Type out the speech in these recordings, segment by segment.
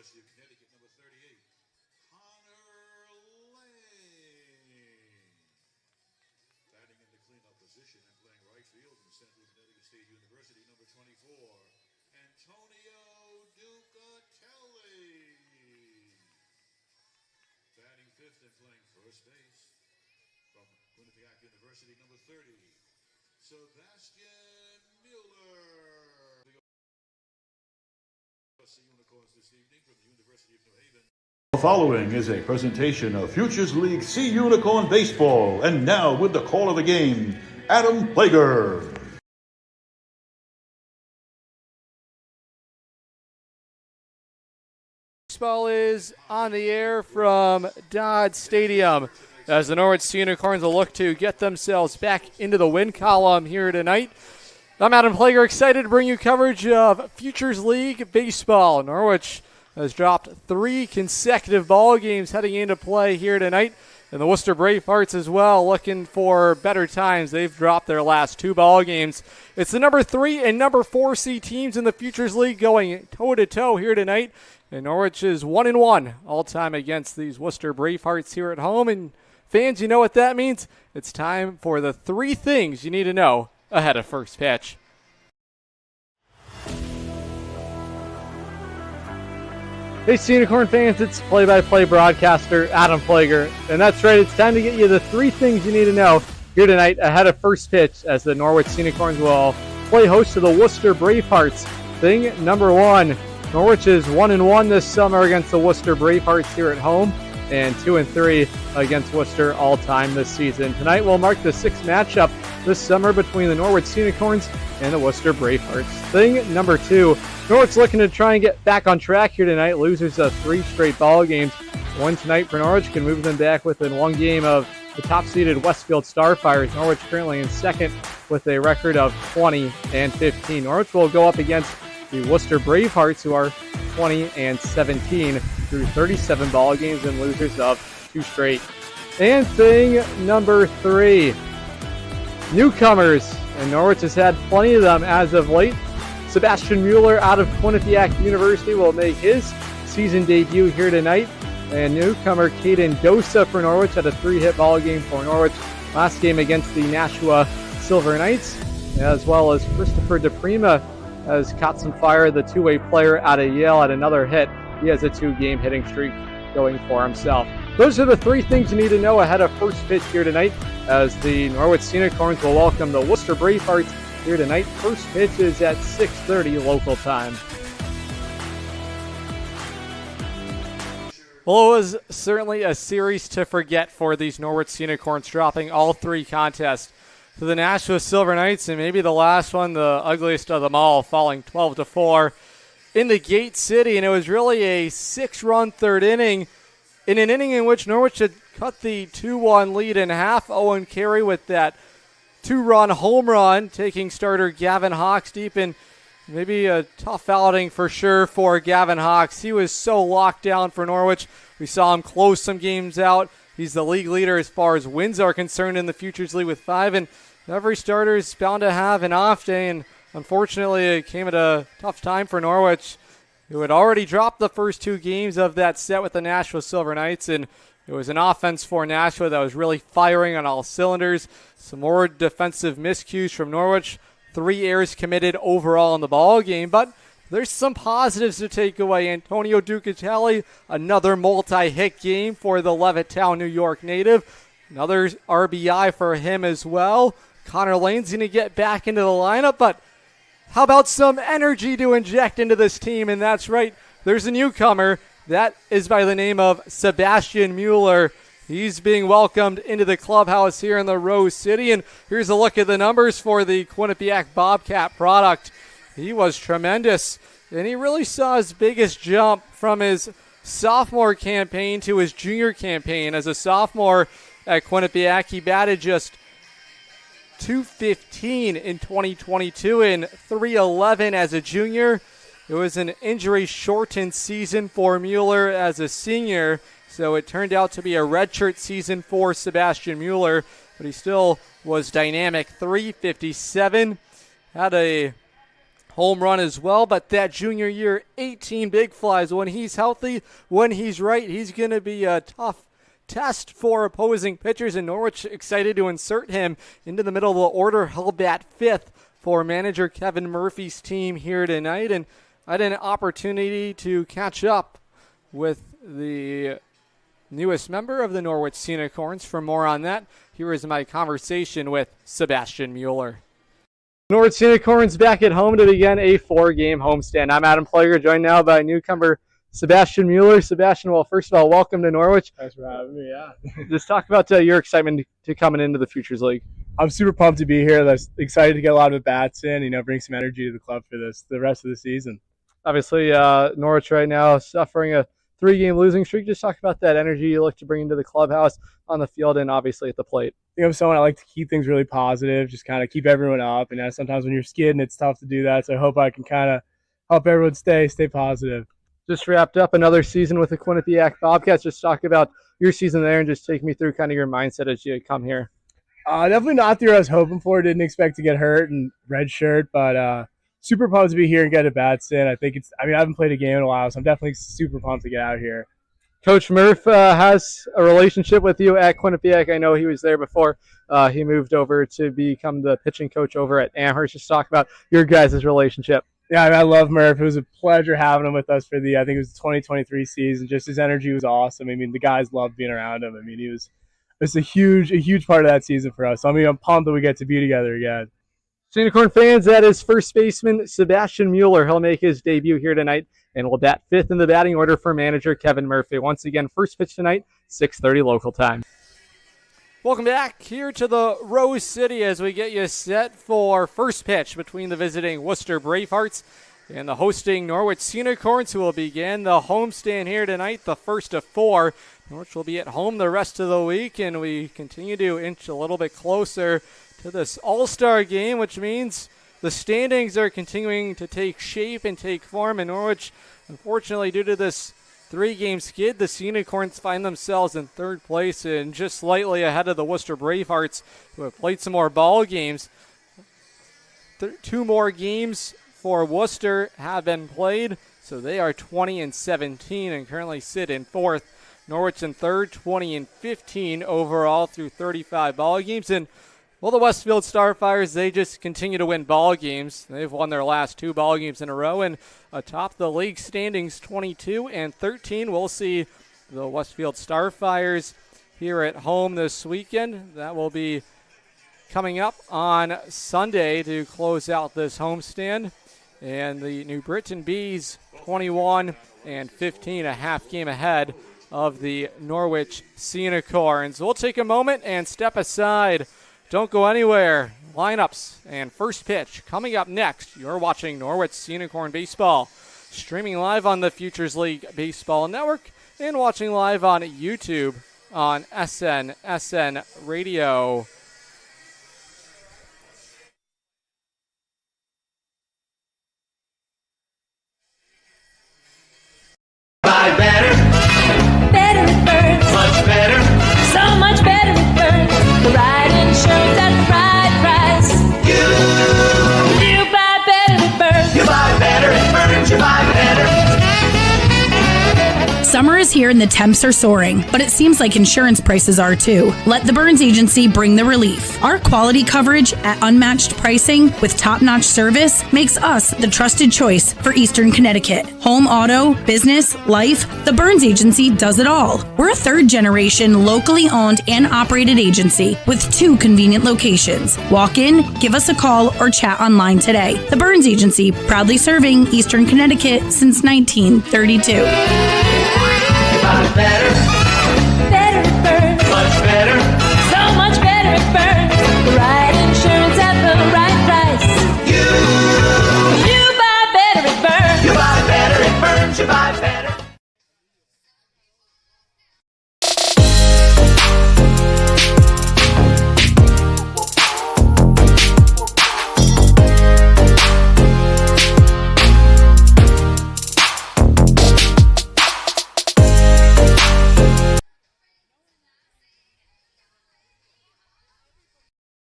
University of Connecticut, number 38, Connor Lane. Batting in the cleanup position and playing right field in Central Connecticut State University, number 24, Antonio Ducatelli. Batting fifth and playing first base from Quinnipiac University, number 30, Sebastian Mueller. The Unicorns this evening from the University of New Haven. The following is a presentation of Futures League Sea Unicorn Baseball. And now with the call of the game, Adam Plager. Baseball is on the air from Dodd Stadium as the Norwich Sea Unicorns will look to get themselves back into the win column here tonight. I'm Adam Plager, excited to bring you coverage of Futures League Baseball. Norwich has dropped 3 consecutive ball games heading into play here tonight. And the Worcester Bravehearts as well, looking for better times. They've dropped their last 2 ball games. It's the number 3 and number 4 seed teams in the Futures League going toe-to-toe here tonight. And Norwich is 1-1 all-time against these Worcester Bravehearts here at home. And fans, you know what that means? It's time for the 3 things you need to know ahead of first pitch. Hey, Sea Unicorn fans, it's play-by-play broadcaster Adam Plager. And that's right, it's time to get you the 3 things you need to know here tonight ahead of first pitch as the Norwich Sea Unicorns will play host to the Worcester Bravehearts. Thing number 1, Norwich is 1-1 this summer against the Worcester Bravehearts here at home, and 2-3 against Worcester all-time this season. Tonight will mark the 6th matchup this summer between the Norwich Sea Unicorns and the Worcester Bravehearts. Thing number 2, Norwich looking to try and get back on track here tonight. Losers of 3 straight ball games. One tonight for Norwich can move them back within 1 game of the top-seeded Westfield Starfires. Norwich currently in second with a record of 20-15. Norwich will go up against the Worcester Bravehearts, who are 20-17 through 37 ball games and losers of 2 straight. And thing number 3, newcomers, and Norwich has had plenty of them as of late. Sebastian Mueller out of Quinnipiac University will make his season debut here tonight. And newcomer Caden Dosa for Norwich had a 3-hit ball game for Norwich last game against the Nashua Silver Knights, as well as Christopher DePrima has caught some fire. The 2-way player out of Yale had another hit. He has a 2-game hitting streak going for himself. Those are the 3 things you need to know ahead of first pitch here tonight as the Norwich Sea Unicorns will welcome the Worcester Bravehearts here tonight. First pitch is at 6:30 local time. Well, it was certainly a series to forget for these Norwich Sea Unicorns, dropping all 3 contests to the Nashua Silver Knights, and maybe the last one, the ugliest of them all, falling 12-4 in the Gate City. And it was really a 6-run third inning, in an inning in which Norwich had cut the 2-1 lead in half. Owen Carey with that 2-run home run, taking starter Gavin Hawks deep in maybe a tough outing for sure for Gavin Hawks. He was so locked down for Norwich. We saw him close some games out. He's the league leader as far as wins are concerned in the Futures League with 5, and every starter is bound to have an off day, and unfortunately it came at a tough time for Norwich, who had already dropped the first 2 games of that set with the Nashua Silver Knights, and it was an offense for Nashua that was really firing on all cylinders. Some more defensive miscues from Norwich. 3 errors committed overall in the ball game, but there's some positives to take away. Antonio Ducatelli, another multi-hit game for the Levittown, New York native. Another RBI for him as well. Connor Lane's going to get back into the lineup, but how about some energy to inject into this team? And that's right, there's a newcomer. That is by the name of Sebastian Mueller. He's being welcomed into the clubhouse here in the Rose City. And here's a look at the numbers for the Quinnipiac Bobcat product. He was tremendous, and he really saw his biggest jump from his sophomore campaign to his junior campaign. As a sophomore at Quinnipiac, he batted just .215 in 2022 and .311 as a junior. It was an injury-shortened season for Mueller as a senior, so it turned out to be a redshirt season for Sebastian Mueller, but he still was dynamic. .357, had a home run as well, but that junior year, 18 big flies. When he's healthy, when he's right, he's going to be a tough test for opposing pitchers, and Norwich excited to insert him into the middle of the order. He'll bat fifth for manager Kevin Murphy's team here tonight, and I had an opportunity to catch up with the newest member of the Norwich Unicorns. For more on that, here is my conversation with Sebastian Mueller. Norwich Unicorns back at home to begin a 4-game homestand. I'm Adam Plager, joined now by newcomer Sebastian Mueller. Sebastian, well, first of all, welcome to Norwich. Thanks for having me, yeah. Just talk about your excitement to coming into the Futures League. I'm super pumped to be here. I'm excited to get a lot of at-bats in, bring some energy to the club for the rest of the season. Obviously, Norwich right now suffering a 3-game losing streak. Just talk about that energy you look to bring into the clubhouse, on the field, and obviously at the plate. I'm someone I like to keep things really positive, just kind of keep everyone up. And sometimes when you're skidding, it's tough to do that. So I hope I can kind of help everyone stay positive. Just wrapped up another season with the Quinnipiac Bobcats. Just talk about your season there and just take me through kind of your mindset as you come here. Definitely not the year I was hoping for. Didn't expect to get hurt and red shirt, but super pumped to be here and get at bats in. I haven't played a game in a while, so I'm definitely super pumped to get out here. Coach Murph has a relationship with you at Quinnipiac. I know he was there before he moved over to become the pitching coach over at Amherst. Just talk about your guys' relationship. Yeah, I love Murph. It was a pleasure having him with us for I think it was the 2023 season. Just his energy was awesome. The guys loved being around him. He was a huge part of that season for us. I'm pumped that we get to be together again. Unicorn fans, that is first baseman Sebastian Mueller. He'll make his debut here tonight and will bat fifth in the batting order for manager Kevin Murphy. Once again, first pitch tonight, 6:30 local time. Welcome back here to the Rose City as we get you set for first pitch between the visiting Worcester Bravehearts and the hosting Norwich Unicorns, who will begin the homestand here tonight, the first of 4. Norwich will be at home the rest of the week, and we continue to inch a little bit closer to this All-Star game, which means the standings are continuing to take shape and take form. In Norwich, unfortunately, due to this 3-game skid, the Unicorns find themselves in 3rd place and just slightly ahead of the Worcester Bravehearts, who have played some more ball games. 2 more games for Worcester have been played, so they are 20-17 and currently sit in 4th. Norwich in 3rd, 20-15 overall through 35 ball games. And well, the Westfield Starfires, they just continue to win ball games. They've won their last 2 ball games in a row, and atop the league standings, 22-13. We'll see the Westfield Starfires here at home this weekend. That will be coming up on Sunday to close out this homestand. And the New Britain Bees, 21-15, a half game ahead of the Norwich Unicorns. We'll take a moment and step aside. Don't go anywhere. Lineups and first pitch coming up next. You're watching Norwich Unicorn Baseball, streaming live on the Futures League Baseball Network and watching live on YouTube on SN Radio. Buy better. Better it burns. Much better. So much better it burns. The right insurance at the right price. You buy better it burns. You buy better it burns. You buy better. Summer is here and the temps are soaring, but it seems like insurance prices are too. Let the Burns Agency bring the relief. Our quality coverage at unmatched pricing with top-notch service makes us the trusted choice for Eastern Connecticut. Home, auto, business, life, the Burns Agency does it all. We're a 3rd-generation, locally owned and operated agency with 2 convenient locations. Walk in, give us a call, or chat online today. The Burns Agency, proudly serving Eastern Connecticut since 1932. Better. Better it burns. Much better. So much better it burns. The right insurance at the right price. You buy better it burns. You buy better it burns. You buy better.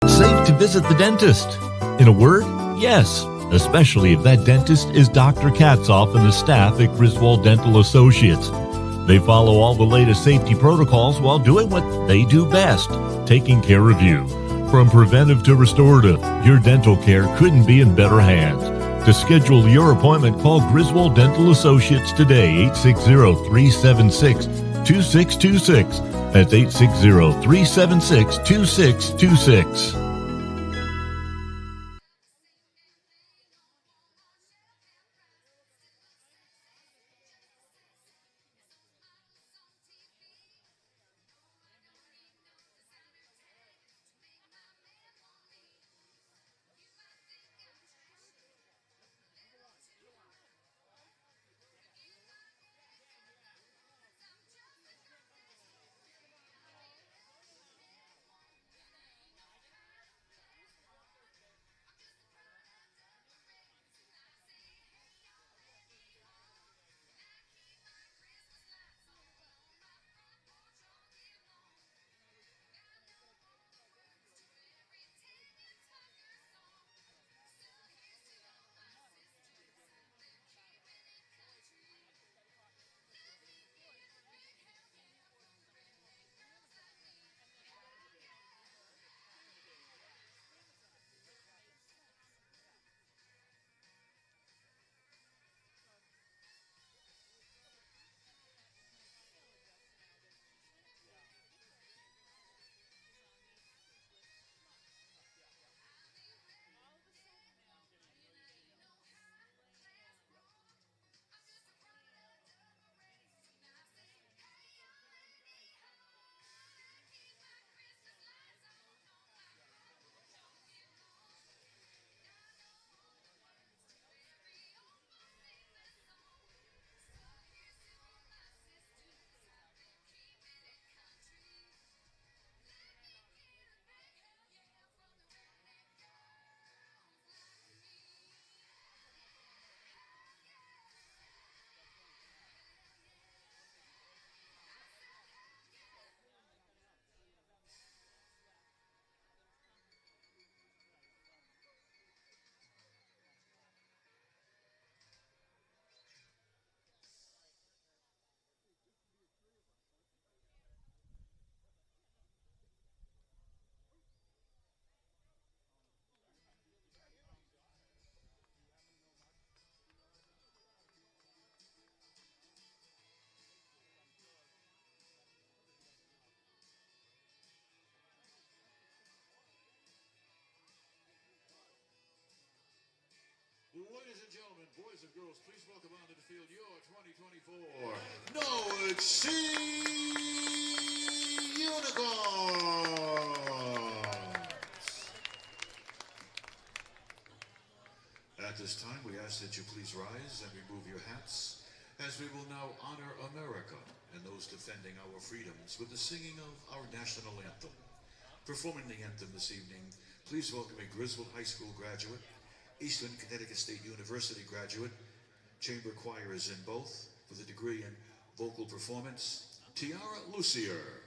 Safe to visit the dentist. In a word, yes. especially if that dentist is Dr. Katzoff and the staff at Griswold Dental Associates. They follow all the latest safety protocols while doing what they do best, taking care of you. From preventive to restorative, your dental care couldn't be in better hands. To schedule your appointment, call Griswold Dental Associates today, 860-376-2626. That's 860-376-2626. Ladies and gentlemen, boys and girls, please welcome onto the field your 2024 Norwich Unicorns. At this time, we ask that you please rise and remove your hats, as we will now honor America and those defending our freedoms with the singing of our national anthem. Performing the anthem this evening, please welcome a Griswold High School graduate, Eastern Connecticut State University graduate, chamber choirs in both, with a degree in vocal performance, Tiara Lucier.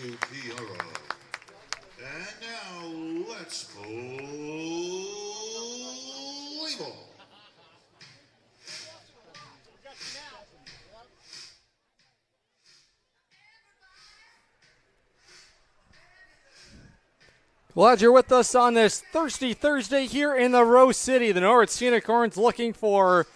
you, Piero. And now let's play ball. Glad you're with us on this Thirsty Thursday here in the Rose City. The Norwich Unicorns looking for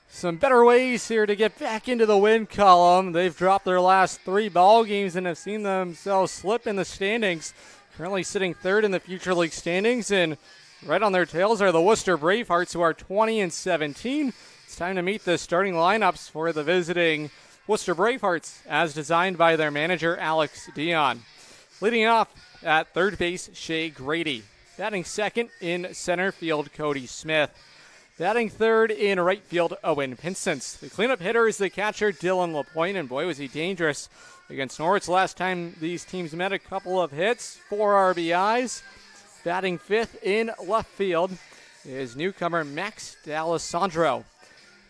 some better ways here to get back into the win column. They've dropped their last 3 ball games and have seen themselves slip in the standings. Currently sitting third in the Future League standings, and right on their tails are the Worcester Bravehearts, who are 20-17. It's time to meet the starting lineups for the visiting Worcester Bravehearts, as designed by their manager, Alex Dion. Leading off at third base, Shea Grady. Batting second in center field, Cody Smith. Batting third in right field, Owen Pinsence. The cleanup hitter is the catcher, Dylan LaPointe, and boy, was he dangerous against Norwich last time these teams met. A couple of hits, 4 RBIs. Batting fifth in left field is newcomer Max D'Alessandro.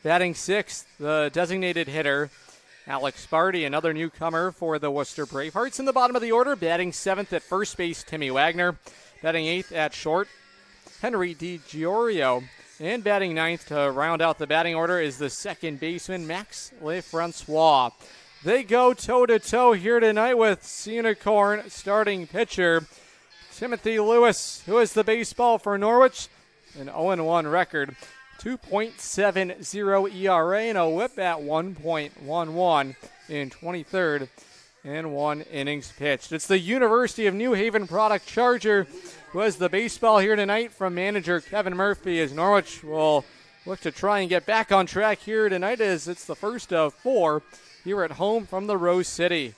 Batting sixth, the designated hitter, Alex Sparty, another newcomer for the Worcester Bravehearts. In the bottom of the order, batting seventh at first base, Timmy Wagner. Batting eighth at short, Henry DiGiorio. And batting ninth to round out the batting order is the second baseman, Max Lefrancois. They go toe-to-toe here tonight with Unicorn starting pitcher Timothy Lewis, who is the baseball for Norwich. An 0-1 record. 2.70 ERA and a whip at 1.11 in 23rd and 1 innings pitched. It's the University of New Haven product Charger who has the baseball here tonight from manager Kevin Murphy, as Norwich will look to try and get back on track here tonight, as it's the first of 4 here at home from the Rose City.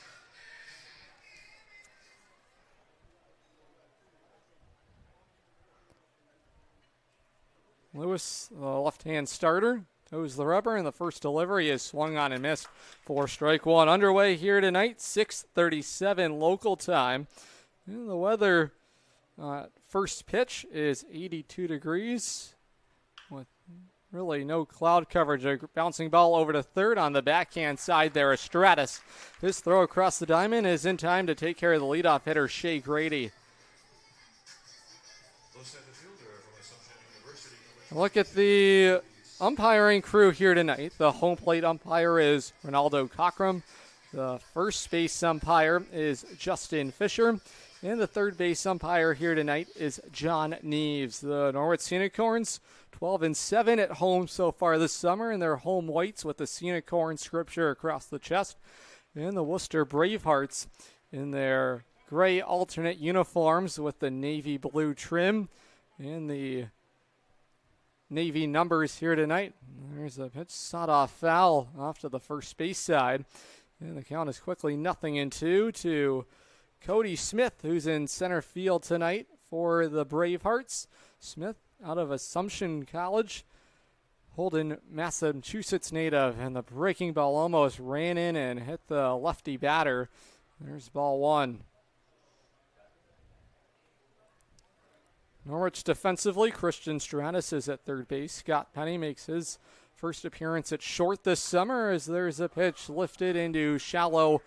Lewis, the left-hand starter, toes the rubber, and the first delivery is swung on and missed for strike one. Underway here tonight, 6:37 local time. And the weather, first pitch is 82 degrees with really no cloud coverage. A bouncing ball over to third on the backhand side there, Estratus. His throw across the diamond is in time to take care of the leadoff hitter, Shea Grady. Look at the umpiring crew here tonight. The home plate umpire is Ronaldo Cockrum. The first base umpire is Justin Fisher. And the third base umpire here tonight is John Neves. The Norwich Unicorns, 12-7 at home so far this summer, and their home whites with the Unicorn scripture across the chest. And the Worcester Bravehearts in their gray alternate uniforms with the navy blue trim and the Navy numbers here tonight. There's a pitch, sawed-off foul off to the first base side. And the count is quickly 0-2 to Cody Smith, who's in center field tonight for the Bravehearts. Smith out of Assumption College, Holden, Massachusetts native, and the breaking ball almost ran in and hit the lefty batter. There's ball one. Norwich defensively, Christian Stratus is at third base. Scott Penny makes his first appearance at short this summer, as there's a pitch lifted into shallow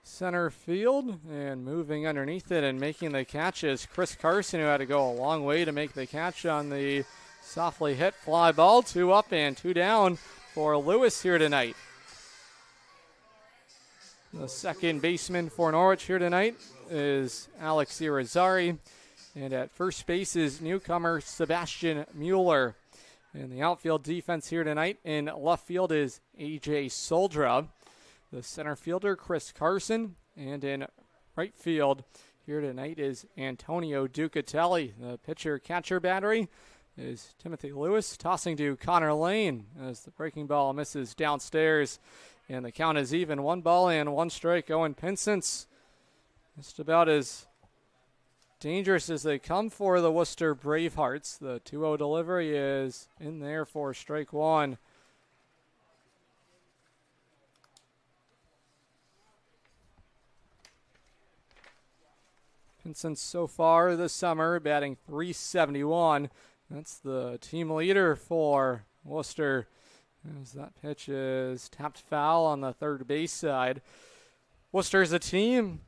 center field, and moving underneath it and making the catch is Chris Carson, who had to go a long way to make the catch on the softly hit fly ball. 2 up and 2 down for Lewis here tonight. The second baseman for Norwich here tonight is Alex Irizarry. And at first base is newcomer Sebastian Mueller. And the outfield defense here tonight in left field is A.J. Soldra. The center fielder, Chris Carson. And in right field here tonight is Antonio Ducatelli. The pitcher-catcher battery is Timothy Lewis, tossing to Connor Lane as the breaking ball misses downstairs. And the count is even. 1 ball and 1 strike. Owen Pinsence, just about as dangerous as they come for the Worcester Bravehearts. The 2-0 delivery is in there for strike one. Pinsence so far this summer batting .371. That's the team leader for Worcester, as that pitch is tapped foul on the third base side. Worcester as a team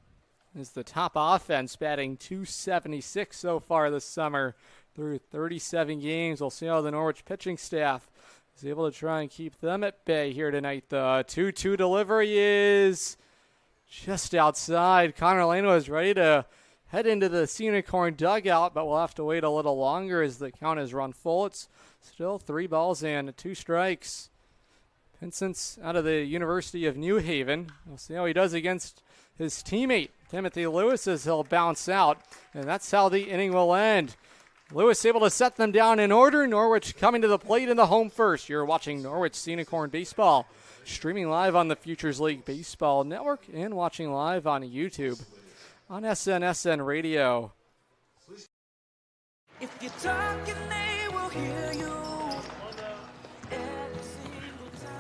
is the top offense, batting .276 so far this summer through 37 games. We'll see how the Norwich pitching staff is able to try and keep them at bay here tonight. The 2-2 delivery is just outside. Connor Lane was ready to head into the Unicorn dugout, but we'll have to wait a little longer as the count has run full. It's still 3 balls and 2 strikes. Pinson's out of the University of New Haven. We'll see how he does against his teammate, Timothy Lewis, as he'll bounce out. And that's how the inning will end. Lewis able to set them down in order. Norwich coming to the plate in the home first. You're watching Norwich Unicorn Baseball, streaming live on the Futures League Baseball Network and watching live on YouTube on SNSN Radio. If you're talking, they will hear you.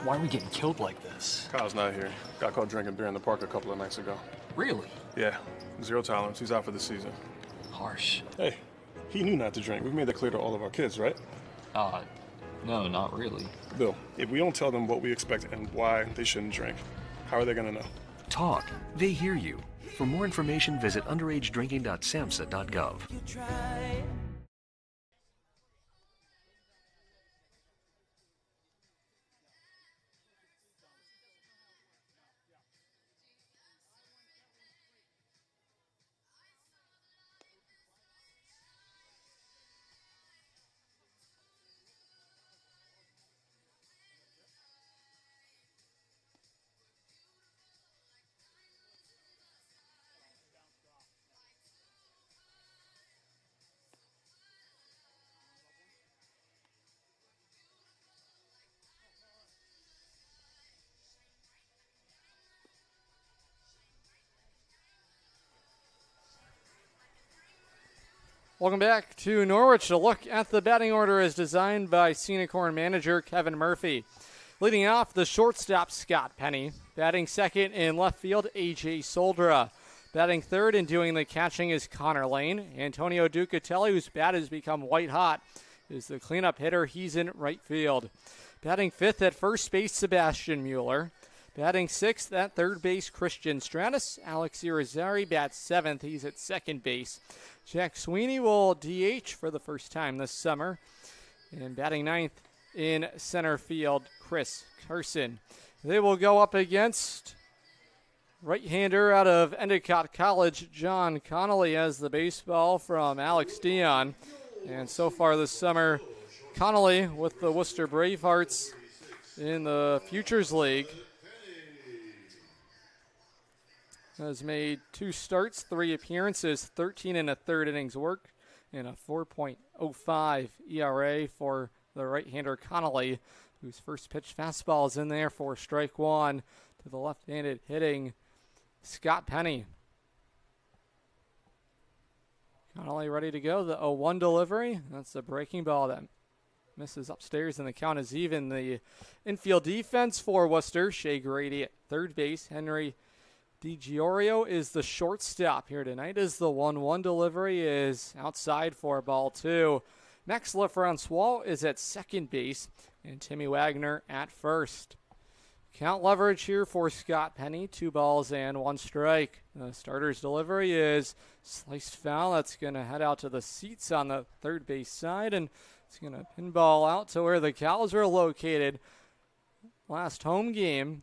Why are we getting killed like this? Kyle's not here. Got caught drinking beer in the park a couple of nights ago. Really? Yeah, 0 tolerance. He's out for the season. Harsh. Hey, he knew not to drink. We've made that clear to all of our kids, right? No, not really. Bill, if we don't tell them what we expect and why they shouldn't drink, how are they gonna know? Talk. They hear you. For more information, visit underagedrinking.samhsa.gov. You try. Welcome back to Norwich. A look at the batting order is designed by Unicorn manager Kevin Murphy. Leading off, the shortstop Scott Penny. Batting second in left field, A.J. Soldra. Batting third and doing the catching is Connor Lane. Antonio Ducatelli, whose bat has become white hot, is the cleanup hitter. He's in right field. Batting fifth at first base, Sebastian Mueller. Batting sixth at third base, Christian Stratus. Alex Irizarry bats seventh. He's at second base. Jack Sweeney will DH for the first time this summer. And batting ninth in center field, Chris Carson. They will go up against right-hander out of Endicott College, John Connolly, as the baseball from Alex Dion. And so far this summer, Connolly with the Worcester Bravehearts in the Futures League has made 2 starts, 3 appearances, 13 and a third innings work, and a 4.05 ERA for the right-hander Connolly, whose first pitch fastball is in there for strike one to the left-handed hitting Scott Penny. Connolly ready to go. The 0-1 delivery. That's a breaking ball that misses upstairs, and the count is even. The infield defense for Worcester, Shea Grady at third base. Henry DiGiorio is the shortstop here tonight as the 1-1 delivery is outside for ball 2. Max LaFrancois is at second base, and Timmy Wagner at first. Count leverage here for Scott Penny, 2 balls and 1 strike. The starter's delivery is sliced foul. That's going to head out to the seats on the third base side, and it's going to pinball out to where the Cows are located. Last home game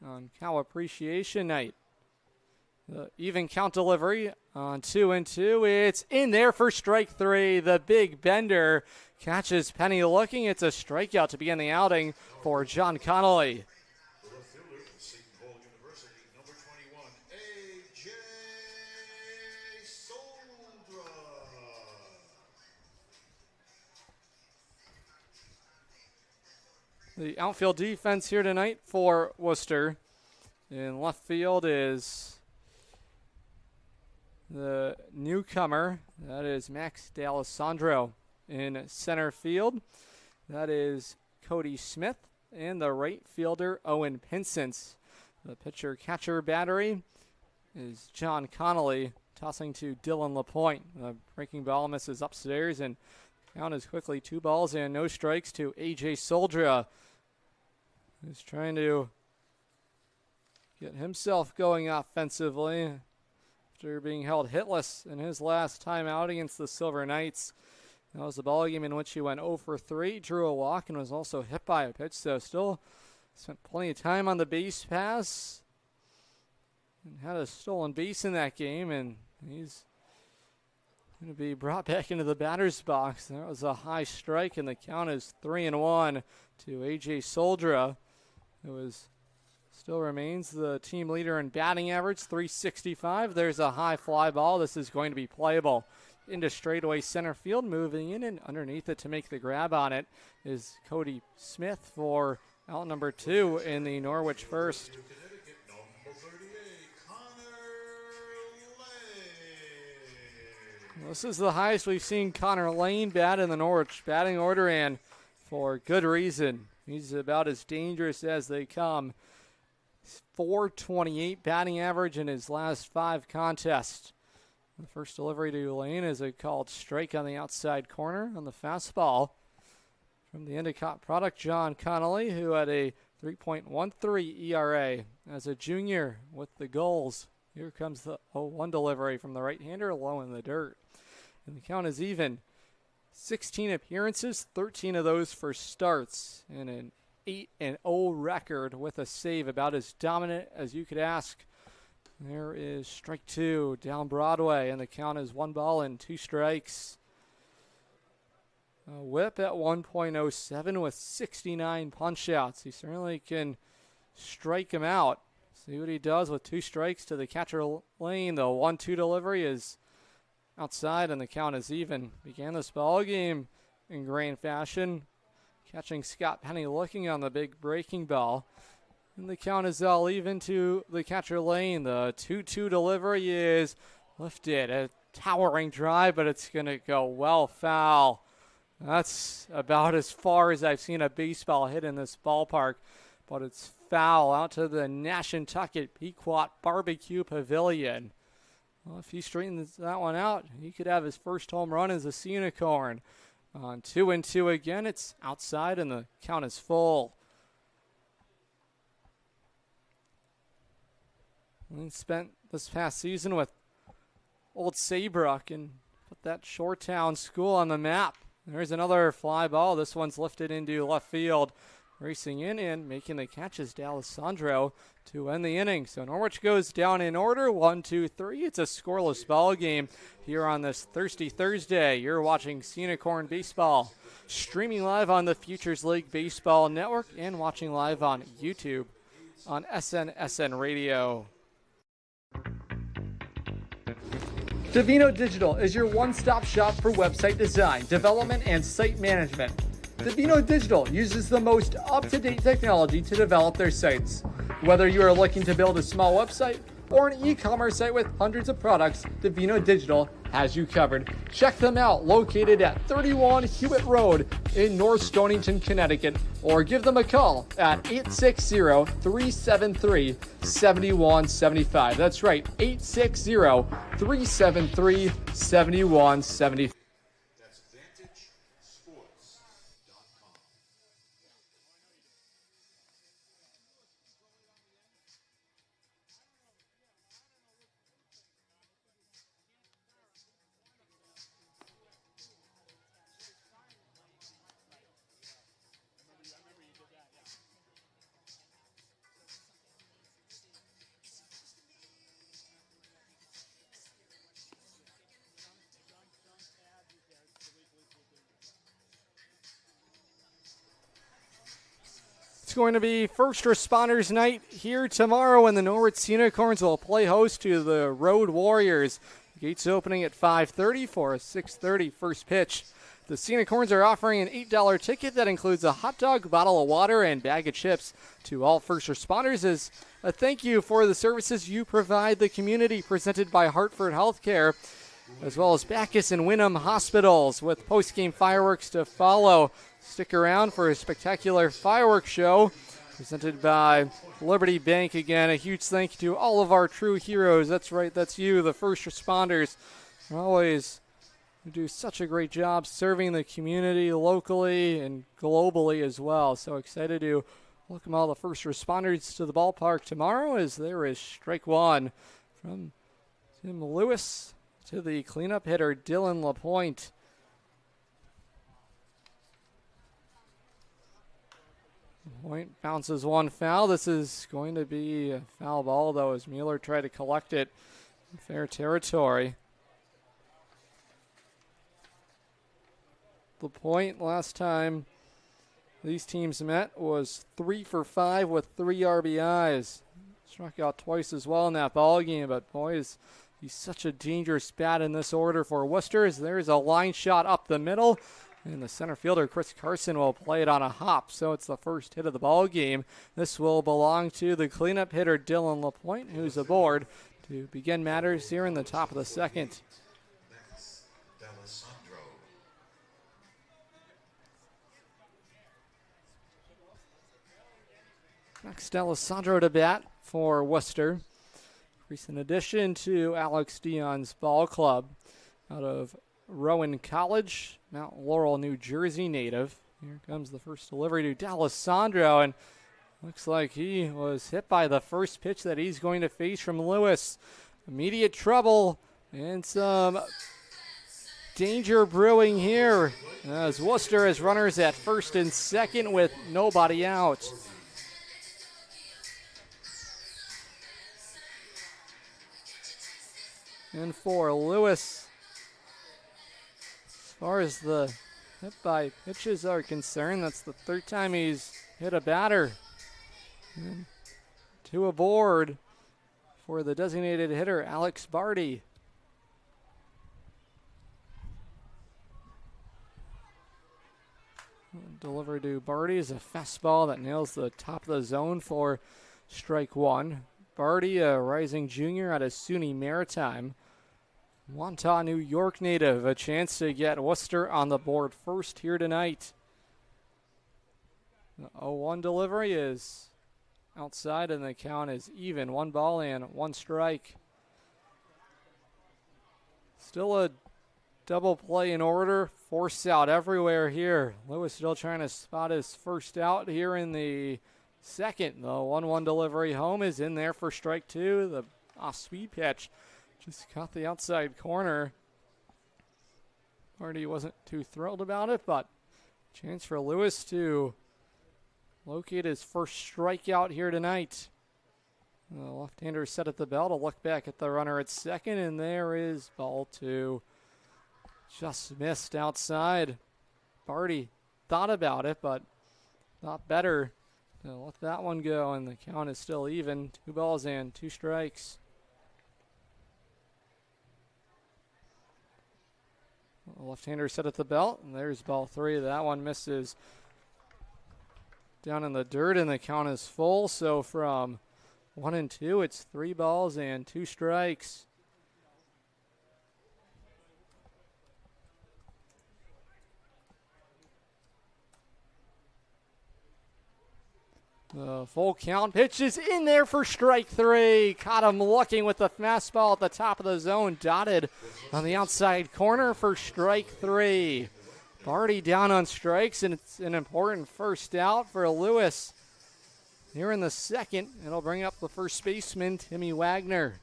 on Cow Appreciation Night. The even count delivery on 2-2. It's in there for strike 3. The big bender catches Penny looking. It's a strikeout to begin the outing for John Connolly. The outfield defense here tonight for Worcester. In left field is the newcomer. That is Max D'Alessandro. In center field, that is Cody Smith. And the right fielder, Owen Pinsence. The pitcher-catcher battery is John Connolly, tossing to Dylan LaPointe. The breaking ball misses upstairs, and count is quickly 2 balls and no strikes to A.J. Soldra, who's trying to get himself going offensively after being held hitless in his last time out against the Silver Knights. That was the ball game in which he went 0 for 3, drew a walk, and was also hit by a pitch, so still spent plenty of time on the base pass and had a stolen base in that game, and he's going to be brought back into the batter's box. That was a high strike, and the count is 3-1 to A.J. Soldra, who still remains the team leader in batting average, .365. There's a high fly ball. This is going to be playable into straightaway center field. Moving in and underneath it to make the grab on it is Cody Smith for out number 2 in the Norwich first. This is the highest we've seen Connor Lane bat in the Norwich batting order, and for good reason. He's about as dangerous as they come. .428 batting average in his last 5 contests. The first delivery to Lane is a called strike on the outside corner on the fastball. From the Endicott product, John Connolly, who had a 3.13 ERA as a junior with the Gulls. Here comes the 0-1 delivery from the right-hander, low in the dirt. And the count is even. 16 appearances, 13 of those for starts, and an 8-0 record with a save, about as dominant as you could ask. There is strike 2 down Broadway, and the count is 1 ball and 2 strikes. A whip at 1.07 with 69 punch-outs. He certainly can strike him out. See what he does with 2 strikes to the catcher Lane. The 1-2 delivery is outside, and the count is even. Began this ball game in grand fashion, catching Scott Penny looking on the big breaking ball. And the count is all even to the catcher Lane. The 2-2 delivery is lifted. A towering drive, but it's going to go well foul. That's about as far as I've seen a baseball hit in this ballpark. But it's foul out to the Nashantucket Pequot Barbecue Pavilion. Well, if he straightens that one out, he could have his first home run as a Unicorn. On 2-2 again, it's outside, and the count is full. He spent this past season with Old Saybrook and put that Shoretown school on the map. There's another fly ball. This one's lifted into left field. Racing in and making the catch is D'Alessandro to end the inning. So Norwich goes down in order, 1-2-3. It's a scoreless ball game here on this Thirsty Thursday. You're watching Unicorn Baseball, streaming live on the Futures League Baseball Network and watching live on YouTube on SNSN Radio. Divino Digital is your one-stop shop for website design, development, and site management. Divino Digital uses the most up-to-date technology to develop their sites. Whether you are looking to build a small website or an e-commerce site with hundreds of products, Divino Digital has you covered. Check them out, located at 31 Hewitt Road in North Stonington, Connecticut, or give them a call at 860-373-7175. That's right, 860-373-7175. It's going to be First Responders Night here tomorrow, and the Norwich Unicorns will play host to the Road Warriors. Gates opening at 5:30 for a 6:30 first pitch. The Unicorns are offering an $8 ticket that includes a hot dog, bottle of water, and bag of chips to all first responders as a thank you for the services you provide the community, presented by Hartford Healthcare, as well as Bacchus and Wynnum Hospitals, with post-game fireworks to follow. Stick around for a spectacular fireworks show presented by Liberty Bank. Again, a huge thank you to all of our true heroes. That's right, that's you, the first responders. Always do such a great job serving the community locally and globally as well. So excited to welcome all the first responders to the ballpark tomorrow, as there is strike one from Tim Lewis to the cleanup hitter Dylan LaPointe. LaPointe bounces one foul. This is going to be a foul ball, though, as Mueller tried to collect it in fair territory. LaPointe, last time these teams met, was 3 for 5 with 3 RBIs. Struck out twice as well in that ball game, but boys, he's such a dangerous bat in this order for Worcester, as there's a line shot up the middle, and the center fielder Chris Carson will play it on a hop, so it's the first hit of the ball game. This will belong to the cleanup hitter Dylan LaPointe, who's aboard to begin matters here in the top of the second. Next, Alessandro to bat for Worcester. Recent addition to Alex Dion's ball club out of Rowan College, Mount Laurel, New Jersey native. Here comes the first delivery to D'Alessandro, and looks like he was hit by the first pitch that he's going to face from Lewis. Immediate trouble and some danger brewing here, as Worcester has runners at first and second with nobody out. And for Lewis, as far as the hit by pitches are concerned, that's the third time he's hit a batter. And 2 aboard for the designated hitter, Alex Barty. Delivered to Barty is a fastball that nails the top of the zone for strike one. Barty, a rising junior out of SUNY Maritime. Wantagh, New York native, a chance to get Worcester on the board first here tonight. The 0-1 delivery is outside, and the count is even. 1 ball and 1 strike. Still a double play in order. Force out everywhere here. Lewis still trying to spot his first out here in the second. The 1-1 delivery home is in there for strike 2. The off-speed pitch just caught the outside corner. Barty wasn't too thrilled about it, but chance for Lewis to locate his first strikeout here tonight. The left-hander set at the bell to look back at the runner at second, and there is ball 2. Just missed outside. Barty thought about it, but thought better to let that one go, and the count is still even. 2 balls and 2 strikes. The left-hander set at the belt, and there's ball 3. That one misses down in the dirt, and the count is full. So from 1 and 2, it's 3 balls and 2 strikes. The full count pitch is in there for strike 3. Caught him looking with the fastball at the top of the zone. Dotted on the outside corner for strike 3. Barty down on strikes, and it's an important first out for Lewis. Here in the second, it'll bring up the first baseman, Timmy Wagner.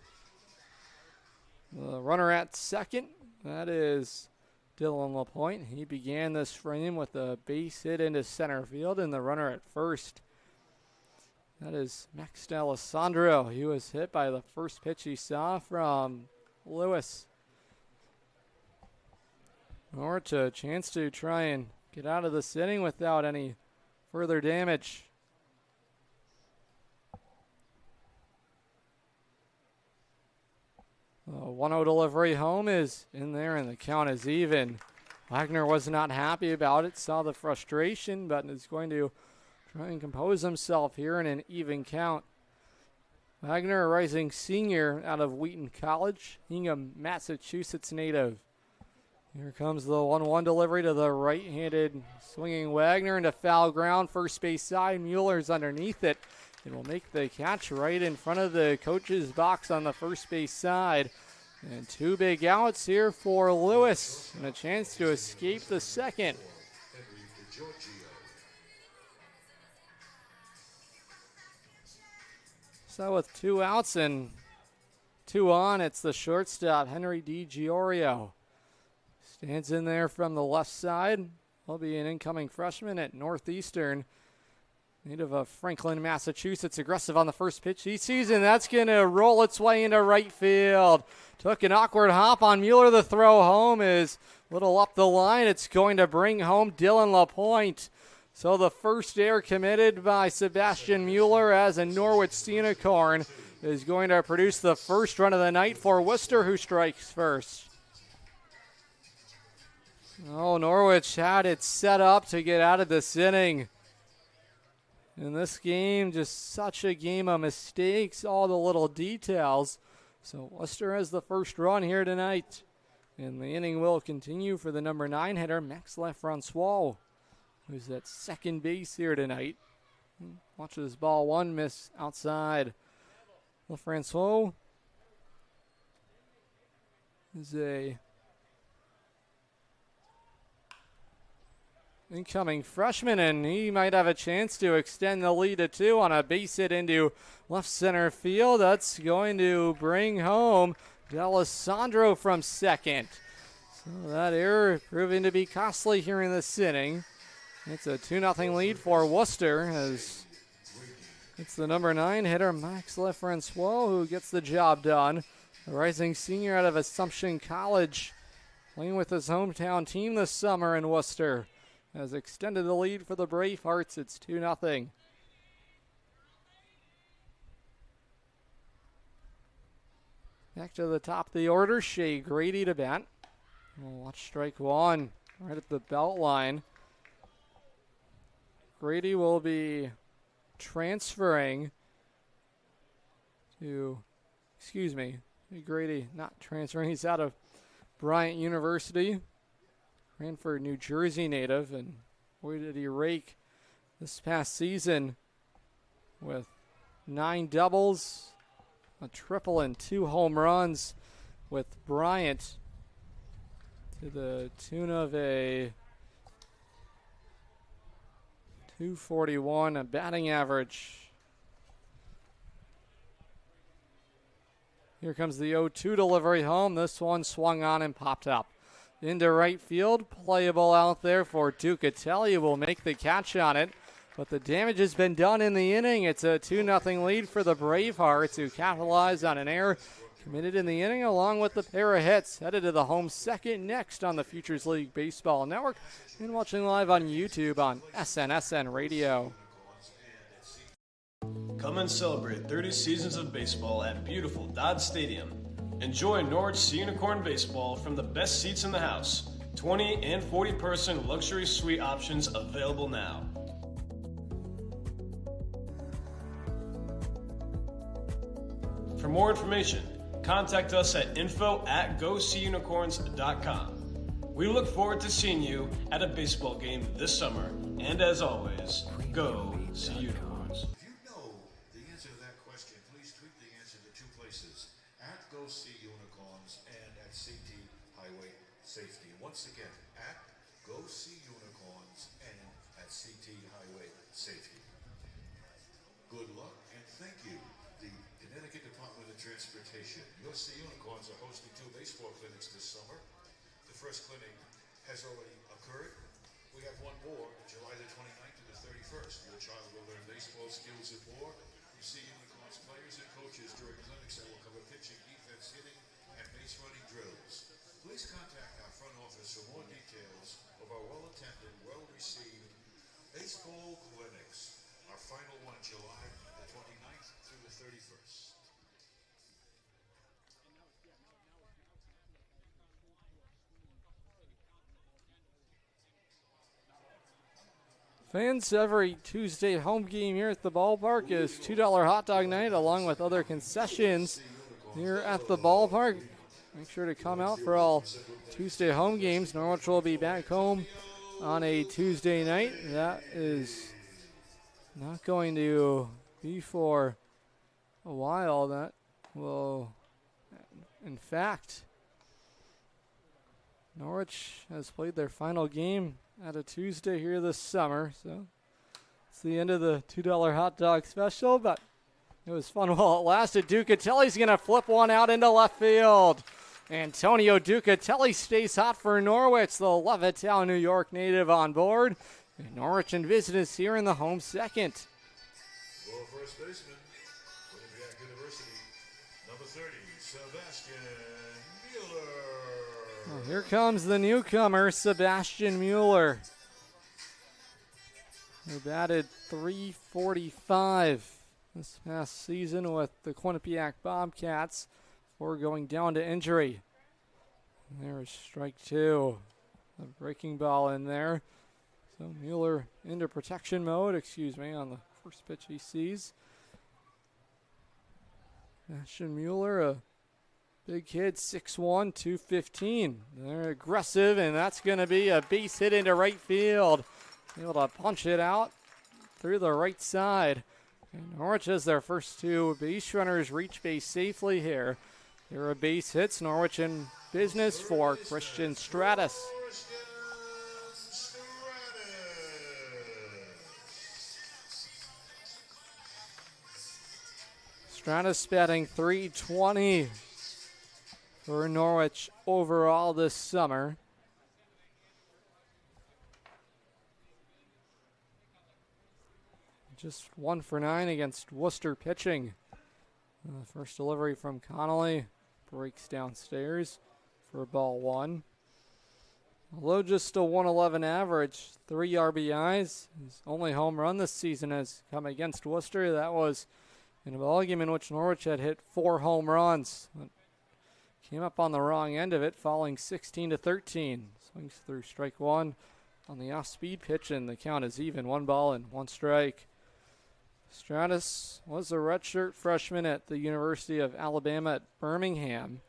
The runner at second, that is Dylan LaPointe. He began this frame with a base hit into center field, and the runner at first, that is Max D'Alessandro. He was hit by the first pitch he saw from Lewis. Or to a chance to try and get out of this inning without any further damage. The 1-0 delivery home is in there, and the count is even. Wagner was not happy about it, saw the frustration, but is going to try and compose himself here in an even count. Wagner, a rising senior out of Wheaton College, Hingham, Massachusetts native. Here comes the 1-1 delivery to the right-handed swinging Wagner into foul ground, first base side. Mueller's underneath it. It will make the catch right in front of the coach's box on the first base side. And 2 big outs here for Lewis, and a chance to escape the second. So with 2 outs and 2 on, it's the shortstop, Henry DiGiorio. Stands in there from the left side. He'll be an incoming freshman at Northeastern. Native of Franklin, Massachusetts. Aggressive on the first pitch he sees, and that's going to roll its way into right field. Took an awkward hop on Mueller. The throw home is a little up the line. It's going to bring home Dylan LaPointe. So the first error committed by Sebastian Mueller as a Norwich Unicorn is going to produce the first run of the night for Worcester, who strikes first. Oh, Norwich had it set up to get out of this inning. In this game, just such a game of mistakes, all the little details. So Worcester has the first run here tonight. And the inning will continue for the number 9 hitter, Max Lafrancois, who's at second base here tonight. Watch this ball, 1 miss outside. Lafrancois is a incoming freshman, and he might have a chance to extend the lead to 2 on a base hit into left center field. That's going to bring home D'Alessandro from second. So that error proving to be costly here in this inning. It's a 2-0 lead for Worcester as it's the number 9 hitter, Max Lafrancois, who gets the job done. A rising senior out of Assumption College, playing with his hometown team this summer in Worcester, has extended the lead for the Bravehearts. It's 2-0. Back to the top of the order, Shea Grady to bat. We'll watch strike 1 right at the belt line. Grady will be transferring to, Grady not transferring. He's out of Bryant University. Cranford, New Jersey native, and boy did he rake this past season with 9 doubles, a triple, and 2 home runs with Bryant to the tune of a .241, a batting average. Here comes the 0-2 delivery home. This one swung on and popped up into right field. Playable out there for Ducatelli. Will make the catch on it, but the damage has been done in the inning. It's a 2-0 lead for the Bravehearts, who capitalized on an error committed in the inning along with the pair of hits. Headed to the home second next on the Futures League Baseball Network and watching live on YouTube on SNSN Radio. Come and celebrate 30 seasons of baseball at beautiful Dodd Stadium. Enjoy Norwich Unicorn Baseball from the best seats in the house. 20 and 40-person luxury suite options available now. For more information, contact us at info@goseeunicorns.com. We look forward to seeing you at a baseball game this summer. And as always, go see Unicorns. If you know the answer to that question, please tweet the answer to 2 places, at Go See Unicorns and at CT Highway Safety. Once again, at Go See Unicorns and at CT Highway Safety. Good luck and thank you. The Connecticut Department of Transportation. Your Sea Unicorns are hosting 2 baseball clinics this summer. The first clinic has already occurred. We have one more, July the 29th to the 31st. Your child will learn baseball skills and more from Sea Unicorns players and coaches during clinics that will cover pitching, defense, hitting, and base running drills. Please contact our front office for more details of our well-attended, well-received baseball clinics. Our final one, July the 29th through the 31st. Fans, every Tuesday home game here at the ballpark is $2 hot dog night, along with other concessions here at the ballpark. Make sure to come out for all Tuesday home games. Norwich will be back home on a Tuesday night. That is not going to be for a while. That will, in fact, Norwich has played their final game at a Tuesday here this summer, so it's the end of the $2 hot dog special, but It was fun while it lasted. Ducatelli's going to flip one out into left field. Antonio Ducatelli stays hot for Norwich, the Levittown, New York native on board. And Norwich in business here in the home second. For first baseman, Quinnipiac University, number 30, Sebastian Mueller. Well, here comes the newcomer, Sebastian Mueller. He batted .345 this past season with the Quinnipiac Bobcats before going down to injury. And there's strike two. A breaking ball in there. So Mueller into protection mode, on the first pitch he sees. Sebastian Mueller, a big kid, 6'1", 215. They're aggressive, and that's going to be a base hit into right field. Able to punch it out through the right side. And Norwich has their first two base runners reach base safely here. There are base hits. Norwich in business for Christian Stratus. Stratus batting .320 for Norwich overall this summer. Just 1 for 9 against Worcester pitching. First delivery from Connolly breaks downstairs for ball one. Although just a 111 average, 3 RBIs. His only home run this season has come against Worcester. That was in a ball game in which Norwich had hit 4 home runs. But came up on the wrong end of it, falling 16-13. Swings through strike one on the off-speed pitch, and the count is even. 1 ball and 1 strike. Stratus was a redshirt freshman at the University of Alabama at Birmingham.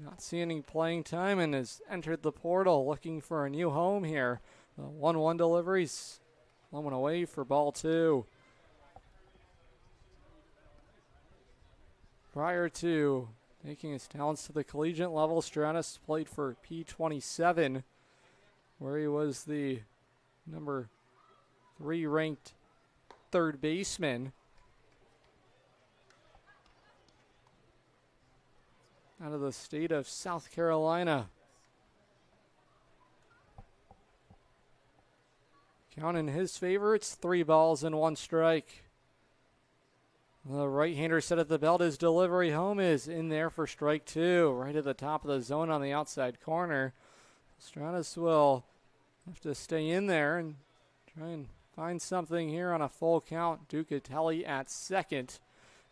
Not seeing any playing time and has entered the portal looking for a new home here. 1-1 deliveries. One away for ball two. Prior to taking his talents to the collegiate level, Stratus played for P27, where he was the number 3 ranked third baseman. Out of the state of South Carolina. Count in his favor, it's 3 balls and 1 strike. The right-hander set at the belt. His delivery home is in there for strike 2, right at the top of the zone on the outside corner. Stratus will have to stay in there and try and find something here on a full count. Ducatelli at second.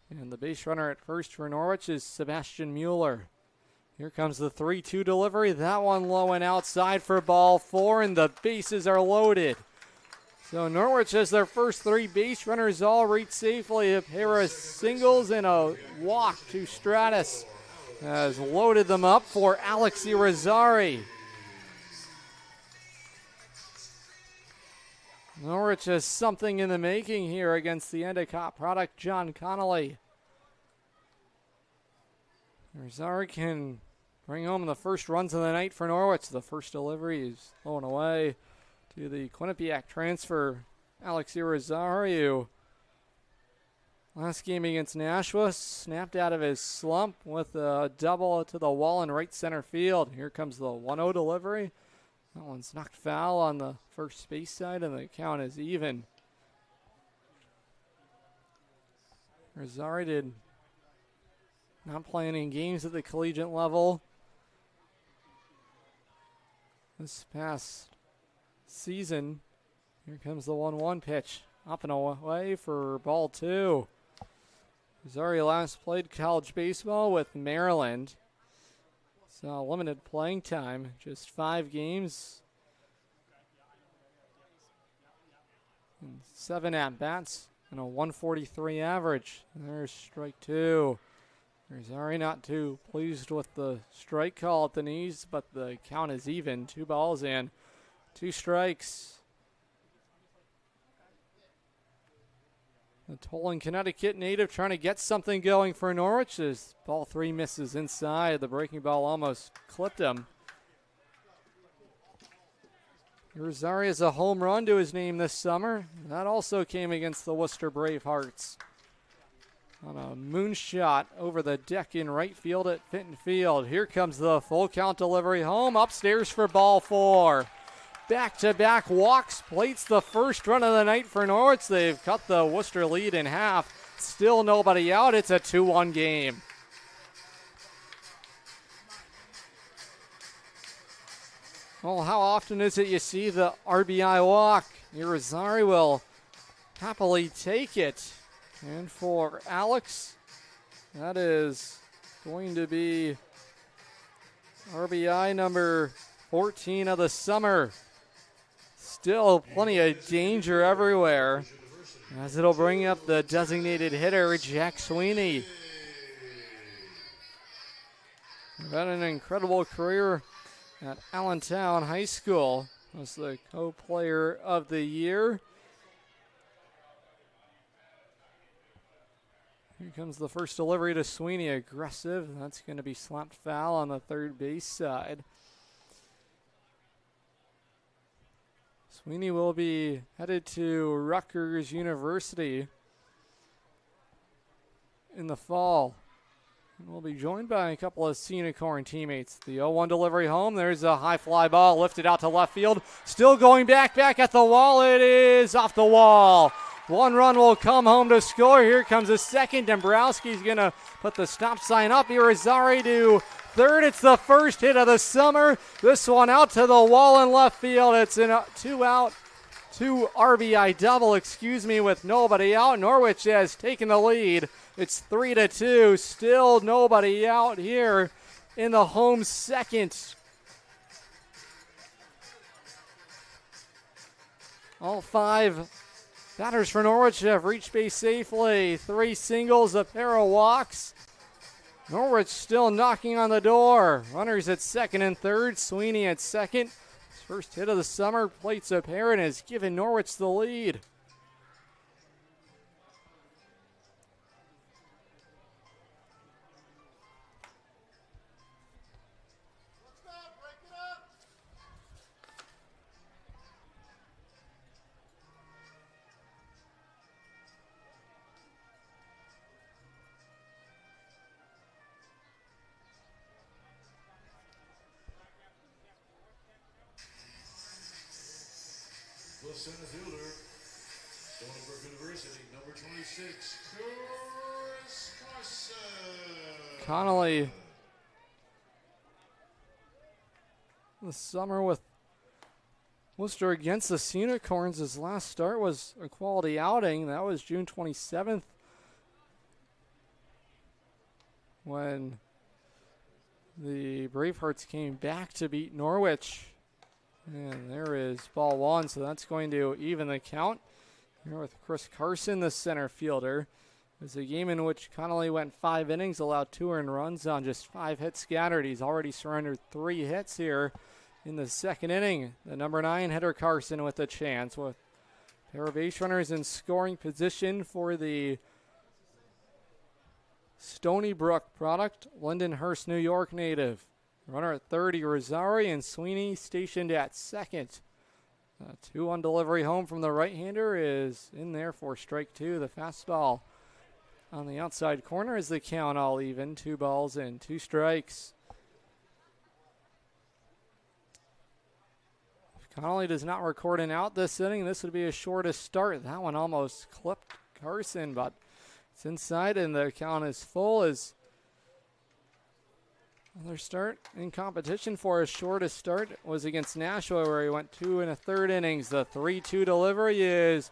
And the base runner at first for Norwich is Sebastian Mueller. Here comes the 3-2 delivery. That one low and outside for ball 4, and the bases are loaded. So Norwich has their first 3 base runners all reach safely. A pair of singles and a walk to Stratus has loaded them up for Alex Irizarry. Norwich has something in the making here against the Endicott product, John Connolly. Irizarry can bring home the first runs of the night for Norwich. The first delivery is thrown away to the Quinnipiac transfer, Alex Irizarry, who last game against Nashua snapped out of his slump with a double to the wall in right center field. Here comes the 1-0 delivery. That one's knocked foul on the first base side, and the count is even. Irizarry did not play any games at the collegiate level this past season. Here comes the 1-1 pitch. Up and away for ball 2. Irizarry last played college baseball with Maryland. So limited playing time, just 5 games. And 7 at-bats and a 143 average. There's strike 2. Irizarry not too pleased with the strike call at the knees, but the count is even. 2 balls and 2 strikes. The Tolan, Connecticut native trying to get something going for Norwich as ball 3 misses inside. The breaking ball almost clipped him. Irizarry has a home run to his name this summer. That also came against the Worcester Bravehearts. on a moonshot over the deck in right field at Fenton Field. Here comes the full count delivery home, upstairs for ball 4. Back-to-back walks, plates the first run of the night for Norwich. They've cut the Worcester lead in half. Still nobody out. It's a 2-1 game. Well, how often is it you see the RBI walk? Irizarry will happily take it. And for Alex, that is going to be RBI number 14 of the summer. Still plenty of danger everywhere, as it'll bring up the designated hitter, Jack Sweeney. He's had an incredible career at Allentown High School. Was the co-player of the year. Here comes the first delivery to Sweeney, aggressive. That's going to be slapped foul on the third base side. Sweeney will be headed to Rutgers University in the fall. And we'll be joined by a couple of Unicorn teammates. The 0-1 delivery home. There's a high fly ball lifted out to left field. Still going back at the wall. It is off the wall. One run will come home to score. Here comes a second. Dombrowski's going to put the stop sign up. Irizarry to third. It's the first hit of the summer. This one out to the wall in left field. It's a 2 RBI double, with nobody out. Norwich has taken the lead. It's 3-2. Still nobody out here in the home second. All 5 batters for Norwich have reached base safely. 3 singles, a pair of walks. Norwich still knocking on the door. Runners at second and third. Sweeney at second. His first hit of the summer. Plates a pair and has given Norwich the lead. The center fielder, Stony Brook University, number 26, Chris Carson. Connolly. The summer with Worcester against the Unicorns. His last start was a quality outing. That was June 27th when the Bravehearts came back to beat Norwich. And there is ball 1, so that's going to even the count. Here with Chris Carson, the center fielder. It was a game in which Connolly went 5 innings, allowed 2 earned runs on just 5 hits scattered. He's already surrendered 3 hits here in the second inning. The number 9 hitter Carson with a chance, with a pair of base runners in scoring position for the Stony Brook product, Lindenhurst, New York native. Runner at third, Irizarry, and Sweeney stationed at second. 2-1 delivery home from the right-hander is in there for strike 2. The fastball on the outside corner is the count all even. 2 balls and 2 strikes. If Connolly does not record an out this inning, this would be his shortest start. That one almost clipped Carson, but it's inside and the count is full. As another start in competition for his shortest start was against Nashua, where he went 2 1/3 innings. The 3-2 delivery is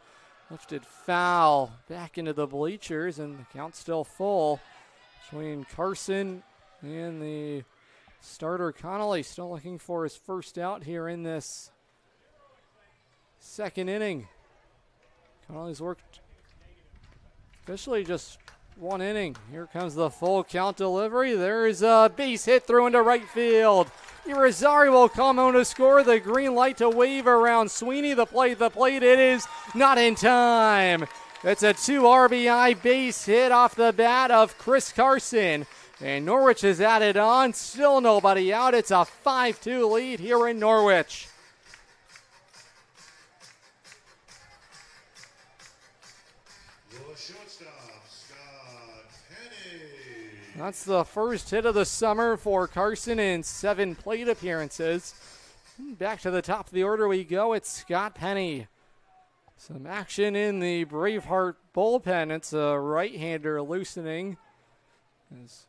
lifted foul back into the bleachers, and the count's still full between Carson and the starter Connolly. Still looking for his first out here in this second inning. Connolly's worked officially just 1 inning. Here comes the full count delivery. There's a base hit through into right field. Irizarry will come home to score. The green light to wave around Sweeney. The plate. It is not in time. It's a 2 RBI base hit off the bat of Chris Carson. And Norwich has added on. Still nobody out. It's a 5-2 lead here in Norwich. The shortstop, Scott That's the first hit of the summer for Carson in 7 plate appearances. Back to the top of the order we go. It's Scott Penny. Some action in the Braveheart bullpen. It's a right-hander loosening. As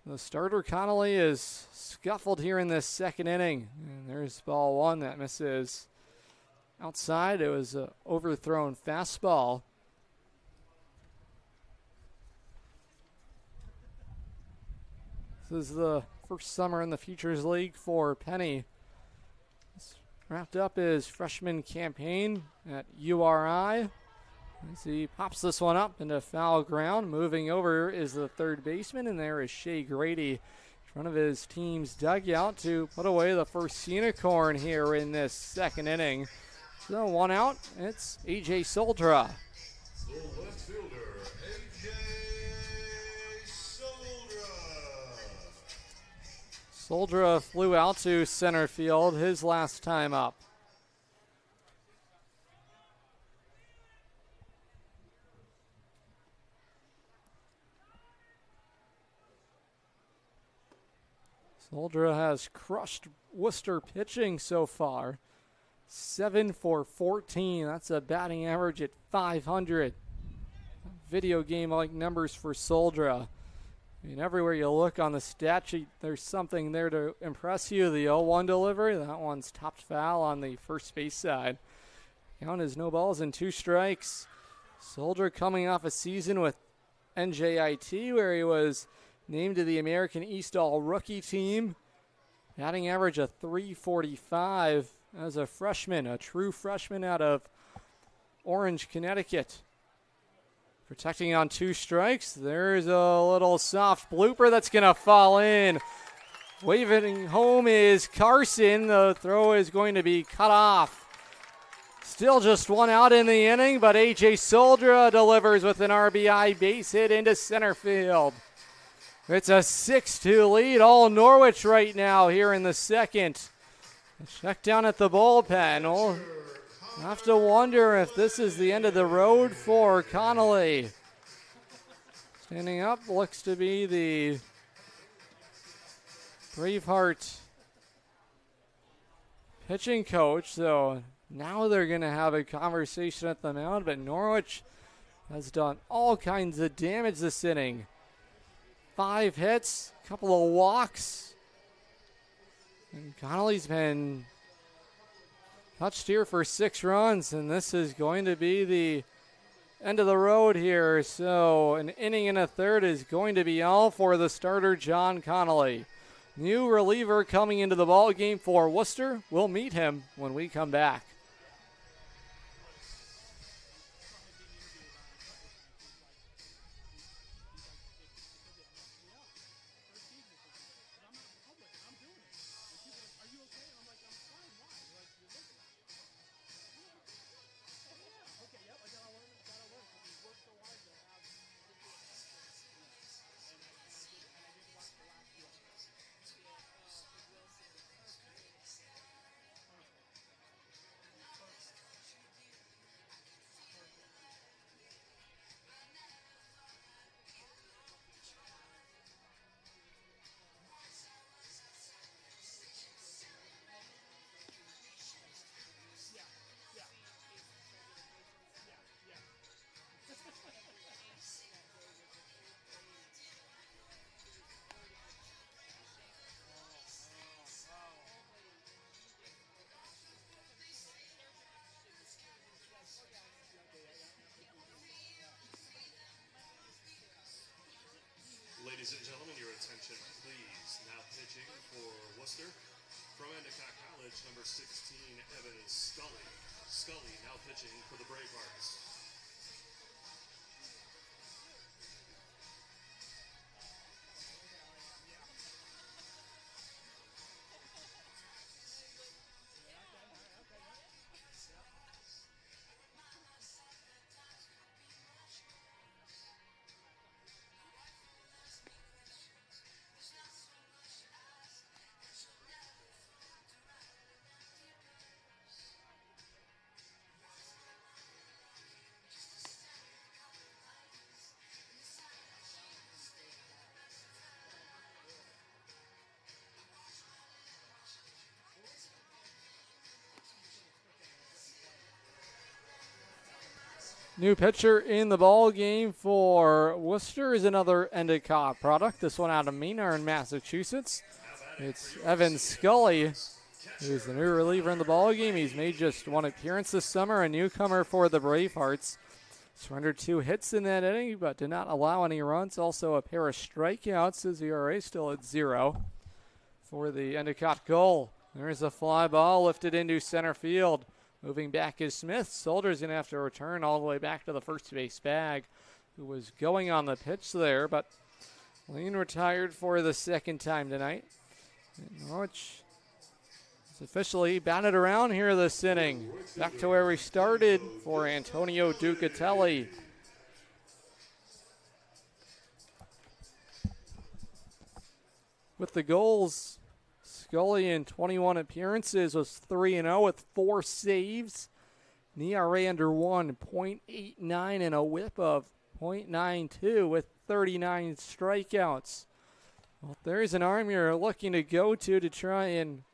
the starter Connolly is scuffled here in this second inning. And there's ball one that misses outside. It was an overthrown fastball. This is the first summer in the Futures League for Penny. He's wrapped up his freshman campaign at URI. As he pops this one up into foul ground. Moving over is the third baseman, and there is Shea Grady in front of his team's dugout to put away the first unicorn here in this second inning. So 1 out, it's A.J. Soldra. The left fielder, A.J. Soldra flew out to center field his last time up. Soldra has crushed Worcester pitching so far. 7 for 14. That's a batting average at .500. Video game-like numbers for Soldra. I mean, everywhere you look on the stat sheet, there's something there to impress you. The 0-1 delivery, that one's topped foul on the first base side. Count is no balls and 2 strikes. Soldra coming off a season with NJIT where he was named to the American East All-Rookie team. Batting average of .345 as a freshman, a true freshman out of Orange, Connecticut. Protecting on 2 strikes. There's a little soft blooper that's going to fall in. Waving home is Carson. The throw is going to be cut off. Still just 1 out in the inning, but A.J. Soldra delivers with an RBI base hit into center field. It's a 6-2 lead. All Norwich right now here in the second. Check down at the bullpen. We'll have to wonder if this is the end of the road for Connolly. Standing up looks to be the Braveheart pitching coach. So now they're going to have a conversation at the mound, but Norwich has done all kinds of damage this inning. 5 hits, a couple of walks. And Connolly's been touched here for 6 runs, and this is going to be the end of the road here. So an inning and a third is going to be all for the starter, John Connolly. New reliever coming into the ball game for Worcester. We'll meet him when we come back. Ladies and gentlemen, your attention, please. Now pitching for Worcester. From Endicott College, number 16, Evan Scully. Scully now pitching for the Bravehearts. New pitcher in the ball game for Worcester is another Endicott product. This one out of Maynard, Massachusetts. It's Evan Scully, who's the new reliever in the ball game. He's made just one appearance this summer, a newcomer for the Bravehearts. Surrendered 2 hits in that inning, but did not allow any runs. Also a pair of strikeouts. His ERA still at 0 for the Endicott goal. There's a fly ball lifted into center field. Moving back is Smith. Solder's going to have to return all the way back to the first base bag, who was going on the pitch there, but Lane retired for the second time tonight. And Norwich is officially batted around here this inning. Back to where we started for Antonio Ducatelli. With the goals, Scully in 21 appearances was 3-0 with 4 saves. An ERA under 1, .89, and a whip of .92 with 39 strikeouts. Well, if there's an arm you're looking to go to try and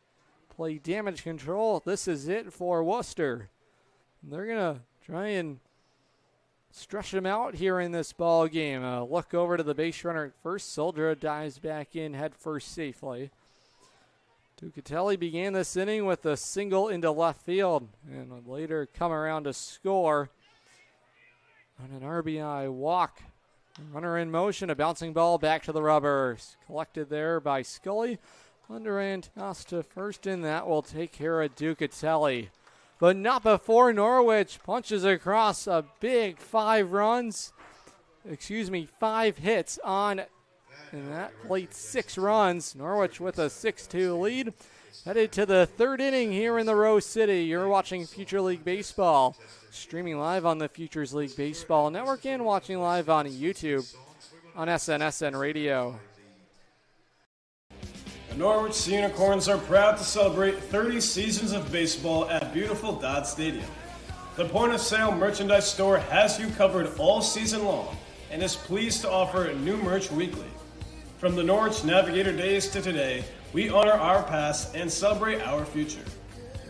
play damage control, this is it for Worcester. They're going to try and stretch him out here in this ball game. Look over to the base runner at first. Soldra dives back in head first safely. Ducatelli began this inning with a single into left field and would later come around to score on an RBI walk. Runner in motion, a bouncing ball back to the rubbers. Collected there by Scully. Underhand toss to first, and that will take care of Ducatelli. But not before Norwich punches across a big 5 hits on. And that played 6 runs. Norwich with a 6-2 lead. Headed to the 3rd inning here in the Rose City. You're watching Future League Baseball. Streaming live on the Futures League Baseball Network and watching live on YouTube on SNSN Radio. The Norwich Sea Unicorns are proud to celebrate 30 seasons of baseball at beautiful Dodd Stadium. The point-of-sale merchandise store has you covered all season long and is pleased to offer new merch weekly. From the Norwich Navigator days to today, we honor our past and celebrate our future.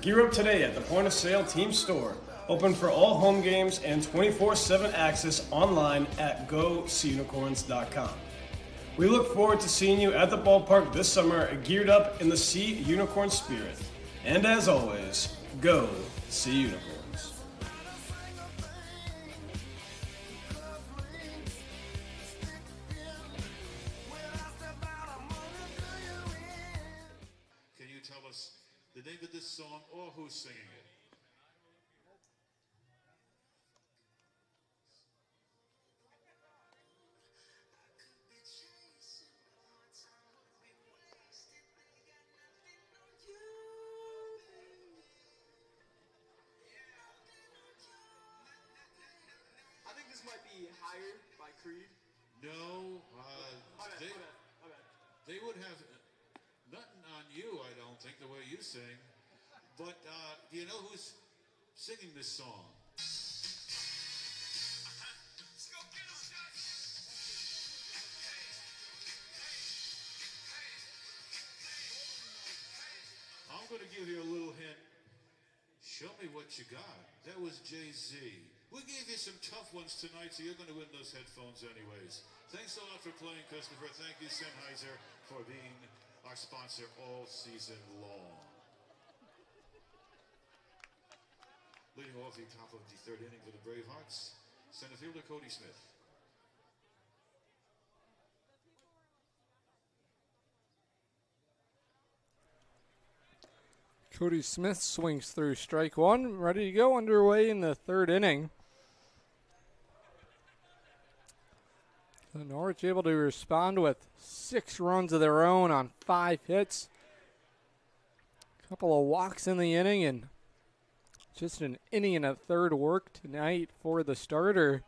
Gear up today at the point-of-sale team store, open for all home games and 24/7 access online at GoSeaUnicorns.com. We look forward to seeing you at the ballpark this summer, geared up in the Sea Unicorn spirit. And as always, go Sea Unicorns. Can you tell us the name of this song or who's singing it? I think this might be Higher by Creed. No, they would have nothing on you, I don't think, the way you sing. But do you know who's singing this song? I'm going to give you a little hint. Show me what you got. That was Jay-Z. We gave you some tough ones tonight, so you're going to win those headphones anyways. Thanks a lot for playing, Christopher. Thank you, Sennheiser, for being our sponsor all season long. Leading off the top of the 3rd inning for the Bravehearts, center fielder Cody Smith. Cody Smith swings through strike 1, ready to go, underway in the 3rd inning. So Norwich able to respond with 6 runs of their own on 5 hits. A couple of walks in the inning, and just an inning and a third work tonight for the starter,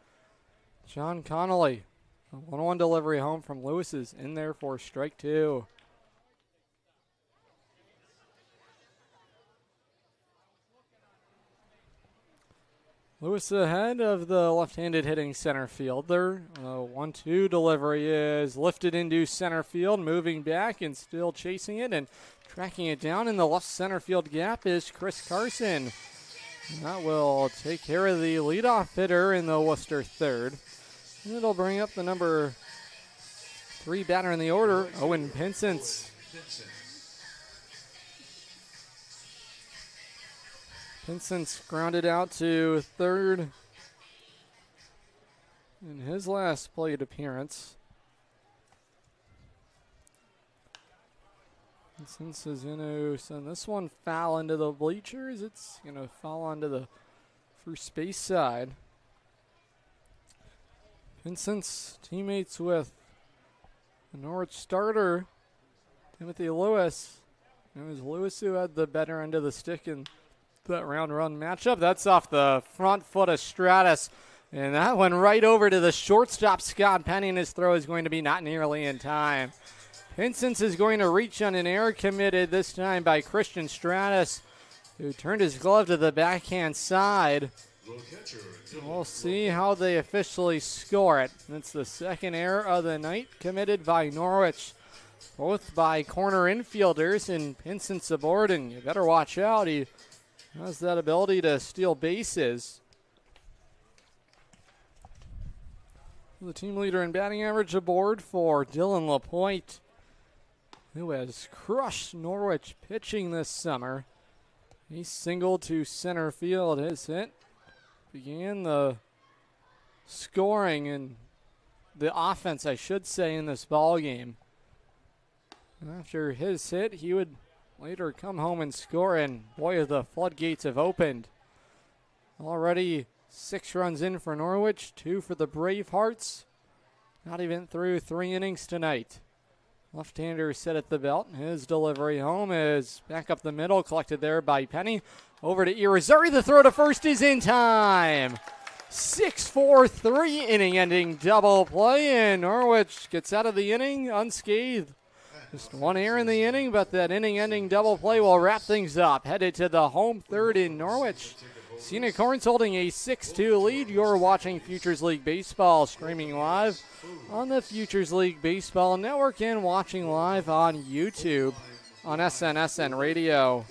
John Connolly. A 1-1 delivery home from Lewis is in there for strike 2. Lewis ahead of the left-handed hitting center fielder. 1-2 delivery is lifted into center field, moving back and still chasing it and tracking it down in the left center field gap is Chris Carson. That will take care of the leadoff hitter in the Worcester third. And it'll bring up the number 3 batter in the order, Owen Pinsence. Pinsence grounded out to third in his last plate appearance. Pinsence is going to send this one foul into the bleachers. It's going to fall onto the first base side. Pinsence teammates with the Norwich starter, Timothy Lewis. It was Lewis who had the better end of the stick in that round run matchup. That's off the front foot of Stratus. And that went right over to the shortstop, Scott Penny, and his throw is going to be not nearly in time. Pinsence is going to reach on an error committed this time by Christian Stratus, who turned his glove to the backhand side. We'll see how they officially score it. It's the second error of the night committed by Norwich, both by corner infielders, and Pinsence aboard, and you better watch out. He has that ability to steal bases. The team leader in batting average aboard for Dylan Lapointe, who has crushed Norwich pitching this summer. He singled to center field. His hit began the scoring and the offense, I should say, in this ball game. After his hit, he would later come home and score, and boy, the floodgates have opened. Already 6 runs in for Norwich, 2 for the Bravehearts. Not even through 3 innings tonight. Left-hander set at the belt. His delivery home is back up the middle, collected there by Penny. Over to Irizarry. The throw to first is in time. 6-4, 3-inning-ending double play, and Norwich gets out of the inning unscathed. Just 1 error in the inning, but that inning-ending double play will wrap things up. Headed to the home third in Norwich. Unicorns holding a 6-2 lead. You're watching Futures League Baseball, streaming live on the Futures League Baseball Network and watching live on YouTube on SNSN Radio.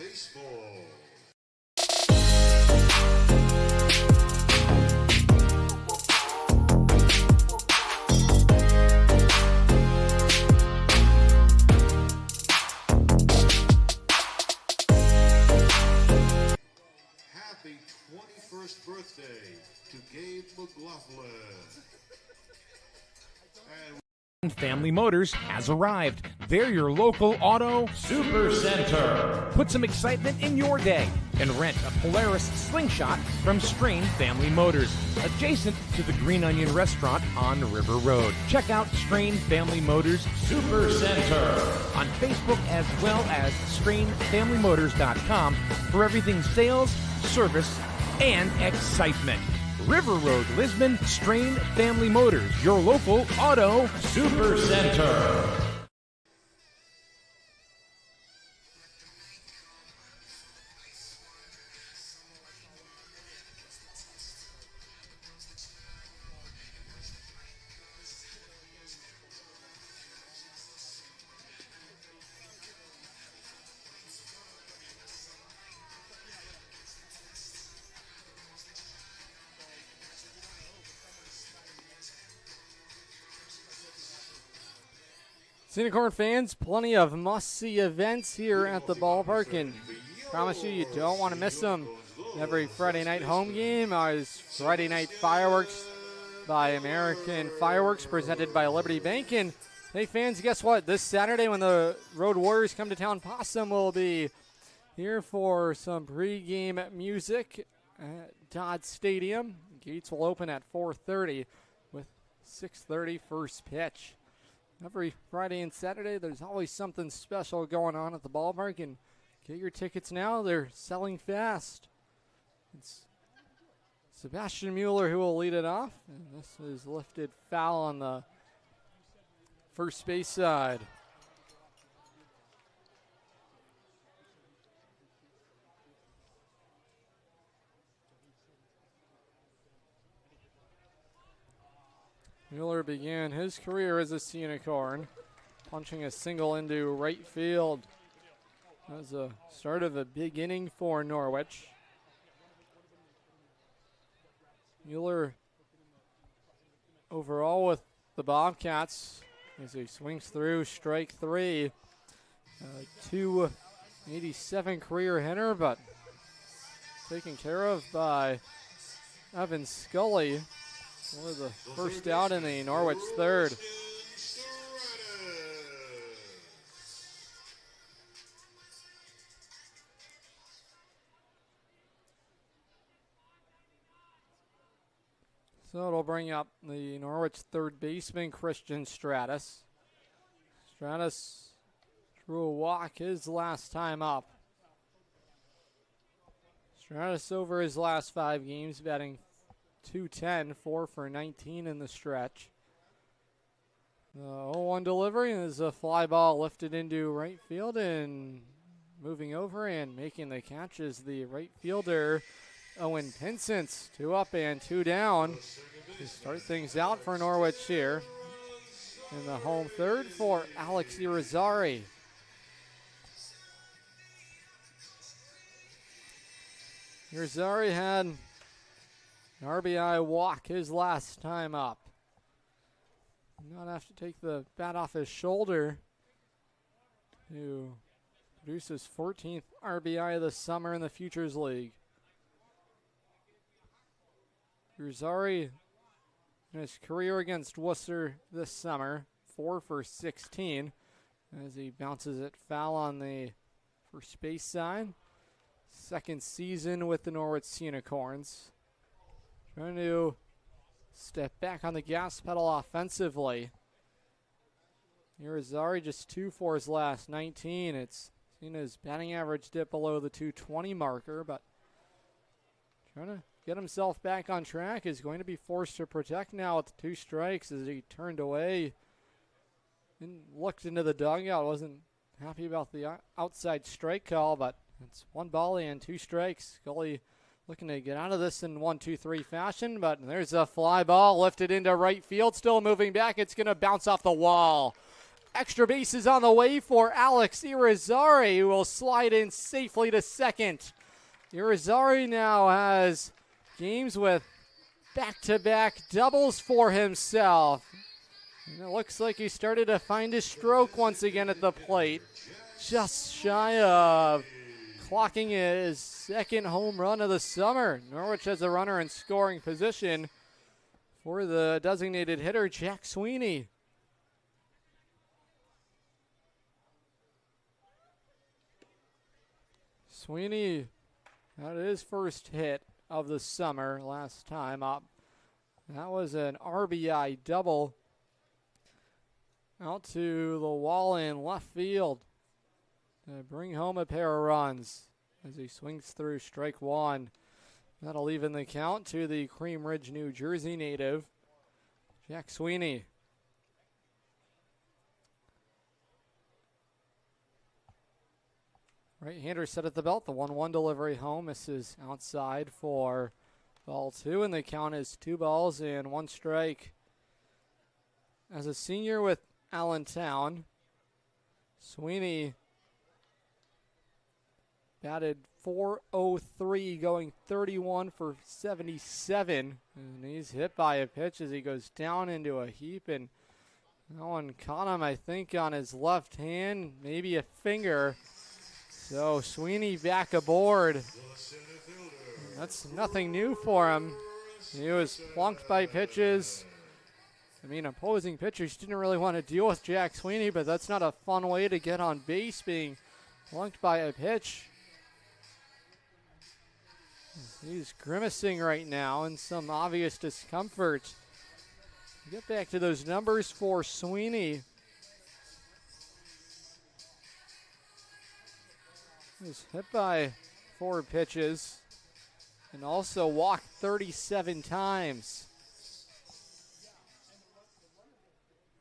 Happy 21st birthday to Gabe McLaughlin. Family Motors has arrived. They're your local auto super center. Put some excitement in your day and rent a Polaris Slingshot from Strain Family Motors, adjacent to the Green Onion Restaurant on River Road. Check out Strain Family Motors Super Center on Facebook as well as strainfamilymotors.com for everything sales, service, and excitement. River Road, Lisbon, Strain Family Motors, your local auto super center. Unicorn fans, plenty of must-see events here at the ballpark, and promise you don't want to miss them. Every Friday night home game is Friday night fireworks by American Fireworks, presented by Liberty Bank. And hey, fans, guess what? This Saturday when the Road Warriors come to town, Possum will be here for some pre-game music at Dodd Stadium. Gates will open at 4:30 with 6:30 first pitch. Every Friday and Saturday, there's always something special going on at the ballpark, and get your tickets now. They're selling fast. It's Sebastian Mueller who will lead it off, and this is lifted foul on the first base side. Mueller began his career as a Unicorn, punching a single into right field. That was the start of a big inning for Norwich. Mueller overall with the Bobcats as he swings through strike three. 287 career hitter, but taken care of by Evan Scully for the first out in the Norwich third. So it'll bring up the Norwich third baseman, Christian Stratus. Stratus drew a walk his last time up. Stratus over his last 5 games, batting .210, 4 for 19 in the stretch. The 0-1 delivery is a fly ball lifted into right field and moving over and making the catch is the right fielder, Owen Pinsent. 2 up and 2 down to start things out for Norwich here. In the home third for Alex Irizarry. Irizarry had an RBI walk his last time up. Not have to take the bat off his shoulder to produce his 14th RBI of the summer in the Futures League. Irizarry in his career against Worcester this summer, 4 for 16 as he bounces it foul on the first base side. Second season with the Norwich Unicorns. Trying to step back on the gas pedal offensively. Irizarry just 2 for his last 19. It's seen his batting average dip below the 220 marker, but trying to get himself back on track is going to be forced to protect now with 2 strikes as he turned away and looked into the dugout. Wasn't happy about the outside strike call, but it's 1 ball and 2 strikes. Scully looking to get out of this in 1-2-3 fashion, but there's a fly ball lifted into right field, still moving back. It's going to bounce off the wall. Extra bases on the way for Alex Irizarry, who will slide in safely to second. Irizarry now has games with back-to-back doubles for himself. And it looks like he started to find his stroke once again at the plate. Just shy of clocking his 2nd home run of the summer. Norwich has a runner in scoring position for the designated hitter, Jack Sweeney. Sweeney had his first hit of the summer last time up. That was an RBI double out to the wall in left field to bring home a pair of runs as he swings through strike 1. That'll even the count to the Cream Ridge, New Jersey native, Jack Sweeney. Right-hander set at the belt. The 1-1 delivery home misses outside for ball 2, and the count is 2 balls and 1 strike. As a senior with Allentown, Sweeney batted .403, going 31 for 77. And he's hit by a pitch as he goes down into a heap, and that one caught him, I think, on his left hand, maybe a finger. So Sweeney back aboard. That's nothing new for him. He was plunked by pitches. I mean, opposing pitchers didn't really want to deal with Jack Sweeney, but that's not a fun way to get on base, being plunked by a pitch. He's grimacing right now in some obvious discomfort. Get back to those numbers for Sweeney. He was hit by 4 pitches and also walked 37 times.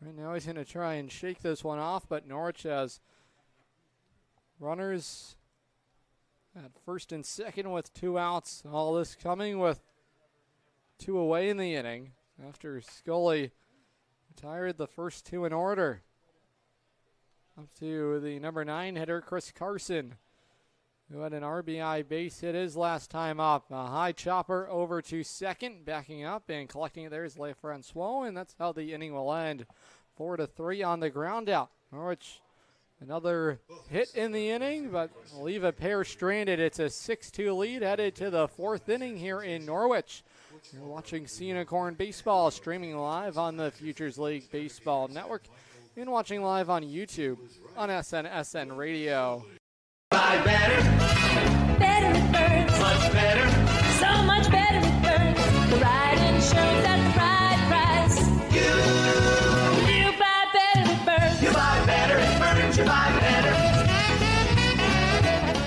Right now he's going to try and shake this one off, but Norwich has runners at first and second with 2 outs. All this coming with 2 away in the inning after Scully retired the first 2 in order. Up to the number 9 hitter, Chris Carson. who had an RBI base hit his last time up. A high chopper over to second, backing up and collecting it there is LeFrancois, and that's how the inning will end. 4-3 on the ground out. Norwich, another hit in the inning, but leave a pair stranded. It's a 6-2 lead headed to the fourth inning here in Norwich. You're watching Unicorn Baseball, streaming live on the Futures League Baseball Network and watching live on YouTube on SN Radio. Buy better. Better it burns. Much better. So much better it burns. The right insurance at the right price. You buy better it burns. You buy better it burns. You buy better.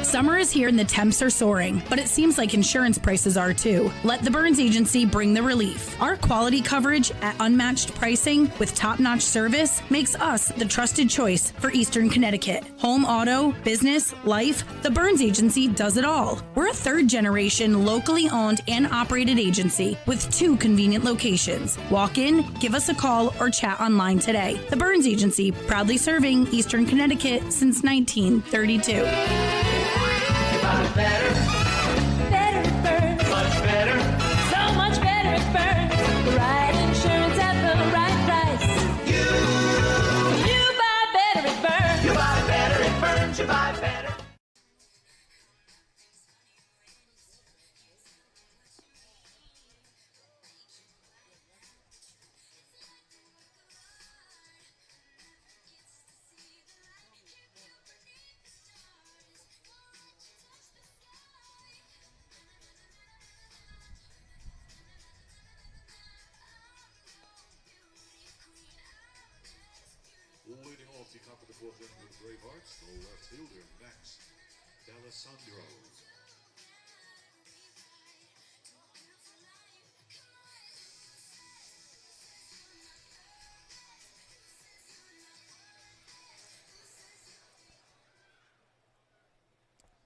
Summer is here and the temps are soaring, but it seems like insurance prices are too. Let the Burns Agency bring the relief. Our quality coverage at unmatched pricing with top-notch service makes us the trusted choice for Eastern Connecticut. Home, auto, business, life, the Burns Agency does it all. We're a third-generation, locally owned and operated agency with 2 convenient locations. Walk in, give us a call, or chat online today. The Burns Agency, proudly serving Eastern Connecticut since 1932. Better. Better it burns. Much better. So much better it burns. The right insurance at the right price. You buy better it burns. You buy better it burns. You buy better. Leading off the top of the fourth inning with Bravehearts, the left fielder, Max D'Alessandro.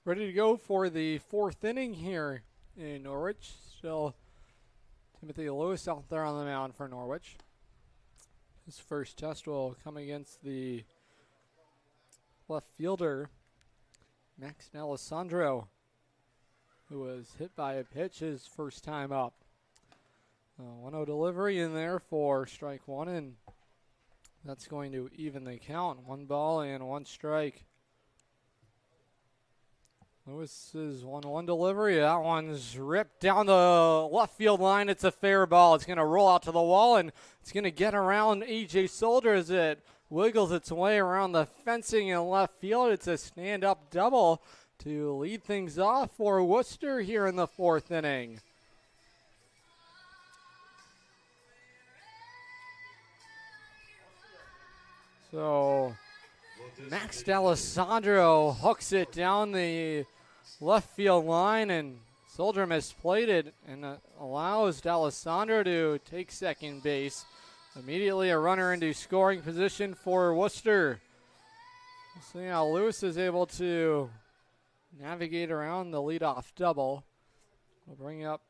Ready to go for the fourth inning here in Norwich. Still Timothy Lewis out there on the mound for Norwich. His first test will come against the left fielder, Max D'Alessandro, who was hit by a pitch his first time up. 1-0 delivery in there for strike one, and that's going to even the count. 1 ball and 1 strike. Lewis's 1-1 delivery. That one's ripped down the left field line. It's a fair ball. It's going to roll out to the wall, and it's going to get around A.J. Soldier as it wiggles its way around the fencing in left field. It's a stand-up double to lead things off for Worcester here in the fourth inning. So Max D'Alessandro hooks it down the left field line, and Soldier misplayed it and allows D'Alessandro to take second base. Immediately a runner into scoring position for Worcester. We'll see how Lewis is able to navigate around the leadoff double. We'll bring up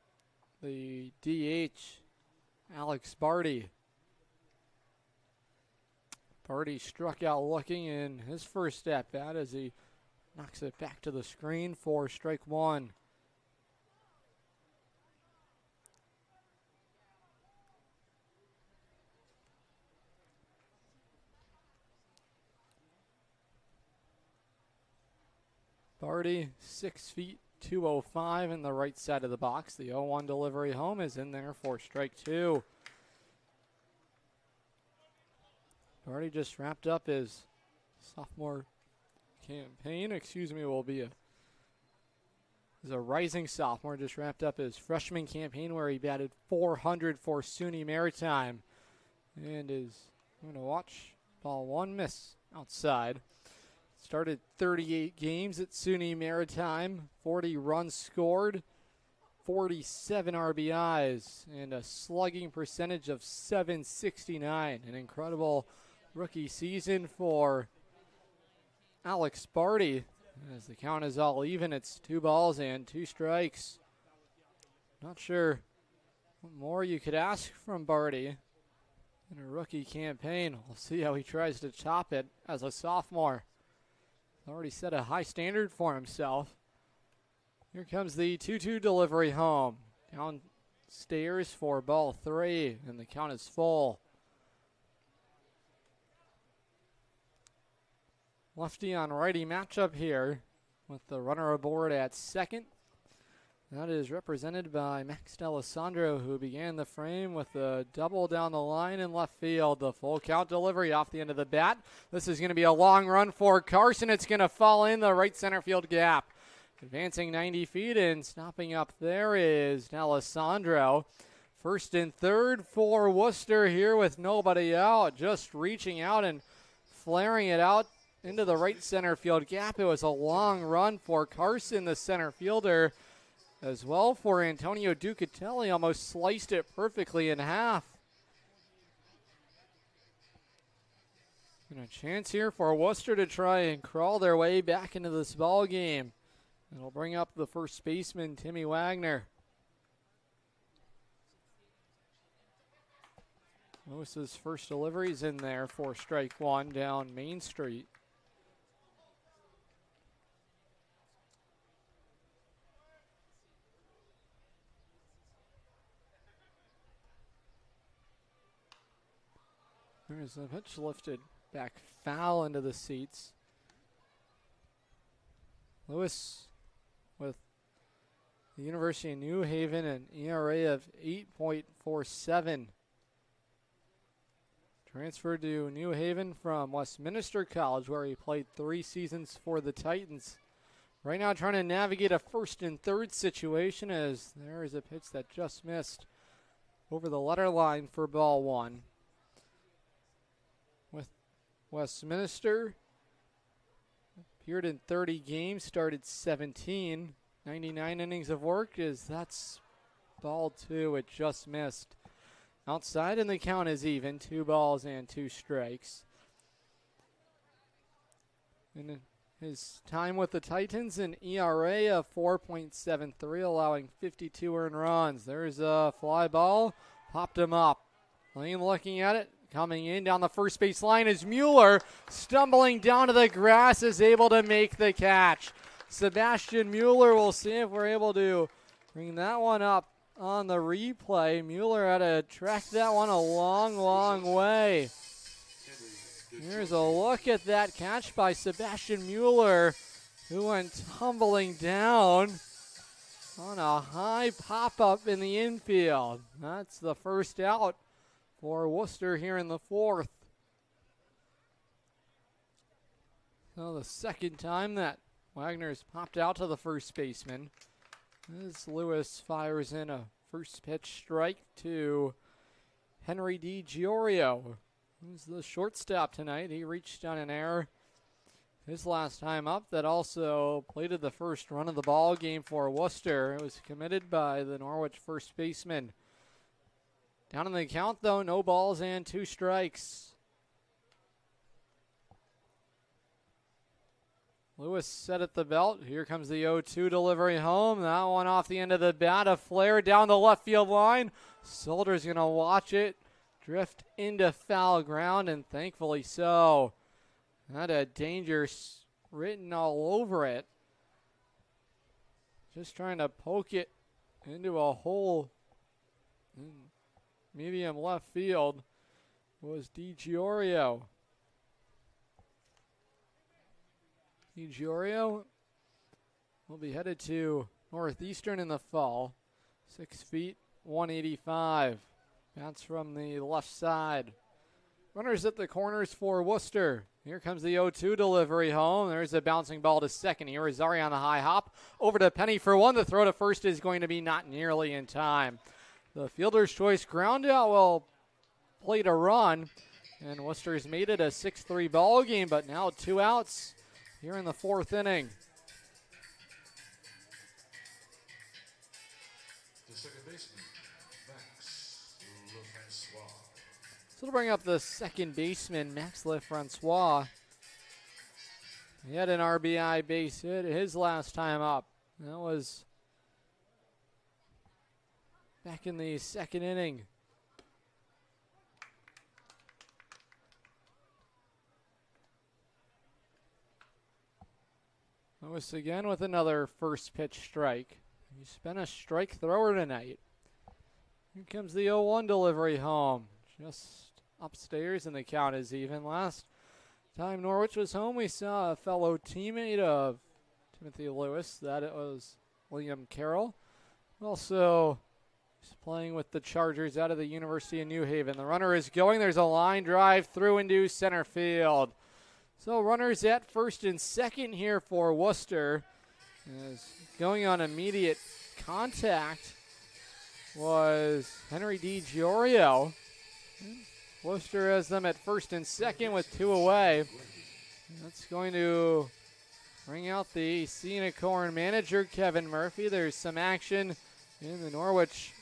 the DH, Alex Barty. Barty struck out looking in his first at bat as he knocks it back to the screen for strike one. Barty, 6 feet 205 in the right side of the box. The 0-1 delivery home is in there for strike two. Barty just wrapped up his sophomore campaign. Will be a rising sophomore. Just wrapped up his freshman campaign where he batted .400 for SUNY Maritime, and is going to watch ball one miss outside. Started 38 games at SUNY Maritime, 40 runs scored, 47 RBIs, and a slugging percentage of .769. An incredible rookie season for Alex Barty. As the count is all even, it's 2 balls and 2 strikes. Not sure what more you could ask from Barty in a rookie campaign. We'll see how he tries to top it as a sophomore. He's already set a high standard for himself. Here comes the 2-2 delivery home. Downstairs for ball 3, and the count is full. Lefty on righty matchup here with the runner aboard at second. That is represented by Max D'Alessandro, who began the frame with a double down the line in left field. The full count delivery off the end of the bat. This is going to be a long run for Carson. It's going to fall in the right center field gap. Advancing 90 feet and stopping up there is D'Alessandro. First and third for Worcester here with nobody out. Just reaching out and flaring it out into the right center field gap. It was a long run for Carson, the center fielder. As well for Antonio Ducatelli, almost sliced it perfectly in half. And a chance here for Worcester to try and crawl their way back into this ball game. It'll bring up the first baseman, Timmy Wagner. Lewis's first delivery's in there for strike one down Main Street. There's the pitch lifted back foul into the seats. Lewis with the University of New Haven, an ERA of 8.47. Transferred to New Haven from Westminster College, where he played 3 seasons for the Titans. Right now trying to navigate a first and third situation, as there is a pitch that just missed over the letter line for ball 1. With Westminster, appeared in 30 games, started 17, 99 innings of work. That's ball 2. It just missed. Outside, and the count is even. 2 balls and 2 strikes. In his time with the Titans, an ERA of 4.73, allowing 52 earned runs. There's a fly ball. Popped him up. Lane looking at it. Coming in down the first base line is Mueller, stumbling down to the grass, is able to make the catch. Sebastian Mueller, we'll see if we're able to bring that one up on the replay. Mueller had to track that one a long, long way. Here's a look at that catch by Sebastian Mueller, who went tumbling down on a high pop-up in the infield. That's the first out for Worcester here in the 4th. So the second time that Wagner's popped out to the first baseman. As Lewis fires in a first pitch strike to Henry DiGiorio, who's the shortstop tonight. He reached on an error his last time up that also plated the first run of the ball game for Worcester. It was committed by the Norwich first baseman. Down in the count, though, no balls and 2 strikes. Lewis set at the belt. Here comes the 0-2 delivery home. That one off the end of the bat. A flare down the left field line. Solder's going to watch it drift into foul ground, and thankfully so. Had a danger written all over it. Just trying to poke it into a hole in medium left field was DiGiorio. DiGiorio will be headed to Northeastern in the fall. 6 feet, 185. Bounce from the left side. Runners at the corners for Worcester. Here comes the 0-2 delivery home. There's a bouncing ball to second. Irizarry on the high hop. Over to Penny for one. The throw to first is going to be not nearly in time. The fielder's choice ground out will play to run. And Worcester's made it a 6-3 ball game, but now 2 outs here in the 4th inning. The second baseman, Max LeFrancois. So to bring up the second baseman, Max LeFrancois. He had an RBI base hit his last time up. That was back in the 2nd inning. Lewis again with another first pitch strike. He's been a strike thrower tonight. Here comes the 0-1 delivery home. Just upstairs, and the count is even. Last time Norwich was home, we saw a fellow teammate of Timothy Lewis. That it was Liam Carroll. Also, he's playing with the Chargers out of the University of New Haven. The runner is going. There's a line drive through into center field. So runners at first and second here for Worcester. As going on immediate contact was Henry DiGiorio. Worcester has them at first and second with 2 away. That's going to bring out the Unicorn manager, Kevin Murphy. There's some action in the Norwich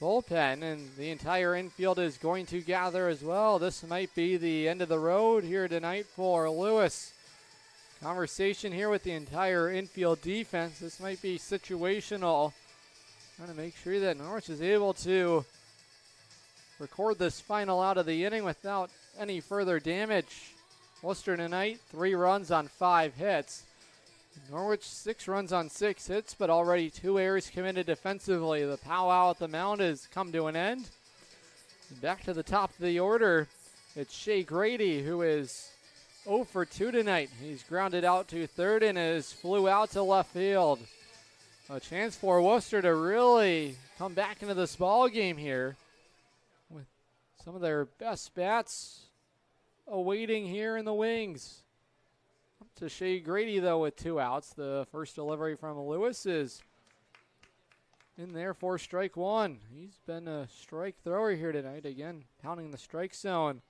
bullpen, and the entire infield is going to gather as well. This might be the end of the road here tonight for Lewis. Conversation here with the entire infield defense. This might be situational. Trying to make sure that Norwich is able to record this final out of the inning without any further damage. Worcester tonight, 3 runs on 5 hits. Norwich 6 runs on 6 hits, but already 2 errors committed defensively. The powwow at the mound has come to an end. And back to the top of the order, it's Shea Grady, who is 0 for 2 tonight. He's grounded out to third and is flew out to left field. A chance for Worcester to really come back into this ball game here with some of their best bats awaiting here in the wings. Up to Shea Grady, though, with 2 outs. The first delivery from Lewis is in there for strike 1. He's been a strike thrower here tonight, again, pounding the strike zone.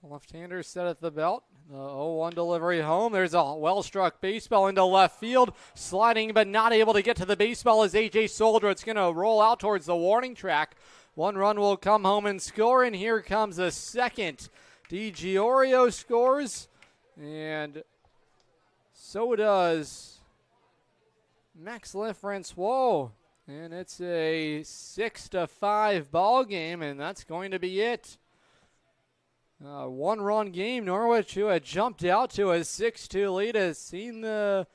Left-hander set at the belt. The 0-1 delivery home. There's a well-struck baseball into left field. Sliding but not able to get to the baseball is A.J. Solder. It's going to roll out towards the warning track. 1 run will come home and score, and here comes a second. DiGiorio scores, and so does Max Lefrancois. And it's a 6-5 ball game, and that's going to be it. 1-run game. Norwich, who had jumped out to a 6-2 lead, has seen the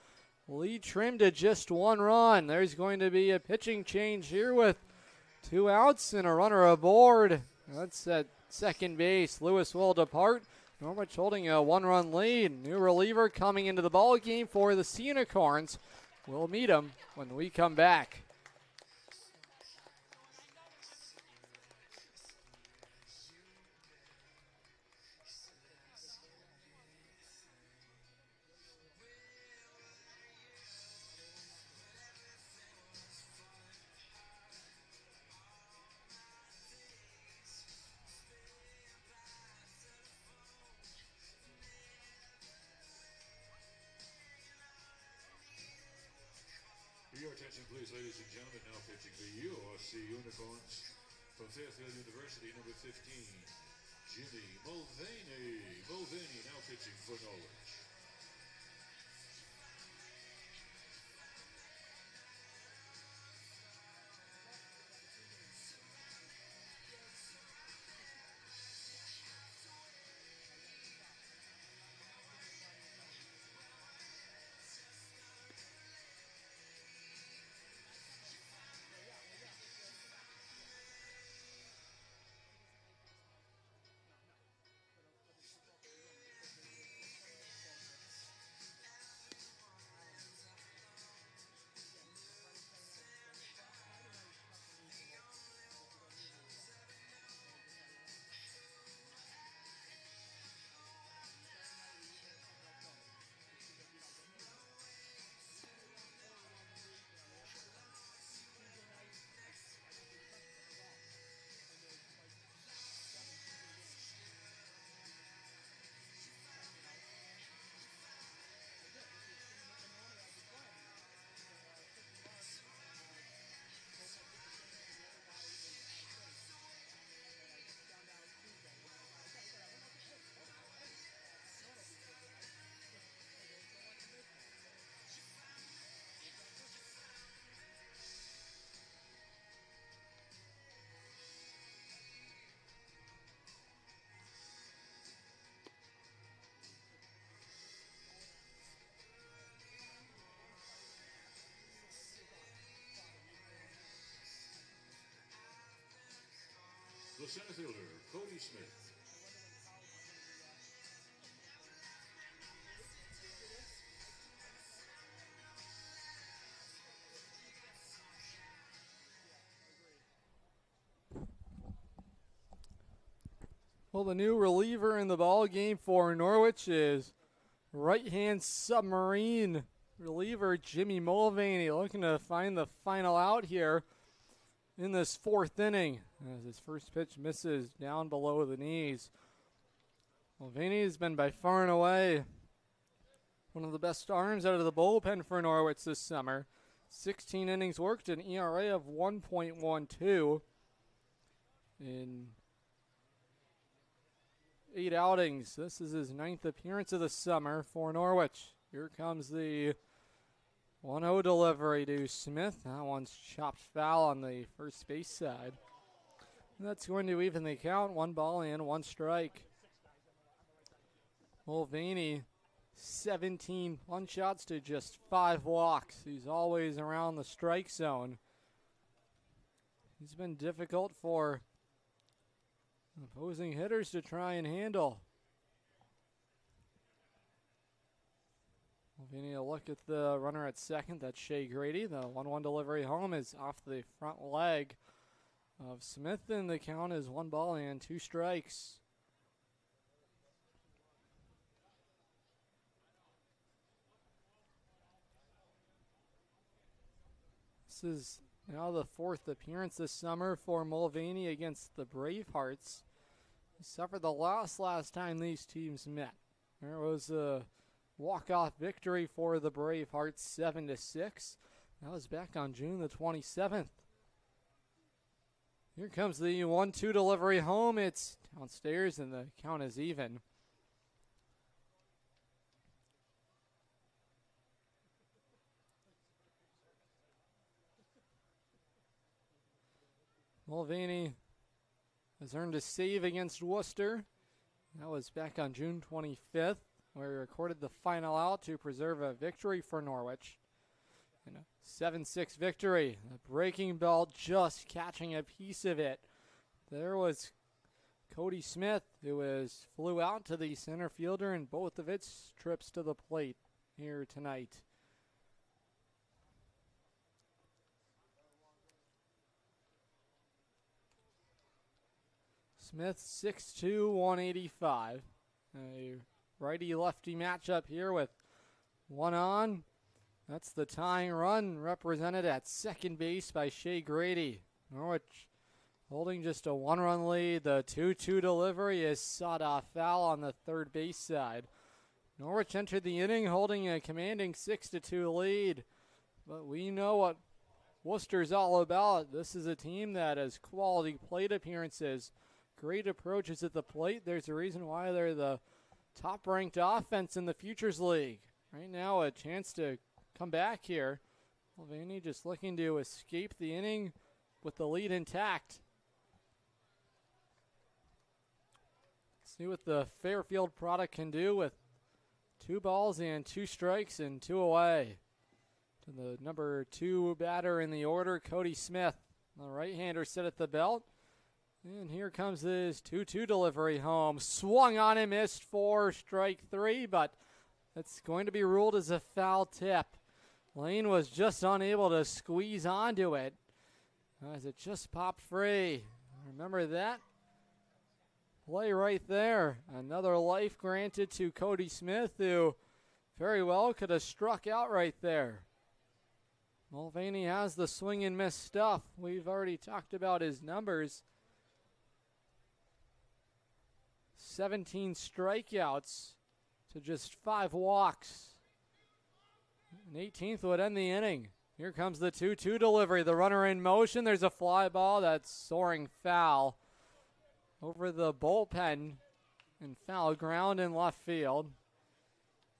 lead trimmed to just 1 run. There's going to be a pitching change here with 2 outs and a runner aboard. That's at second base. Lewis will depart. Norwich holding a 1-run lead. New reliever coming into the ball game for the Unicorns. We'll meet him when we come back. Your attention, please, ladies and gentlemen. Now pitching for your Unicorns from Fairfield University, number 15, Jimmy Mulvaney. Mulvaney now pitching for Norwich. center fielder, Cody Smith. Well, the new reliever in the ball game for Norwich is right-hand submarine reliever Jimmy Mulvaney, looking to find the final out here in this fourth inning as his first pitch misses down below the knees. Mulvaney has been by far and away one of the best arms out of the bullpen for Norwich this summer. 16 innings worked, an ERA of 1.12 in 8 outings. This is his 9th appearance of the summer for Norwich. Here comes the 1-0 delivery to Smith. That one's chopped foul on the first base side. And that's going to even the count. 1 ball and 1 strike. Mulvaney, 17 one shots to just 5 walks. He's always around the strike zone. He's been difficult for opposing hitters to try and handle. Mulvaney, a look at the runner at second. That's Shea Grady. The 1-1 delivery home is off the front leg of Smith, and the count is 1 ball and 2 strikes. This is now the 4th appearance this summer for Mulvaney against the Bravehearts. He suffered the loss last time these teams met. There was a walk-off victory for the Bravehearts, 7-6. That was back on June the 27th. Here comes the 1-2 delivery home. It's downstairs and the count is even. Mulvaney has earned a save against Worcester. That was back on June 25th, where he recorded the final out to preserve a victory for Norwich. And a 7-6 victory. The breaking ball just catching a piece of it. There was Cody Smith, who flew out to the center fielder in both of its trips to the plate here tonight. Smith, 6'2", 185. A righty-lefty matchup here with 1 on. That's the tying run, represented at second base by Shea Grady. Norwich holding just a 1-run lead. The 2-2 delivery is sawed-off foul on the third base side. Norwich entered the inning holding a commanding 6-2 lead. But we know what Worcester's all about. This is a team that has quality plate appearances, great approaches at the plate. There's a reason why they're the top-ranked offense in the Futures League. Right now, a chance to come back here. Mulvaney just looking to escape the inning with the lead intact. See what the Fairfield product can do with 2 balls and 2 strikes and 2 away. To the number 2 batter in the order, Cody Smith. The right-hander set at the belt. And here comes his 2-2 delivery home. Swung on and missed for strike 3, but that's going to be ruled as a foul tip. Lane was just unable to squeeze onto it as it just popped free. Remember that play right there. Another life granted to Cody Smith, who very well could have struck out right there. Mulvaney has the swing and miss stuff. We've already talked about his numbers. 17 strikeouts to just 5 walks. An 18th would end the inning. Here comes the 2-2 delivery. The runner in motion. There's a fly ball that's soaring foul over the bullpen and foul ground in left field.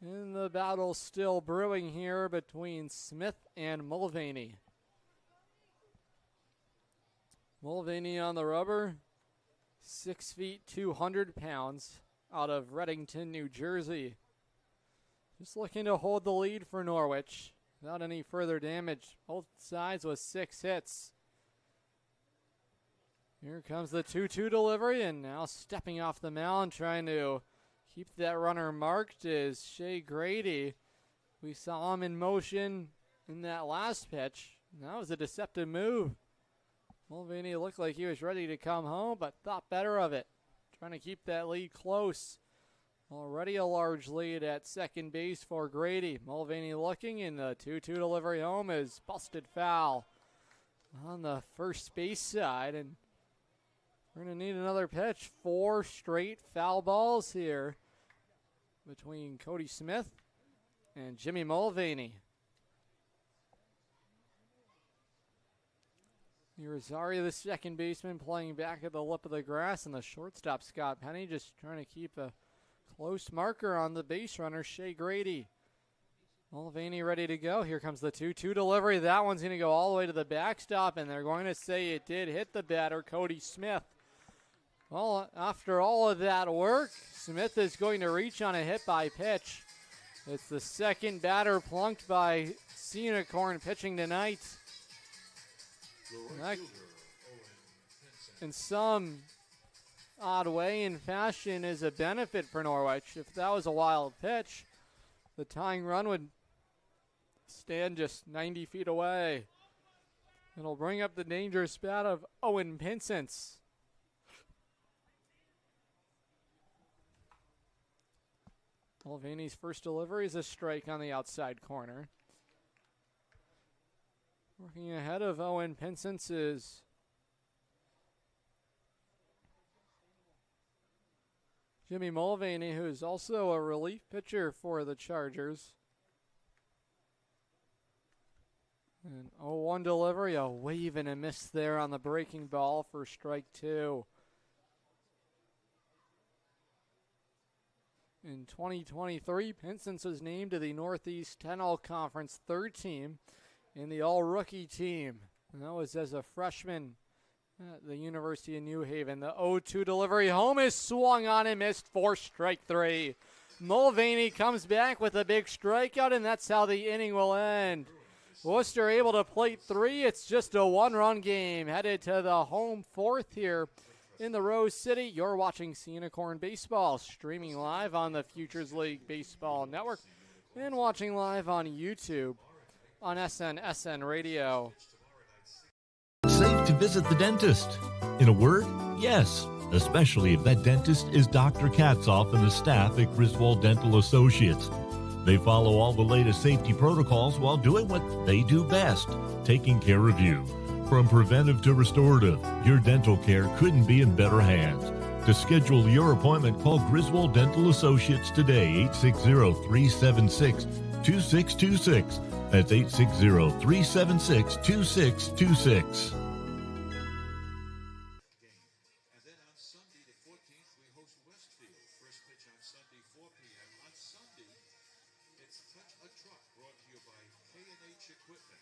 And the battle still brewing here between Smith and Mulvaney. Mulvaney on the rubber. 6 feet, 200 pounds, out of Reddington, New Jersey. Just looking to hold the lead for Norwich without any further damage. Both sides with 6 hits. Here comes the 2-2 delivery, and now stepping off the mound, trying to keep that runner marked is Shea Grady. We saw him in motion in that last pitch. That was a deceptive move. Mulvaney looked like he was ready to come home, but thought better of it. Trying to keep that lead close. Already a large lead at second base for Grady. Mulvaney looking, and the 2-2 delivery home is busted foul on the first base side, and we're going to need another pitch. 4 straight foul balls here between Cody Smith and Jimmy Mulvaney. Rosario, the second baseman, playing back at the lip of the grass, and the shortstop, Scott Penny, just trying to keep a close marker on the base runner, Shea Grady. Mulvaney ready to go. Here comes the 2-2 delivery. That one's going to go all the way to the backstop, and they're going to say it did hit the batter, Cody Smith. Well, after all of that work, Smith is going to reach on a hit by pitch. It's the second batter plunked by Unicorn pitching tonight. That, in some odd way and fashion, is a benefit for Norwich. If that was a wild pitch, the tying run would stand just 90 feet away. It'll bring up the dangerous bat of Owen Pinsence. Mulvaney's first delivery is a strike on the outside corner. Working ahead of Owen Pinsence is Jimmy Mulvaney, who is also a relief pitcher for the Chargers. An 0-1 delivery, a wave and a miss there on the breaking ball for strike 2. In 2023, Pinsence was named to the Northeast 10-All Conference third team in the all-rookie team. And that was as a freshman at the University of New Haven. The 0-2 delivery home is swung on and missed for strike 3. Mulvaney comes back with a big strikeout, and that's how the inning will end. Worcester able to plate 3. It's just a 1-run game. Headed to the home fourth here in the Rose City. You're watching Unicorn Baseball, streaming live on the Futures League Baseball Network and watching live on YouTube on SN Radio. Safe to visit the dentist. In a word, yes, especially if that dentist is Dr. Katzoff and the staff at Griswold Dental Associates. They follow all the latest safety protocols while doing what they do best, taking care of you. From preventive to restorative, your dental care couldn't be in better hands. To schedule your appointment, call Griswold Dental Associates today, 860-376-2626. That's 860-376-2626. And then on Sunday the 14th, we host Westfield. First pitch on Sunday, 4 p.m. On Sunday, it's Touch a Truck, brought to you by K&H Equipment.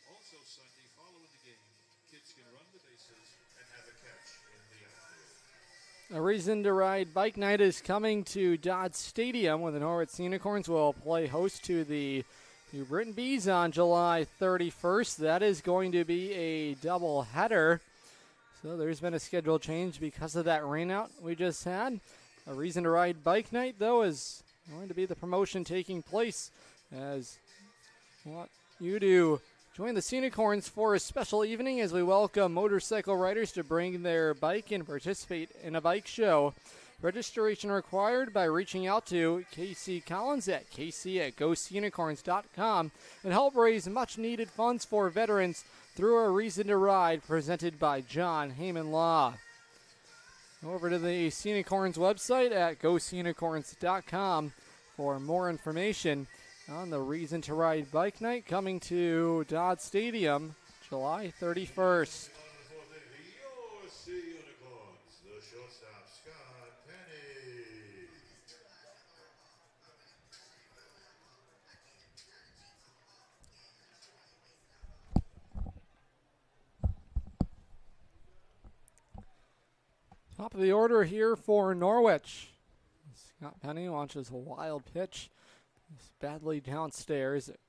Also Sunday, following the game, kids can run the bases and have a catch in the outfield. A Reason to Ride Bike Night is coming to Dodd Stadium, where the Norwich Unicorns will play host to the New Britain Bees on July 31st. That is going to be a double header. So there's been a schedule change because of that rainout we just had. A Reason to Ride Bike Night, though, is going to be the promotion taking place, as I want you to join the Unicorns for a special evening as we welcome motorcycle riders to bring their bike and participate in a bike show. Registration required by reaching out to Casey Collins at casey@ghostunicorns.com and help raise much-needed funds for veterans through A Reason to Ride, presented by John Heyman Law. Over to the Unicorns website at ghostunicorns.com for more information on the Reason to Ride Bike Night coming to Dodd Stadium July 31st. Top of the order here for Norwich. Scott Penny launches a wild pitch. It's badly downstairs. It